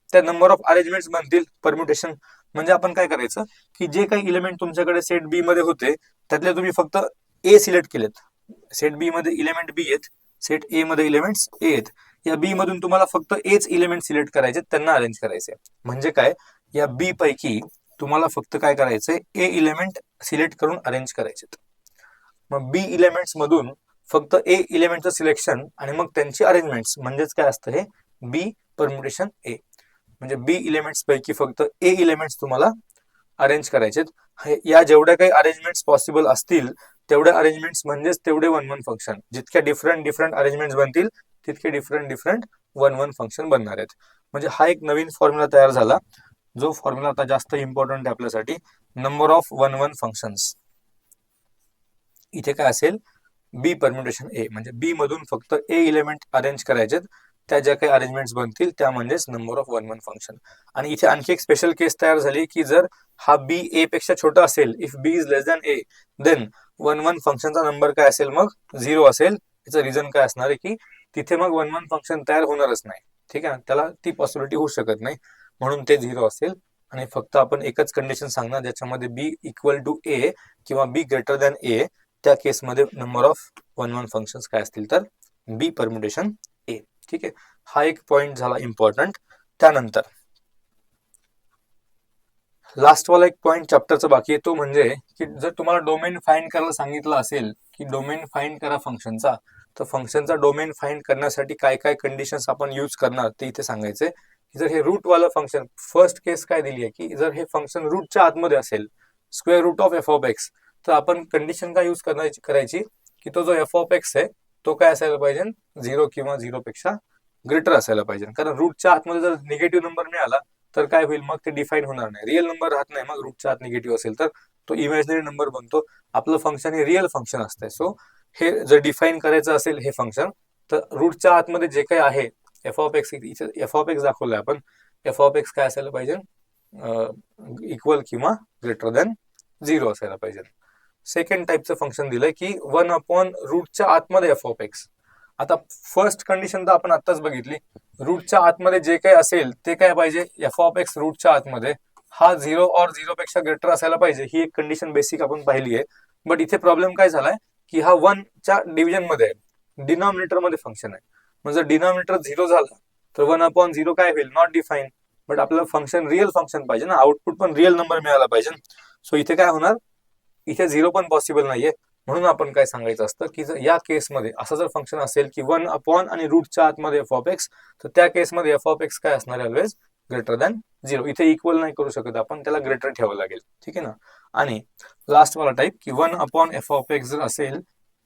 त्या नंबर ऑफ अरेंजमेंट्स बनतील परम्युटेशन. म्हणजे आपण काय करायचं की जे काही इलेमेंट तुमच्याकडे सेट बी मध्ये होते त्यातले तुम्ही फक्त ए सिलेक्ट केलेत. सेट बी मध्ये इलेमेंट बी आहेत, सेट ए मध्ये इलेमेंट्स ए आहेत. या बी मधून तुम्हाला फक्त एच इलेमेंट सिलेक्ट करायचे, त्यांना अरेंज करायचे. म्हणजे काय या बी पैकी तुम्हाला फक्त काय करायचंय ए इलेमेंट सिलेक्ट करून अरेंज करायचे. मग बी इलेमेंट्स मधून फक्त ए इलेमेंटचं सिलेक्शन आणि मग त्यांची अरेंजमेंट्स म्हणजेच काय असतं हे बी परम्युटेशन ए. म्हणजे बी इलेमेंट्स पैकी फक्त ए इलेमेंट्स तुम्हाला अरेंज करायचे. या जेवढ्या काही अरेंजमेंट्स पॉसिबल असतील तेवढ्या अरेंजमेंट्स म्हणजेच तेवढे 1 1 फंक्शन. जितक्या डिफरंट अरेंजमेंट्स बनतील तितके डिफरंट 1 1 फंक्शन बनणार आहेत. म्हणजे हा एक नवीन फॉर्म्युला तयार झाला. जो फॉर्म्युला आता जास्त इम्पॉर्टंट आहे आपल्यासाठी. Number of 1 1 functions. इथे काय असेल बी परम्युटेशन ए. म्हणजे बी मधून फक्त ए इलेमेंट अरेंज करायचे. त्या ज्या काही अरेंजमेंट्स बनतील त्या म्हणजेच नंबर ऑफ 1 1 फंक्शन. आणि इथे आणखी एक स्पेशल केस तयार झाली की जर हा बी ए पेक्षा छोटा असेल, if B is less than A, then 1 1 फंक्शनचा नंबर काय असेल मग 0 असेल. याचं रिझन काय असणार आहे की तिथे मग 1 1 फंक्शन तयार होणारच नाही. ठीक आहे. त्याला ती पॉसिबिलिटी होऊ शकत नाही म्हणून ते 0 असेल. आणि फक्त आपण एकच कंडिशन सांगणार ज्याच्यामध्ये बी इक्वल टू ए किंवा बी ग्रेटर दॅन ए. त्या केसमध्ये नंबर ऑफ 1 1 फंक्शन्स काय असतील तर बी परम्युटेशन ए. ठीक आहे. हा एक पॉइंट झाला इम्पॉर्टंट. त्यानंतर लास्ट वाला एक पॉइंट चॅप्टरचा बाकी आहे तो म्हणजे की जर तुम्हाला डोमेन फाइंड करायला सांगितलं असेल की डोमेन फाइंड करा फंक्शनचा, तर फंक्शनचा डोमेन फाइंड करण्यासाठी काय काय कंडिशन्स आपण यूज करणार ते इथे सांगायचे. की जर हे रूट वाला फंक्शन फर्स्ट केस काय दिली आहे की जर हे फंक्शन रूटच्या आतमध्ये असेल square root of F of X, तर आपण कंडिशन काय यूज करायची की तो जो एफ ऑफ एक्स आहे तो काय असायला पाहिजे 0 किंवा 0 पेक्षा ग्रेटर असायला पाहिजे. कारण रूटच्या आतमध्ये जर निगेटिव्ह नंबर मिळाला तर काय होईल मग ते डिफाईन होणार नाही. रिअल नंबर राहत नाही मग रूटच्या आत निगेटिव्ह असेल तर तो इमॅजिनरी नंबर बनतो. आपलं फंक्शन हे रिअल फंक्शन असतंय. सो हे जर डिफाईन करायचं असेल हे फंक्शन तर रूटच्या आतमध्ये जे काही आहे एफ ऑफ एक्स, इथे एफ ऑफ एक्स दाखवलंय आपण. एफ ऑफ एक्स काय असायला पाहिजे इक्वल किंवा ग्रेटर दॅन 0 असायला पाहिजे. सेकंड टाईपचं फंक्शन दिलंय की 1 अपॉन रूटच्या आतमध्ये एफ ऑफ एक्स. आता फर्स्ट कंडिशन तर आपण आत्ताच बघितली. रूटच्या आतमध्ये जे काही असेल ते काय पाहिजे एफ ऑफ एक्स रूटच्या आतमध्ये हा 0 और 0 पेक्षा ग्रेटर असायला पाहिजे. ही एक कंडिशन बेसिक आपण पाहिली आहे. बट इथे प्रॉब्लेम काय झालाय की हा 1 च्या डिव्हिजन मध्ये आहे, डिनॉमिनेटर मध्ये फंक्शन आहे. म्हणजे डिनॉमिनेटर 0 झाला तर 1 अपॉन 0 काय होईल नॉट डिफाईन. बट आपलं फंक्शन रिअल फंक्शन पाहिजे ना, आउटपुट पण रिअल नंबर मिळाला पाहिजे. सो इथे काय होणार इथे 0 पण पॉसिबल नाहीये. म्हणून आपण काय सांगायचं असतं की जर या केसमध्ये असं जर फंक्शन असेल की 1 अपॉन आणि रूटच्या आतमध्ये एफ ऑफ एक्स, तर त्या केसमध्ये एफ ऑफ एक्स काय असणार ऑलवेज ग्रेटर दॅन 0. इथे इक्वल नाही करू शकत आपण, त्याला ग्रेटर ठेवावं लागेल. ठीक आहे ना. आणि लास्ट वाला टाईप की 1 अपॉन एफ ऑफ एक्स जर असेल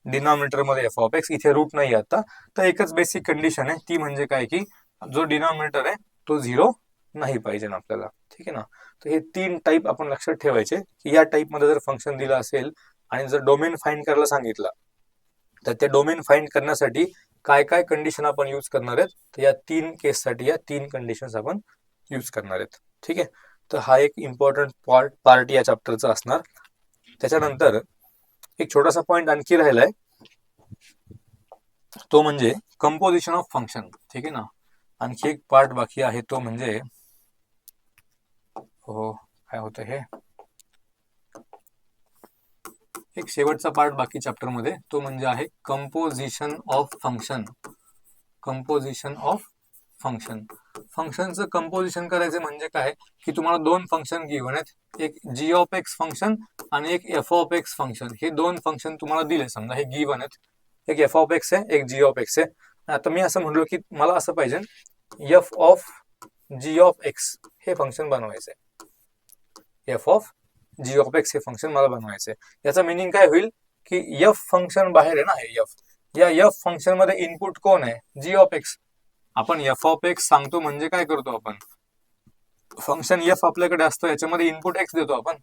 डिनॉमिनेटर मध्ये एफ ऑफ एक्स, इथे रूट नाही आता, तर एकच बेसिक कंडिशन आहे ती म्हणजे काय की जो डिनॉमिनेटर आहे तो 0 नाही पाहिजे आपल्याला. ठीक आहे ना. तर हे 3 टाईप आपण लक्षात ठेवायचे की या टाईप मध्ये जर फंक्शन दिलं असेल आणि जर डोमेन फाइंड करायला सांगितलं तर ते डोमेन फाइंड करण्यासाठी काय काय कंडिशन आपण यूज करणार आहेत, तर या 3 केससाठी या 3 कंडिशन्स आपण यूज करणार आहेत. ठीक आहे. तर हा एक इम्पॉर्टंट पार्ट या चॅप्टरचा असणार. त्याच्यानंतर एक छोटासा पॉइंट आणखी राहिलाय तो म्हणजे कंपोजिशन ऑफ फंक्शन. ठीक आहे ना. आणखी एक पार्ट बाकी आहे तो म्हणजे हो काय होतं हे एक शेवटचा पार्ट बाकी चॅप्टर मध्ये तो म्हणजे आहे composition of function. Composition of function. फंक्शनचं कंपोजिशन करायचं म्हणजे काय की तुम्हाला दोन फंक्शन गिव्हन आहेत, एक जी ऑफ एक्स फंक्शन आणि एक एफ ऑफ एक्स फंक्शन. हे दोन फंक्शन तुम्हाला दिले, समजा हे गिव्हन आहेत, एक एफ ऑफ एक्स आहे एक जी ऑफ एक्स आहे. आता मी असं म्हणलो की मला असं पाहिजे F of G of X हे फंक्शन बनवायचं आहे, F of G of X हे फंक्शन मला बनवायचं आहे. याचा मिनिंग काय होईल की एफ फंक्शन बाहेर आहे ना, हे एफ, या एफ फंक्शन मध्ये इनपुट कोण आहे, जी ऑफ एक्स. आपण एफ ऑफ एक्स सांगतो म्हणजे काय करतो आपण, फंक्शन एफ आपल्याकडे असतं याच्यामध्ये इनपुट एक्स देतो आपण,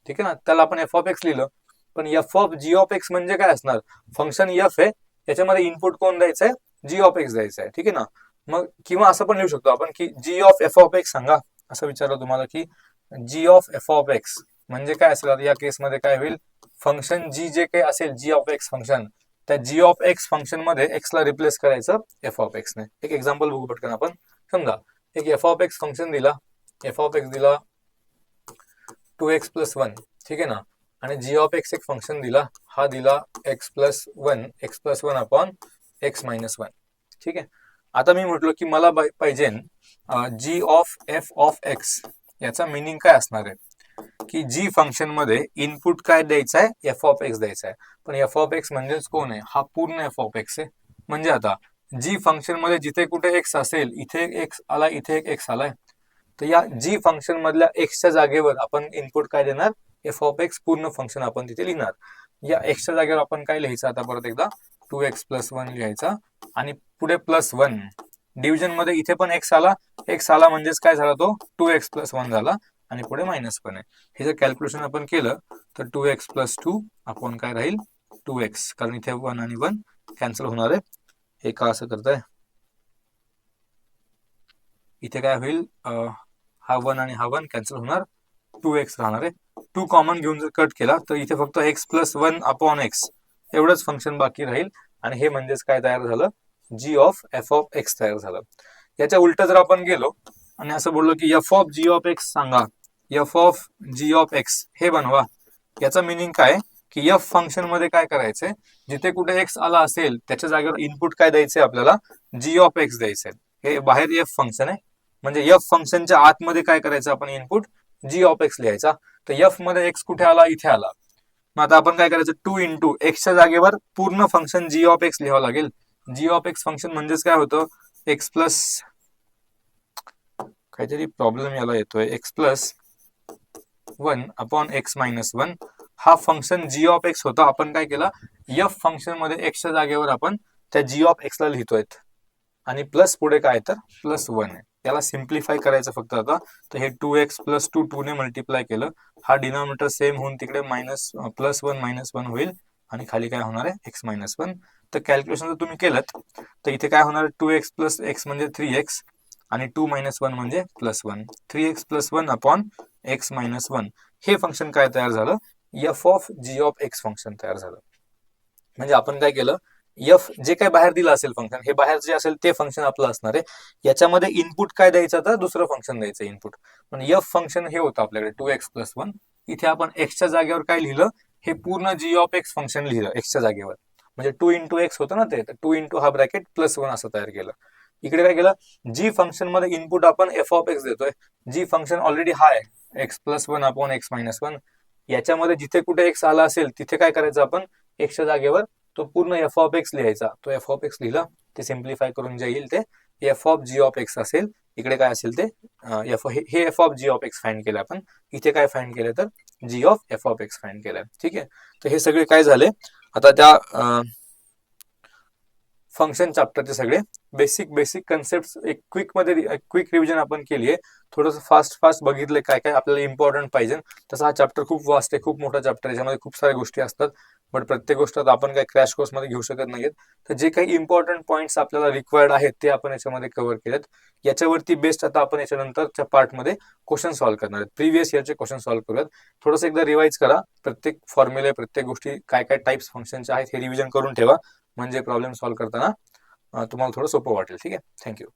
ठीक आहे ना, त्याला आपण एफ ऑफ एक्स लिहिलं. पण F of G of x म्हणजे काय असणार, फंक्शन एफ आहे याच्यामध्ये इनपुट कोण द्यायचंय, जी ऑफ एक्स द्यायचं आहे, ठीक आहे ना. मग किंवा असं पण लिहू शकतो आपण की जी ऑफ एफ ऑफ एक्स सांगा, असं विचारलं तुम्हाला की जी ऑफ एफ ऑफ एक्स म्हणजे काय असेल. या केसमध्ये काय होईल, फंक्शन जी जे काही असेल जी ऑफ एक्स फंक्शन, त्या जी ऑफ एक्स फंक्शन मध्ये एक्स ला रिप्लेस करायचं एफ ऑफ एक्स ने. एक एक्झाम्पल बघू पटकन आपण. समजा एक एफ ऑफ एक्स फंक्शन दिला, एफ ऑफ एक्स दिला 2x + 1, ठीक आहे ना, आणि जी ऑफ एक्स एक फंक्शन दिला, हा दिला x + 1 x+1 x - 1, ठीक आहे. आता मी म्हटलो की मला पाहिजे जी ऑफ एफ ऑफ एक्स, याचा मिनिंग काय असणार आहे की जी फंक्शन मध्ये इनपुट काय द्यायचं आहे, एफ ऑफ एक्स द्यायचा आहे. पण एफ ऑफ एक्स म्हणजेच कोण आहे, हा पूर्ण एफ ऑफ एक्स आहे. म्हणजे आता जी फंक्शन मध्ये जिथे कुठे एक्स असेल, इथे एक एक्स आला इथे एक एक्स आलाय, तर या जी फंक्शन मधल्या एक्सच्या जागेवर आपण इनपुट काय देणार, एफ ऑफ एक्स पूर्ण फंक्शन आपण तिथे लिहिणार. या एक्सच्या जागेवर आपण काय लिहायचं, आता परत एकदा 2x + 1 लिहायचा आणि पुढे +1. डिव्हिजन मध्ये इथे पण एक्स आला म्हणजेच काय झाला, तो 2x + 1 झाला आणि पुढे -1 आहे. हे जर कॅल्क्युलेशन आपण केलं तर 2x + 2 आपण काय राहील 2x, कारण इथे 1 आणि 1 कॅन्सल होणार आहे. हे का असं करताय, इथे काय होईल, हा 1 आणि हा 1 कॅन्सल होणार, 2x राहणार आहे. 2 कॉमन घेऊन जर कट केला तर इथे फक्त x + 1 x एवढंच फंक्शन बाकी राहील. आणि हे म्हणजेच काय तयार झालं, जी ऑफ एफ ऑफ एक्स तयार झालं. याच्या उलट जर आपण गेलो आणि असं बोललो की F of G of X सांगा, F of G of X हे बनवा, याचा मिनिंग काय की एफ फंक्शन मध्ये काय करायचंय, जिथे कुठे एक्स आला असेल त्याच्या जागेवर इनपुट काय द्यायचंय आपल्याला, जी ऑफ एक्स द्यायचंय. हे बाहेर एफ फंक्शन आहे, म्हणजे एफ फंक्शनच्या आतमध्ये काय करायचं आपण, इनपुट जी ऑफ एक्स लिहायचा. तर एफ मध्ये एक्स कुठे आला, इथे आला. मग आता आपण काय करायचं, 2 × एक्सच्या जागेवर पूर्ण फंक्शन जी ऑफ एक्स लिहावं लागेल. जी ऑफ एक्स फंक्शन म्हणजेच काय होतं, एक्स प्लस काहीतरी प्रॉब्लेम याला येतोय, x + 1 x - 1 हा फंक्शन जी ऑफ एक्स होता. आपण काय केलं, एफ फंक्शन मध्ये एक्सच्या जागेवर आपण त्या जी ऑफ एक्सला लिहितोय आणि प्लस पुढे काय तर +1 आहे. याला सिम्प्लिफाय करायचं फक्त आता. तर हे 2x + 2 2 ने मल्टिप्लाय केलं, हा डिनॉमिनेटर सेम होऊन तिकडे +1 - 1 होईल आणि खाली काय होणार आहे, x - 1. तर कॅल्क्युलेशन जर तुम्ही केलं तर इथे काय होणार, 2x + x म्हणजे 3x आणि 2 - 1 म्हणजे +1, 3x + 1 x - 1. हे फंक्शन काय तयार झालं, F of G of x function तयार झालं. म्हणजे आपण काय केलं, एफ जे काही बाहेर दिलं असेल फंक्शन, हे बाहेर जे असेल ते फंक्शन आपलं असणार आहे. याच्यामध्ये इनपुट काय द्यायचं, तर दुसरं फंक्शन द्यायचं इनपुट. पण एफ फंक्शन हे होतं आपल्याकडे 2x + 1. इथे आपण एक्सच्या जागेवर काय लिहिलं, हे पूर्ण जी ऑफ एक्स फंक्शन लिहिलं एक्सच्या जागेवर. म्हणजे 2 × x होतं ना ते, तर 2 × हा ब्रॅकेट +1 असं तयार केलं. इकडे काय केलं, जी फंक्शन मध्ये इनपुट आपण एफ ऑफ एक्स देतोय, जी फंक्शन ऑलरेडी हा आहे x + 1 x - 1. याच्यामध्ये जिथे कुठे एक्स आला असेल तिथे काय करायचं, आपण एक्सच्या जागेवर तो पूर्ण एफ ऑफ एक्स लिहायचा. तो एफ ऑफ एक्स लिहिला, ते सिम्प्लिफाय करून जे येईल ते F of G of X असेल. इकडे काय असेल ते हे F of G of X find केलं आपण. इथे काय फाइंड केलं, तर G of F of X find केलं. ठीक आहे. तर हे सगळे काय झाले, आता त्या फंक्शन चॅप्टरचे सगळे बेसिक कन्सेप्ट एक क्विक रिव्हिजन आपण केली आहे. थोडंसं फास्ट बघितलं काय काय आपल्याला इम्पॉर्टंट पाहिजे. तसा हा चॅप्टर खूप वास्ट आहे, खूप मोठा चॅप्टर आहे, याच्यामध्ये खूप साऱ्या गोष्टी असतात. बट प्रत्येक गोष्ट आपण काही क्रॅश कोर्स मध्ये घेऊ शकत नाहीत. तर जे काही इम्पॉर्टंट पॉईंट्स आपल्याला रिक्वायर्ड आहेत ते आपण याच्यामध्ये कव्हर केलेत. याच्यावरती बेस्ट आता आपण याच्यानंतरच्या पार्टमध्ये क्वेश्चन सॉल्व्ह करणार आहेत. प्रिव्हियस इयरचे क्वेश्चन सॉल्व्ह करूयात. थोडंसं एकदा रिवाइज करा, प्रत्येक फॉर्म्युले प्रत्येक गोष्टी काय काय टाइप्स फंक्शनचे आहेत हे रिव्हिजन करून ठेवा, म्हणजे प्रॉब्लेम सॉल्व्ह करताना तुम्हाला थोडं सोपं वाटेल. ठीक आहे. थँक्यू.